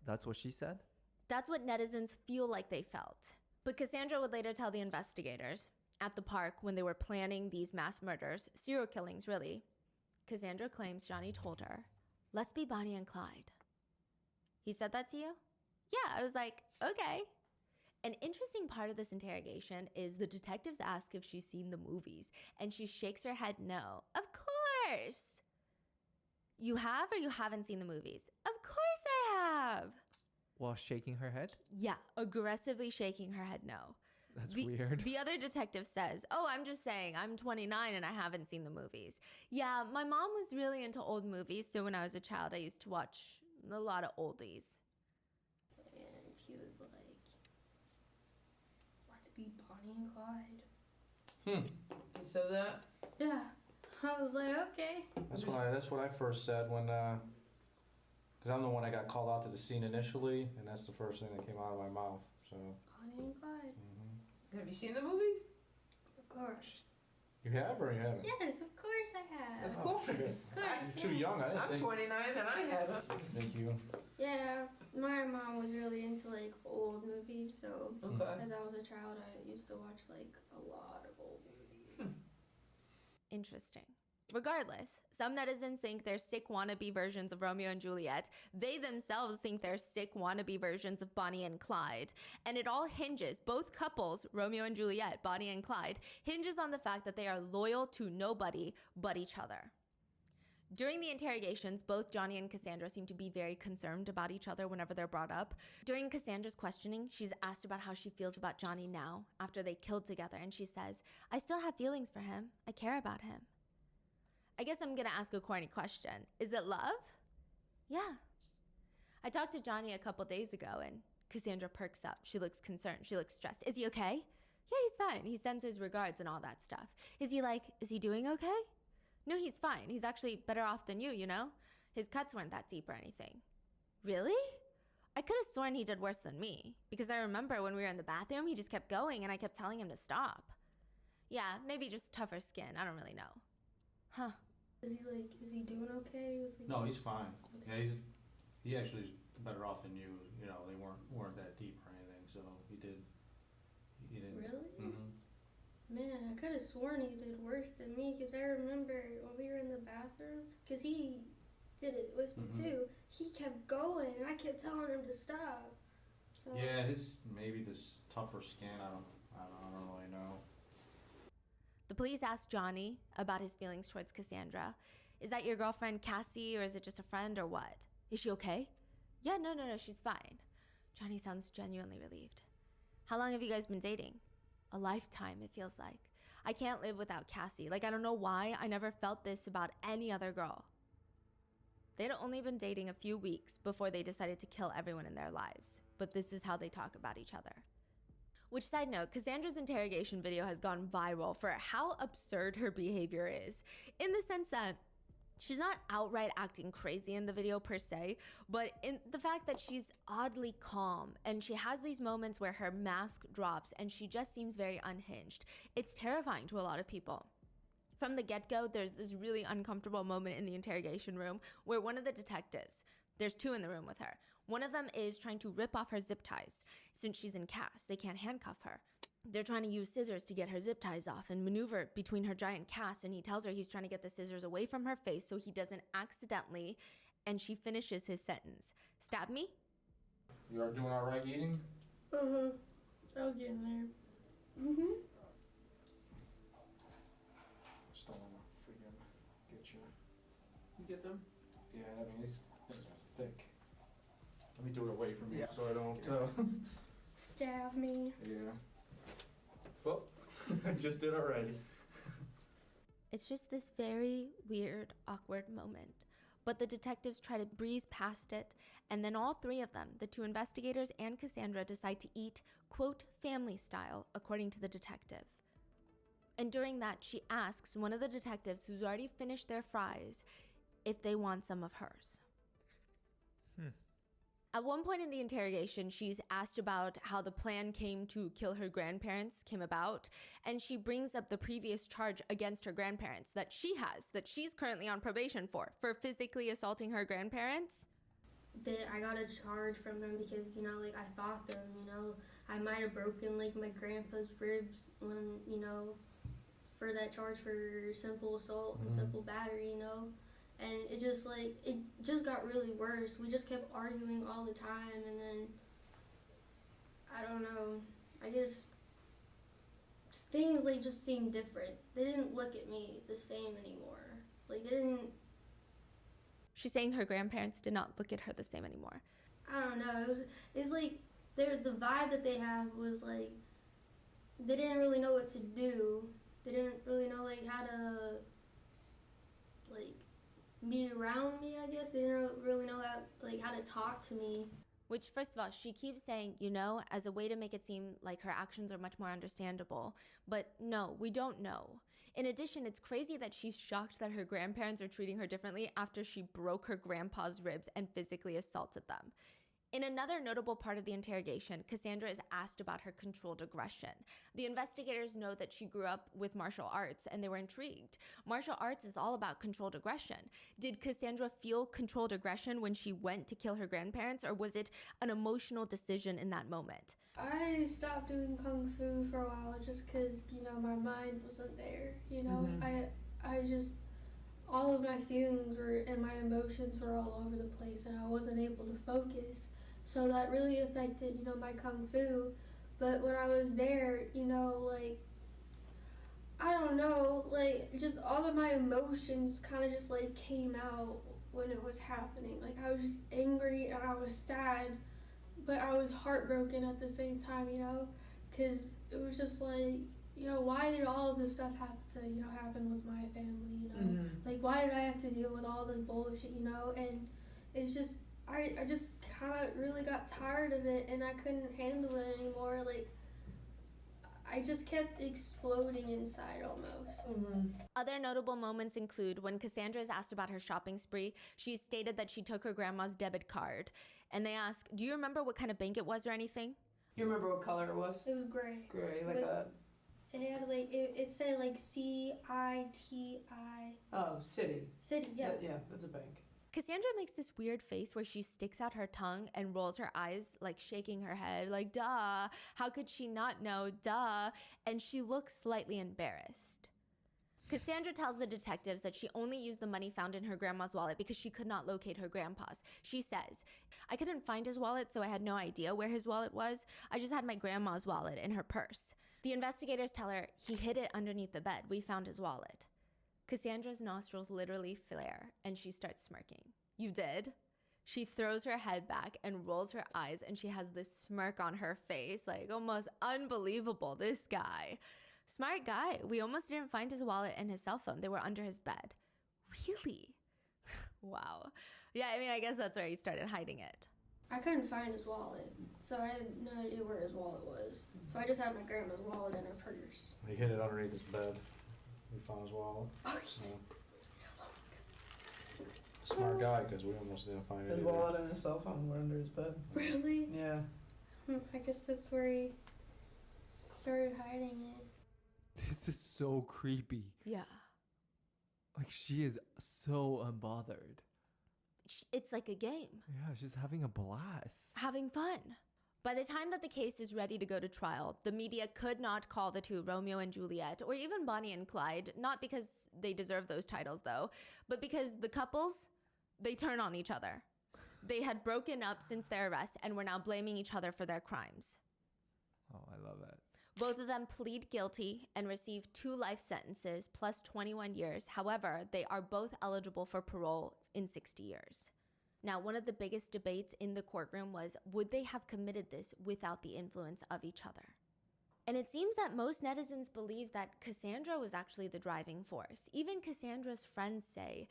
That's what she said? That's what netizens feel like they felt. But Cassandra would later tell the investigators, at the park when they were planning these mass murders, serial killings really, Cassandra claims Johnny told her, "Let's be Bonnie and Clyde." He said that to you? Yeah, I was like, okay. An interesting part of this interrogation is the detectives ask if she's seen the movies, and she shakes her head no. Of course! You have or you haven't seen the movies? Of course I have! While shaking her head? Yeah, aggressively shaking her head no. That's weird. The other detective says, "Oh, I'm just saying, I'm 29 and I haven't seen the movies." Yeah, my mom was really into old movies, so when I was a child, I used to watch a lot of oldies. And he was like, "Let's be Bonnie and Clyde." He said that? Yeah. I was like, okay. That's what I first said when, because I'm the one that got called out to the scene initially, and that's the first thing that came out of my mouth. So. Bonnie and Clyde. Have you seen the movies? Of course. You have or you haven't? Yes, of course I have. Of course. You're too young. I didn't I'm think. 29 and I haven't. Thank you. Yeah, my mom was really into like old movies, so Okay. as I was a child, I used to watch like a lot of old movies. Interesting. Regardless, some netizens think they're sick wannabe versions of Romeo and Juliet. They themselves think they're sick wannabe versions of Bonnie and Clyde. And it all hinges, both couples, Romeo and Juliet, Bonnie and Clyde, hinges on the fact that they are loyal to nobody but each other. During the interrogations, both Johnny and Cassandra seem to be very concerned about each other whenever they're brought up. During Cassandra's questioning, she's asked about how she feels about Johnny now, after they killed together, and she says, "I still have feelings for him. I care about him." I guess I'm gonna ask a corny question. Is it love? Yeah. I talked to Johnny a couple days ago and Cassandra perks up. She looks concerned. She looks stressed. Is he okay? Yeah, he's fine. He sends his regards and all that stuff. Is he doing okay? No, he's fine. He's actually better off than you know? His cuts weren't that deep or anything. Really? I could have sworn he did worse than me because I remember when we were in the bathroom, he just kept going and I kept telling him to stop. Yeah, maybe just tougher skin. I don't really know. Huh. Is he doing okay? No, he's fine. Yeah, he actually is better off than you. You know, they weren't that deep or anything, so he didn't. Really? Mm-hmm. Man, I could have sworn he did worse than me because I remember when we were in the bathroom, because he did it with me too. He kept going and I kept telling him to stop. So Yeah, maybe this tougher skin. I don't really know. The police asked Johnny about his feelings towards Cassandra. Is that your girlfriend Cassie or is it just a friend or what? Is she okay? Yeah, no, she's fine. Johnny sounds genuinely relieved. How long have you guys been dating? A lifetime, it feels like. I can't live without Cassie. I don't know why I never felt this about any other girl. They'd only been dating a few weeks before they decided to kill everyone in their lives. But this is how they talk about each other. Which, side note, Cassandra's interrogation video has gone viral for how absurd her behavior is, in the sense that she's not outright acting crazy in the video per se, but in the fact that she's oddly calm and she has these moments where her mask drops and she just seems very unhinged. It's terrifying to a lot of people. From the get-go, there's this really uncomfortable moment in the interrogation room where one of the detectives, there's two in the room with her, one of them is trying to rip off her zip ties. Since she's in cast, they can't handcuff her. They're trying to use scissors to get her zip ties off and maneuver between her giant cast, and he tells her he's trying to get the scissors away from her face so he doesn't accidentally, and she finishes his sentence. Stab me? You are doing all right eating? I was getting there. Just don't want to freaking get you. You get them? Yeah, I mean these things are thick. Let me do it away from you so I don't. Stab me. Yeah. Well, I just did already. It's just this very weird, awkward moment. But the detectives try to breeze past it, and then all three of them, the two investigators and Cassandra, decide to eat, quote, family style, according to the detective. And during that, she asks one of the detectives who's already finished their fries if they want some of hers. At one point in the interrogation, she's asked about how the plan came to kill her grandparents came about, and she brings up the previous charge against her grandparents that she's currently on probation for physically assaulting her grandparents. I got a charge from them because, I fought them, I might have broken, my grandpa's ribs when, for that charge for simple assault and simple battery, And it just got really worse. We just kept arguing all the time, and then, I don't know, I guess things, just seemed different. They didn't look at me the same anymore. They didn't... She's saying her grandparents did not look at her the same anymore. I don't know, it's the vibe that they have was, they didn't really know what to do. They didn't really know, how to, be around me, I guess. They didn't really know how to talk to me. Which, first of all, she keeps saying, as a way to make it seem like her actions are much more understandable. But no, we don't know. In addition, it's crazy that she's shocked that her grandparents are treating her differently after she broke her grandpa's ribs and physically assaulted them. In another notable part of the interrogation, Cassandra is asked about her controlled aggression. The investigators know that she grew up with martial arts and they were intrigued. Martial arts is all about controlled aggression. Did Cassandra feel controlled aggression when she went to kill her grandparents, or was it an emotional decision in that moment? I stopped doing kung fu for a while just because, my mind wasn't there. I just, all of my feelings were and my emotions were all over the place and I wasn't able to focus. So that really affected, my kung fu. But when I was there, I don't know, just all of my emotions kind of just came out when it was happening. I was just angry and I was sad, but I was heartbroken at the same time, because it was just why did all of this stuff have to, happen with my family, why did I have to deal with all this bullshit, and it's just, I just kind of really got tired of it and I couldn't handle it anymore. I just kept exploding inside almost. Other notable moments include when Cassandra is asked about her shopping spree, she stated that she took her grandma's debit card. And they ask, do you remember what kind of bank it was or anything? You remember what color it was? It was gray. Gray, It had it said CITI. Oh, City. City, yeah. Yeah, that's a bank. Cassandra makes this weird face where she sticks out her tongue and rolls her eyes, shaking her head, duh. How could she not know? Duh. And she looks slightly embarrassed. Cassandra tells the detectives that she only used the money found in her grandma's wallet because she could not locate her grandpa's. She says, I couldn't find his wallet, so I had no idea where his wallet was. I just had my grandma's wallet in her purse. The investigators tell her he hid it underneath the bed. We found his wallet. Cassandra's nostrils literally flare and she starts smirking. You did? She throws her head back and rolls her eyes and she has this smirk on her face, almost unbelievable, this guy. Smart guy. We almost didn't find his wallet and his cell phone. They were under his bed. Really? Wow. Yeah, I guess that's where he started hiding it. I couldn't find his wallet, so I had no idea where his wallet was. So I just had my grandma's wallet in her purse. He hid it underneath his bed. We found his wallet. Oh, Smart guy, because we almost didn't find it. His wallet and his cell phone were under his bed. Really? Yeah. I guess that's where he started hiding it. This is so creepy. Yeah. She is so unbothered. It's like a game. Yeah, she's having a blast. Having fun. By the time that the case is ready to go to trial, the media could not call the two Romeo and Juliet, or even Bonnie and Clyde, not because they deserve those titles though, but because the couples, they turn on each other. They had broken up since their arrest and were now blaming each other for their crimes. Oh, I love that. Both of them plead guilty and receive 2 life sentences plus 21 years. However, they are both eligible for parole in 60 years. Now, one of the biggest debates in the courtroom was, would they have committed this without the influence of each other? And it seems that most netizens believe that Cassandra was actually the driving force. Even Cassandra's friends say,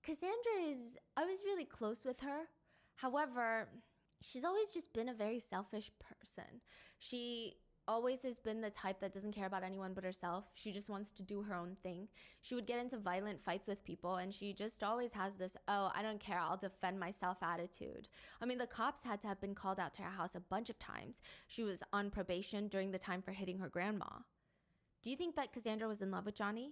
I was really close with her. However, she's always just been a very selfish person. She always has been the type that doesn't care about anyone but herself. She just wants to do her own thing. She would get into violent fights with people and she just always has this, oh, I don't care, I'll defend myself attitude. The cops had to have been called out to her house a bunch of times. She was on probation during the time for hitting her grandma. Do you think that Cassandra was in love with Johnny?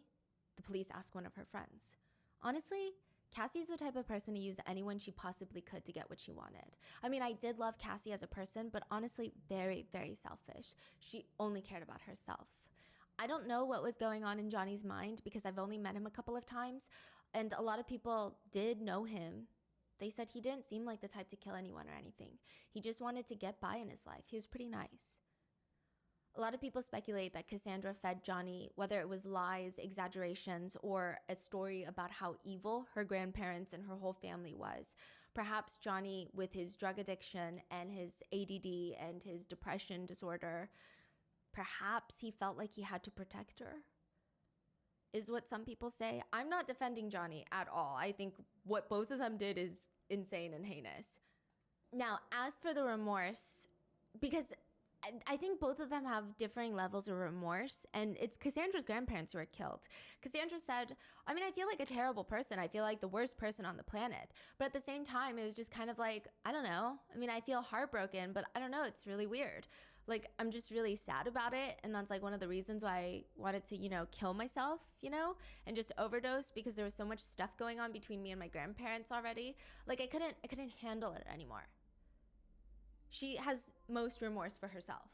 The police asked one of her friends. Honestly, Cassie's the type of person to use anyone she possibly could to get what she wanted. I did love Cassie as a person, but honestly, very, very selfish. She only cared about herself. I don't know what was going on in Johnny's mind because I've only met him a couple of times, and a lot of people did know him. They said he didn't seem like the type to kill anyone or anything. He just wanted to get by in his life. He was pretty nice. A lot of people speculate that Cassandra fed Johnny, whether it was lies, exaggerations, or a story about how evil her grandparents and her whole family was. Perhaps Johnny, with his drug addiction and his ADD and his depression disorder, perhaps he felt like he had to protect her, is what some people say. I'm not defending Johnny at all. I think what both of them did is insane and heinous. Now, as for the remorse, because I think both of them have differing levels of remorse, and it's Cassandra's grandparents who are killed. Cassandra said, I mean, I feel like a terrible person. I feel like the worst person on the planet. But at the same time, it was just kind of like, I don't know. I mean, I feel heartbroken, but I don't know. It's really weird. Like, I'm just really sad about it. And that's like one of the reasons why I wanted to, kill myself, and just overdose, because there was so much stuff going on between me and my grandparents already. Like, I couldn't handle it anymore. She has most remorse for herself.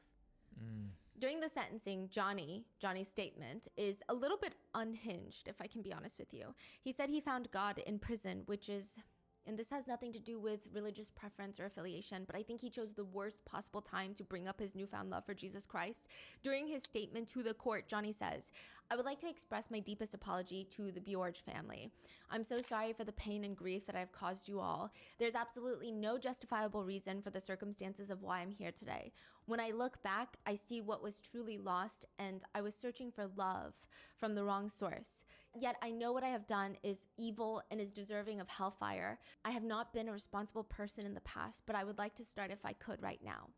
During the sentencing, Johnny's statement is a little bit unhinged, if I can be honest with you. He said he found God in prison, which is, and this has nothing to do with religious preference or affiliation, but I think he chose the worst possible time to bring up his newfound love for Jesus Christ. During his statement to the court, Johnny says, I would like to express my deepest apology to the Bjorge family. I'm so sorry for the pain and grief that I've caused you all. There's absolutely no justifiable reason for the circumstances of why I'm here today. When I look back, I see what was truly lost, and I was searching for love from the wrong source. Yet I know what I have done is evil and is deserving of hellfire. I have not been a responsible person in the past, but I would like to start if I could right now.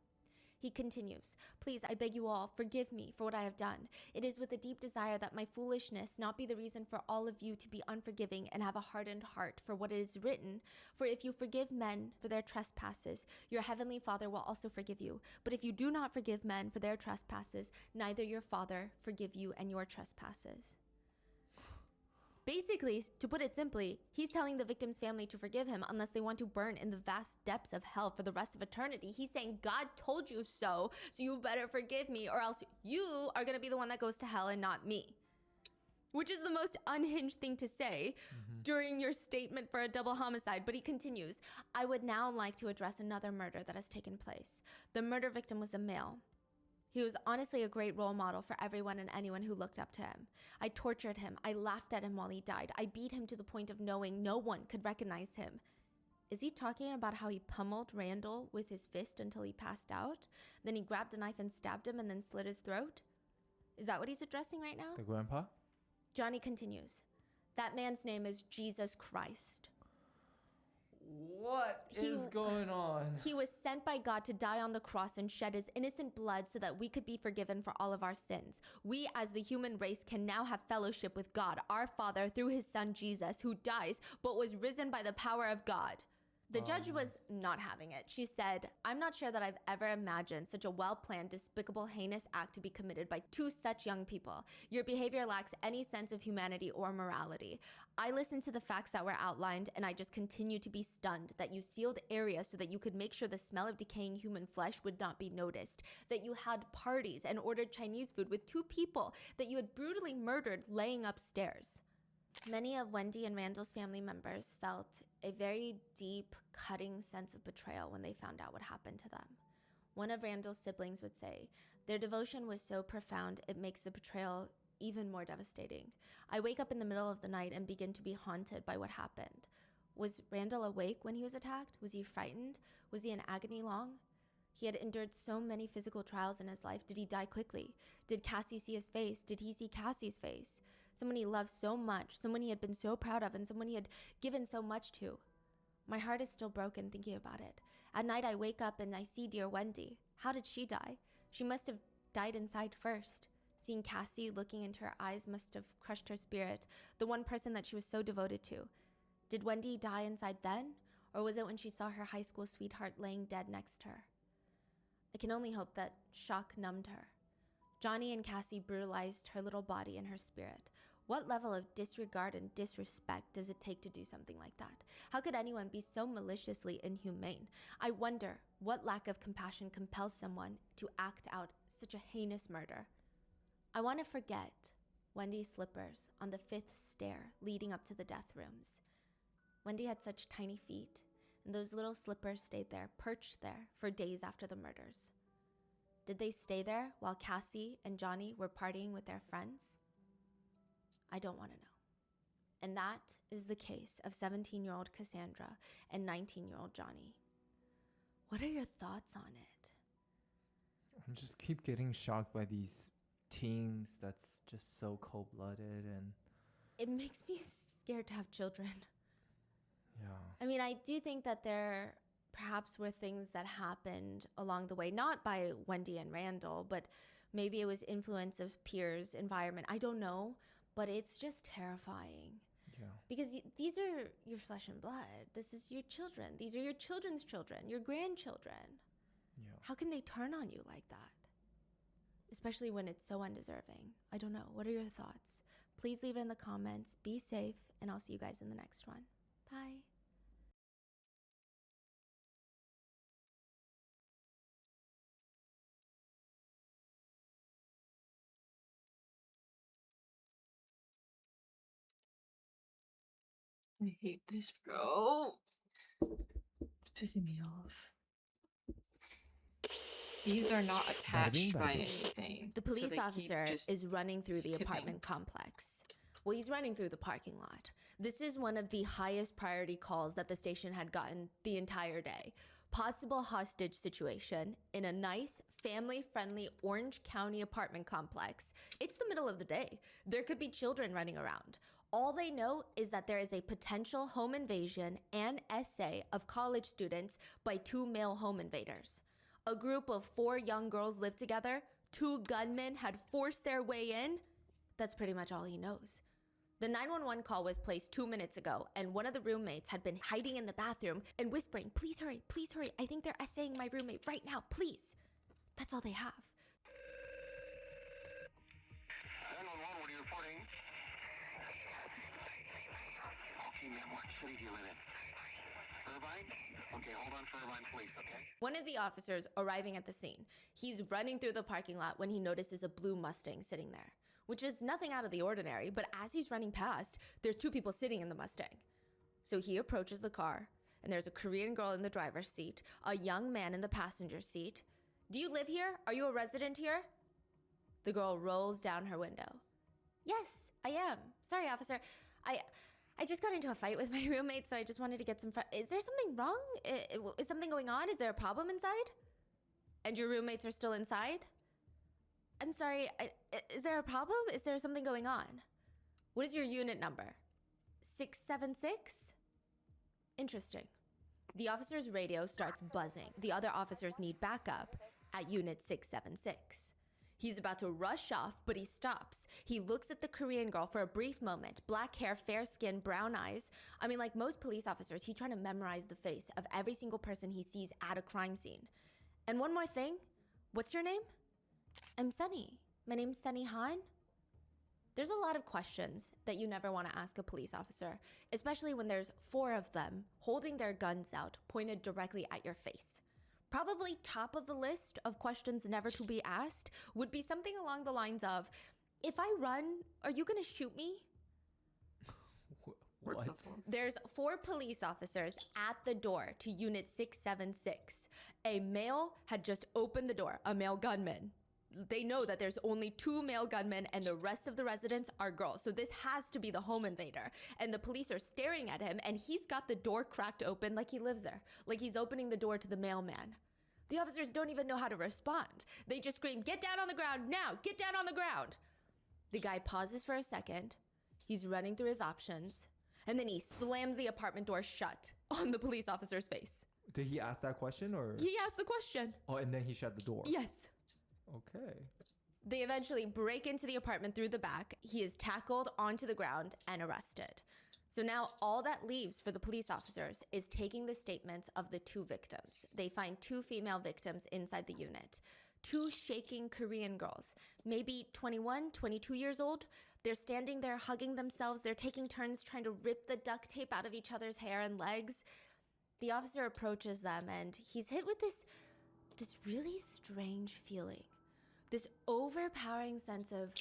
He continues, please, I beg you all, forgive me for what I have done. It is with a deep desire that my foolishness not be the reason for all of you to be unforgiving and have a hardened heart for what it is written. For if you forgive men for their trespasses, your heavenly Father will also forgive you. But if you do not forgive men for their trespasses, neither your Father forgive you and your trespasses. Basically, to put it simply, he's telling the victim's family to forgive him unless they want to burn in the vast depths of hell for the rest of eternity. He's saying, God told you so you better forgive me, or else you are going to be the one that goes to hell and not me. Which is the most unhinged thing to say during your statement for a double homicide. But he continues, I would now like to address another murder that has taken place. The murder victim was a male. He was honestly a great role model for everyone and anyone who looked up to him. I tortured him. I laughed at him while he died. I beat him to the point of knowing no one could recognize him. Is he talking about how he pummeled Randall with his fist until he passed out? Then he grabbed a knife and stabbed him and then slit his throat? Is that what he's addressing right now? The grandpa? Johnny continues. That man's name is Jesus Christ. What is going on? He was sent by God to die on the cross and shed his innocent blood so that we could be forgiven for all of our sins. We as the human race can now have fellowship with God, our Father, through his son Jesus, who dies but was risen by the power of God. The judge was not having it. She said, I'm not sure that I've ever imagined such a well-planned, despicable, heinous act to be committed by two such young people. Your behavior lacks any sense of humanity or morality. I listened to the facts that were outlined, and I just continue to be stunned that you sealed areas so that you could make sure the smell of decaying human flesh would not be noticed, that you had parties and ordered Chinese food with two people that you had brutally murdered laying upstairs. Many of Wendy and Randall's family members felt a very deep, cutting sense of betrayal when they found out what happened to them. One of Randall's siblings would say, their devotion was so profound it makes the betrayal even more devastating. I wake up in the middle of the night and begin to be haunted by what happened. Was Randall awake when he was attacked? Was he frightened? Was he in agony long? He had endured so many physical trials in his life. Did he die quickly? Did Cassie see his face? Did he see Cassie's face? Someone he loved so much, someone he had been so proud of, and someone he had given so much to. My heart is still broken thinking about it. At night I wake up and I see dear Wendy. How did she die? She must have died inside first. Seeing Cassie looking into her eyes must have crushed her spirit, the one person that she was so devoted to. Did Wendy die inside then? Or was it when she saw her high school sweetheart laying dead next to her? I can only hope that shock numbed her. Johnny and Cassie brutalized her little body and her spirit. What level of disregard and disrespect does it take to do something like that? How could anyone be so maliciously inhumane? I wonder what lack of compassion compels someone to act out such a heinous murder. I want to forget Wendy's slippers on the 5th stair leading up to the death rooms. Wendy had such tiny feet, and those little slippers stayed there, perched there, for days after the murders. Did they stay there while Cassie and Johnny were partying with their friends? I don't want to know. And that is the case of 17-year-old Cassandra and 19-year-old Johnny. What are your thoughts on it? I just keep getting shocked by these teens that's just so cold-blooded, and it makes me scared to have children. Yeah. I mean, I do think that their perhaps were things that happened along the way, not by Wendy and Randall, but maybe it was influence of peers, environment. I don't know, but it's just terrifying. Yeah. Because these are your flesh and blood. This is your children. These are your children's children, your grandchildren. Yeah. How can they turn on you like that? Especially when it's so undeserving. I don't know. What are your thoughts? Please leave it in the comments. Be safe, and I'll see you guys in the next one. Bye. I hate this, bro. It's pissing me off. These are not attached by anything. The so police they keep officer just is running through the tipping. apartment complex. Well, he's running through the parking lot. This is one of the highest priority calls that the station had gotten the entire day. Possible hostage situation in a nice, family-friendly Orange County apartment complex. It's the middle of the day. There could be children running around. All they know is that there is a potential home invasion and essay of college students by 2 male home invaders. A group of 4 young girls lived together. 2 gunmen had forced their way in. That's pretty much all he knows. The 911 call was placed 2 minutes ago, and one of the roommates had been hiding in the bathroom and whispering, please hurry, I think they're essaying my roommate right now, please. That's all they have. 911, what are you reporting? Okay, ma'am, what city do you live in? Irvine? Okay, hold on for Irvine Police, okay? One of the officers arriving at the scene, he's running through the parking lot when he notices a blue Mustang sitting there, which is nothing out of the ordinary, but as he's running past, there's 2 people sitting in the Mustang. So he approaches the car, and there's a Korean girl in the driver's seat, a young man in the passenger seat. Do you live here? Are you a resident here? The girl rolls down her window. Yes, I am. Sorry, officer. I just got into a fight with my roommate, so I just wanted to get some Is there something wrong? Is something going on? Is there a problem inside? And your roommates are still inside? I'm sorry, is there a problem? Is there something going on? What is your unit number? 676? Interesting. The officer's radio starts buzzing. The other officers need backup at unit 676. He's about to rush off, but he stops. He looks at the Korean girl for a brief moment. Black hair, fair skin, brown eyes. I mean, like most police officers, he's trying to memorize the face of every single person he sees at a crime scene. And one more thing. What's your name? I'm Sunny. My name's Sunny Han. There's a lot of questions that you never want to ask a police officer, especially when there's 4 of them holding their guns out, pointed directly at your face. Probably top of the list of questions never to be asked would be something along the lines of, if I run, are you gonna shoot me? What? There's 4 police officers at the door to unit 676. A male had just opened the door, a male gunman. They know that there's only 2 male gunmen and the rest of the residents are girls. So this has to be the home invader. And the police are staring at him and he's got the door cracked open like he lives there. Like he's opening the door to the mailman. The officers don't even know how to respond. They just scream, get down on the ground now, get down on the ground. The guy pauses for a second. He's running through his options. And then he slams the apartment door shut on the police officer's face. Did he ask that question or? He asked the question. Oh, and then he shut the door. Yes. Okay. They eventually break into the apartment through the back. He is tackled onto the ground and arrested. So now all that leaves for the police officers is taking the statements of the 2 victims. They find 2 female victims inside the unit. 2 shaking Korean girls, maybe 21, 22 years old. They're standing there hugging themselves. They're taking turns trying to rip the duct tape out of each other's hair and legs. The officer approaches them and he's hit with this really strange feeling. This overpowering sense of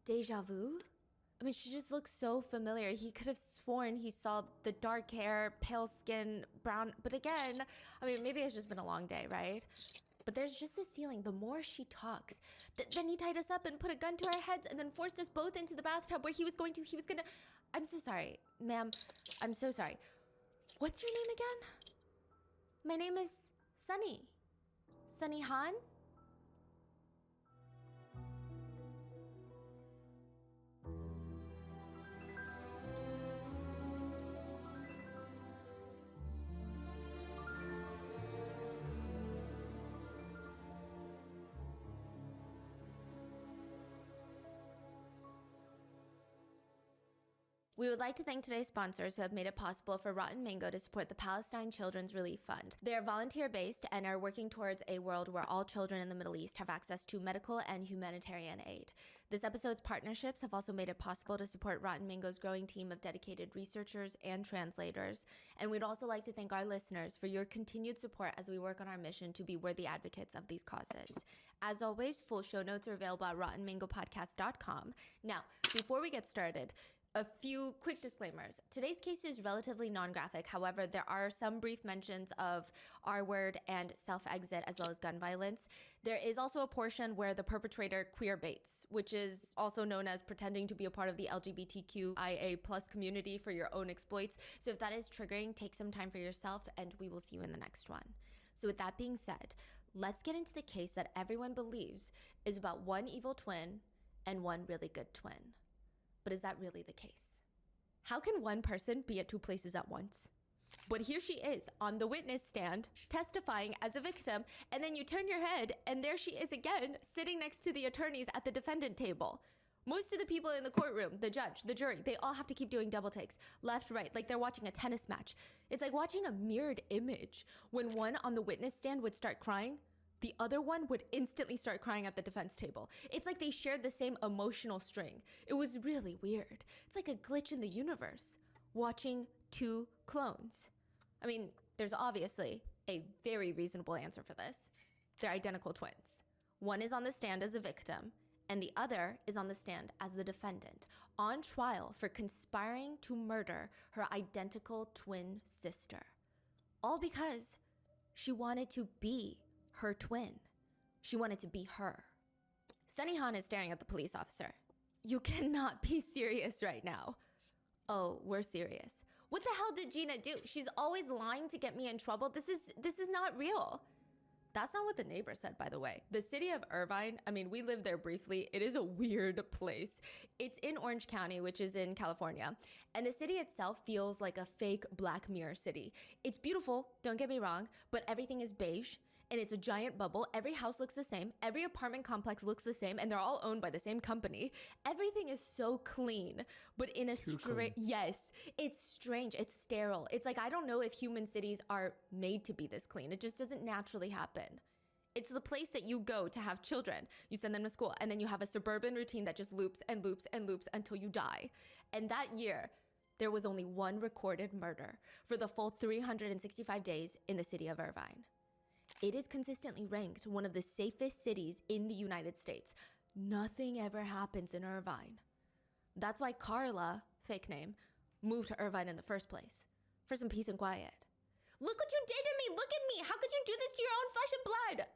deja vu. I mean, she just looks so familiar. He could have sworn he saw the dark hair, pale skin, brown. But again, I mean, maybe it's just been a long day, right? But there's just this feeling, the more she talks, then he tied us up and put a gun to our heads and then forced us both into the bathtub where he was gonna, I'm so sorry, ma'am, I'm so sorry. What's your name again? My name is Sunny. Sunny Han? We would like to thank today's sponsors who have made it possible for Rotten Mango to support the Palestine Children's Relief Fund. They are volunteer-based and are working towards a world where all children in the Middle East have access to medical and humanitarian aid. This episode's partnerships have also made it possible to support Rotten Mango's growing team of dedicated researchers and translators. And we'd also like to thank our listeners for your continued support as we work on our mission to be worthy advocates of these causes. As always, full show notes are available at rottenmangopodcast.com. Now, before we get started, a few quick disclaimers. Today's case is relatively non-graphic. However, there are some brief mentions of R-word and self-exit as well as gun violence. There is also a portion where the perpetrator queer baits, which is also known as pretending to be a part of the LGBTQIA+ community for your own exploits. So if that is triggering, take some time for yourself and we will see you in the next one. So with that being said, let's get into the case that everyone believes is about one evil twin and one really good twin. But is that really the case? How can one person be at two places at once? But here she is on the witness stand, testifying as a victim, and then you turn your head and there she is again, sitting next to the attorneys at the defendant table. Most of the people in the courtroom, the judge, the jury, they all have to keep doing double takes, left, right, like they're watching a tennis match. It's like watching a mirrored image. When one on the witness stand would start crying, the other one would instantly start crying at the defense table. It's like they shared the same emotional string. It was really weird. It's like a glitch in the universe, watching two clones. I mean, there's obviously a very reasonable answer for this. They're identical twins. One is on the stand as a victim, and the other is on the stand as the defendant, on trial for conspiring to murder her identical twin sister. All because she wanted to be her twin. She wanted to be her. Sunny Han is staring at the police officer. You cannot be serious right now. Oh, we're serious. What the hell did Gina do? She's always lying to get me in trouble. This is not real. That's not what the neighbor said, by the way. The city of Irvine, I mean, we lived there briefly. It is a weird place. It's in Orange County, which is in California. And the city itself feels like a fake Black Mirror city. It's beautiful, don't get me wrong, but everything is beige. And it's a giant bubble. Every house looks the same. Every apartment complex looks the same. And they're all owned by the same company. Everything is so clean, but in a strange, yes, it's strange. It's sterile. It's like, I don't know if human cities are made to be this clean. It just doesn't naturally happen. It's the place that you go to have children. You send them to school and then you have a suburban routine that just loops and loops and loops until you die. And that year, there was only one recorded murder for the full 365 days in the city of Irvine. It is consistently ranked one of the safest cities in the United States. Nothing ever happens in Irvine. That's why Carla, fake name, moved to Irvine in the first place, for some peace and quiet. Look what you did to me! Look at me! How could you do this to your own flesh and blood?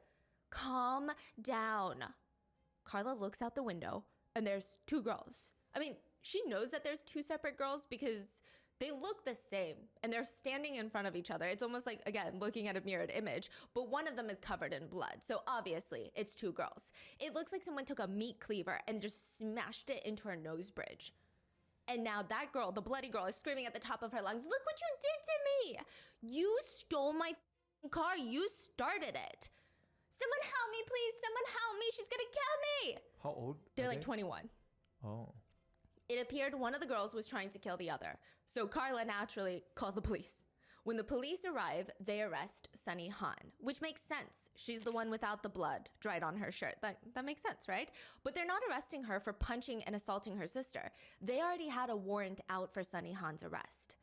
Calm down. Carla looks out the window, and there's two girls. I mean, she knows that there's two separate girls because they look the same and they're standing in front of each other. It's almost like, again, looking at a mirrored image, but one of them is covered in blood. So obviously it's two girls. It looks like someone took a meat cleaver and just smashed it into her nose bridge. And now that girl, the bloody girl, is screaming at the top of her lungs, look what you did to me. You stole my car. You started it. Someone help me, please. Someone help me. She's gonna kill me. How old? They're like 21. Oh. It appeared one of the girls was trying to kill the other. So Carla naturally calls the police. When the police arrive, they arrest Sunny Han, which makes sense. She's the one without the blood dried on her shirt. That makes sense, right? But they're not arresting her for punching and assaulting her sister. They already had a warrant out for Sunny Han's arrest.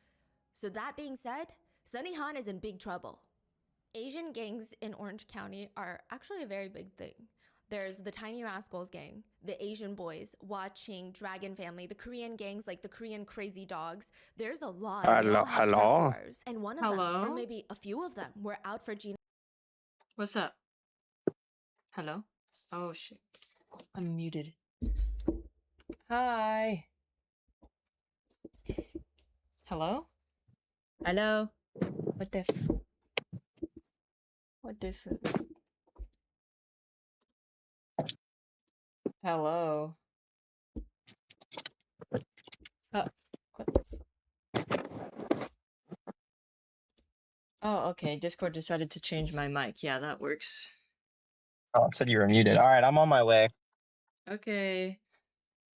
So that being said, Sunny Han is in big trouble. Asian gangs in Orange County are actually a very big thing. There's the Tiny Rascals gang, the Asian boys, watching Dragon Family, the Korean gangs like the Korean Crazy Dogs. There's a lot. Hello. And one of them, or maybe a few of them, were out for Gina. What's up? Hello? Oh shit. I'm muted. Hi. Hello? Hello? What the What the f- Hello? What? Oh, okay. Discord decided to change my mic. Yeah, that works. Oh, it said you were muted. All right, I'm on my way. Okay.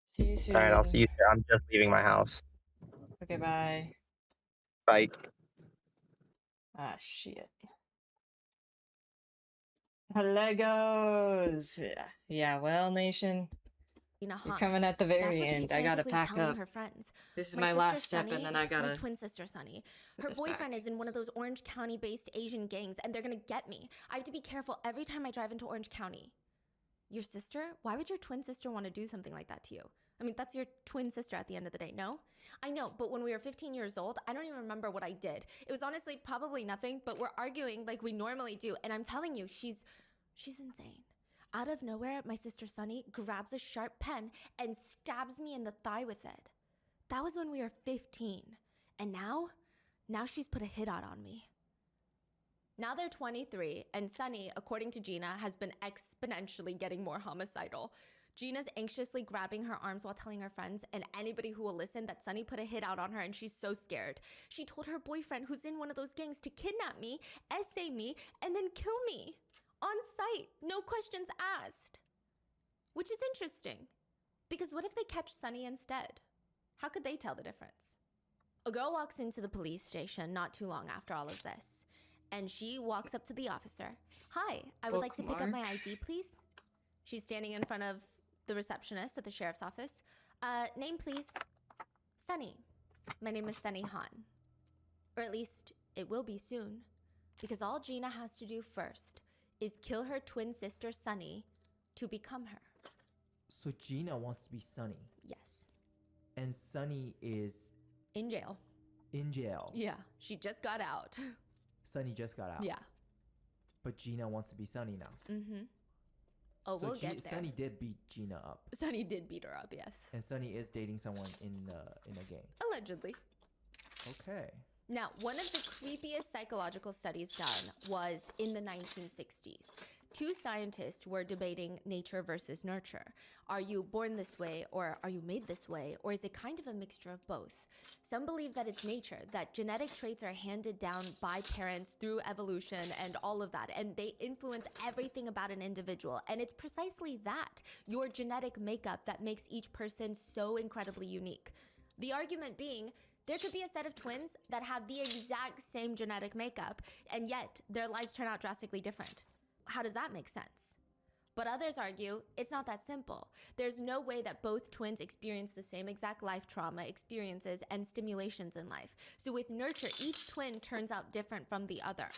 See you soon. All right, I'll see you there. I'm just leaving my house. Okay, bye. Bye. Ah, shit. Legos! Yeah, well, Nation, you're Hahn. coming at the That's very what she's end. I gotta frantically pack telling up. her friends. This is My my sister last step, Sunny, and then I my gotta... twin sister Sunny. put Her this boyfriend back. is in one of those Orange County-based Asian gangs, and they're gonna get me. I have to be careful every time I drive into Orange County. Your sister? Why would your twin sister want to do something like that to you? I mean, that's your twin sister at the end of the day, no? I know, but when we were 15 years old, I don't even remember what I did. It was honestly probably nothing, but we're arguing like we normally do, and I'm telling you, she's insane. Out of nowhere, my sister Sunny grabs a sharp pen and stabs me in the thigh with it. That was when we were 15. And now she's put a hit out on me. Now they're 23, and Sunny, according to Gina, has been exponentially getting more homicidal. Gina's anxiously grabbing her arms while telling her friends and anybody who will listen that Sunny put a hit out on her and she's so scared. She told her boyfriend, who's in one of those gangs, to kidnap me, essay me, and then kill me. On sight, no questions asked. Which is interesting, because what if they catch Sunny instead? How could they tell the difference? A girl walks into the police station not too long after all of this, and she walks up to the officer. Hi, I would like to pick up my ID, please. She's standing in front of the receptionist at the sheriff's office. Name, please. Sunny. My name is Sunny Hahn. Or at least, it will be soon, because all Gina has to do first is kill her twin sister Sunny to become her. So Gina wants to be Sunny. Yes. And Sunny is in jail. In jail. Yeah, she just got out. Sunny just got out. Yeah. But Gina wants to be Sunny now. Mm-hmm. Oh, so we'll get there. Sunny did beat Gina up. Sunny did beat her up, yes. And Sunny is dating someone in a gang. Allegedly. Okay. Now, one of the creepiest psychological studies done was in the 1960s. Two scientists were debating nature versus nurture. Are you born this way, or are you made this way, or is it kind of a mixture of both? Some believe that it's nature, that genetic traits are handed down by parents through evolution and all of that, and they influence everything about an individual. And it's precisely that, your genetic makeup, that makes each person so incredibly unique. The argument being, there could be a set of twins that have the exact same genetic makeup, and yet their lives turn out drastically different. How does that make sense? But others argue it's not that simple. There's no way that both twins experience the same exact life trauma experiences and stimulations in life. So with nurture, each twin turns out different from the other.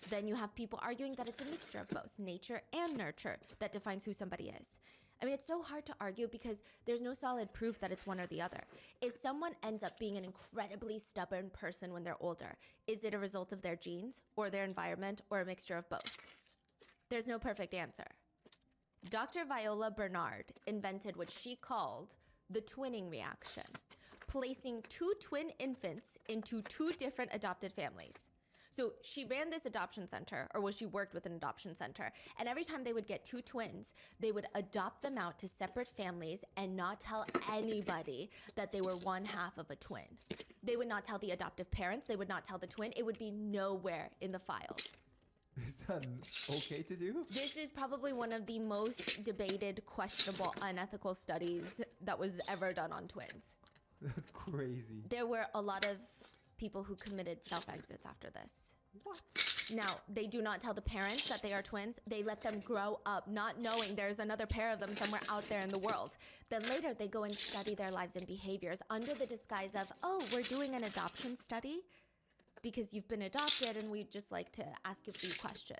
Then you have people arguing that it's a mixture of both nature and nurture that defines who somebody is. I mean, it's so hard to argue because there's no solid proof that it's one or the other. If someone ends up being an incredibly stubborn person when they're older, is it a result of their genes or their environment or a mixture of both? There's no perfect answer. Dr. Viola Bernard invented what she called the twinning reaction, placing two twin infants into two different adopted families. So she ran this adoption center, or she worked with an adoption center, and every time they would get two twins, they would adopt them out to separate families and not tell anybody that they were one half of a twin. They would not tell the adoptive parents, they would not tell the twin, it would be nowhere in the files. Is that okay to do? This is probably one of the most debated, questionable, unethical studies that was ever done on twins. That's crazy. There were a lot of people who committed self-exits after this. What? Now, they do not tell the parents that they are twins. They let them grow up not knowing there's another pair of them somewhere out there in the world. Then later, they go and study their lives and behaviors under the disguise of, oh, we're doing an adoption study because you've been adopted and we'd just like to ask you a few questions.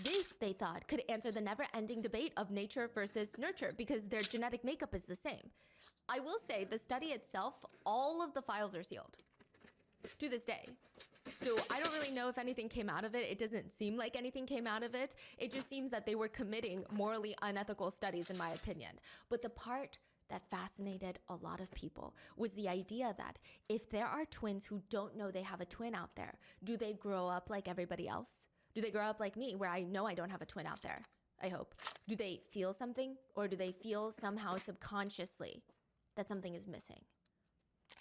This, they thought, could answer the never-ending debate of nature versus nurture because their genetic makeup is the same. I will say, the study itself, all of the files are sealed to this day. So I don't really know if anything came out of it. It doesn't seem like anything came out of it. It just seems that they were committing morally unethical studies, in my opinion. But the part that fascinated a lot of people was the idea that if there are twins who don't know they have a twin out there, do they grow up like everybody else? Do they grow up like me, where I know I don't have a twin out there? I hope. Do they feel something, or do they feel somehow subconsciously that something is missing?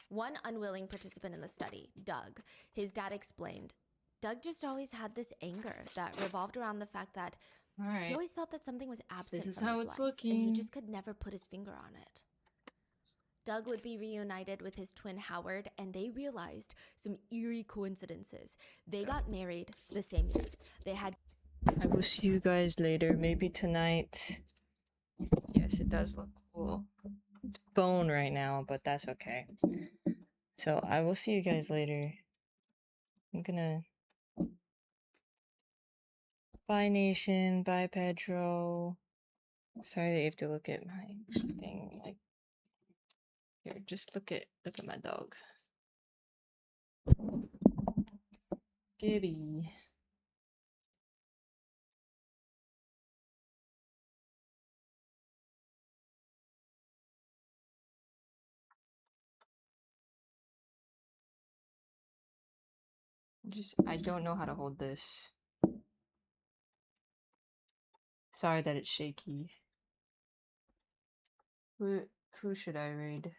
One unwilling participant in the study, Doug, his dad explained, Doug just always had this anger that revolved around the fact that he always felt that something was absent This is from how his it's life, looking. and he just could never put his finger on it. Doug would be reunited with his twin Howard, and they realized some eerie coincidences. They got married the same year. They had. I will see you guys later. Maybe tonight. Yes, it does look cool. It's bone right now, but that's okay. So I will see you guys later. I'm gonna. Bye, Nation. Bye, Pedro. Sorry that you have to look at my thing. Like, here, just look at my dog. Gibby. I don't know how to hold this. Sorry that it's shaky. Who should I raid?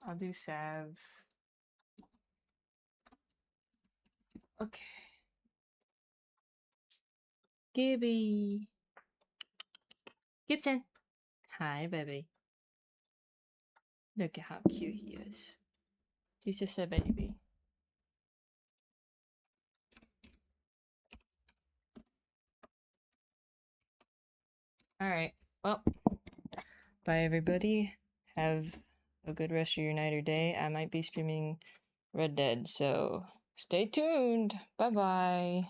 I'll do Sav. Okay. Gibby. Gibson. Hi, baby. Look at how cute he is. He's just a baby. Alright. Well, bye everybody. Have a good rest of your night or day. I might be streaming Red Dead, so stay tuned. Bye bye.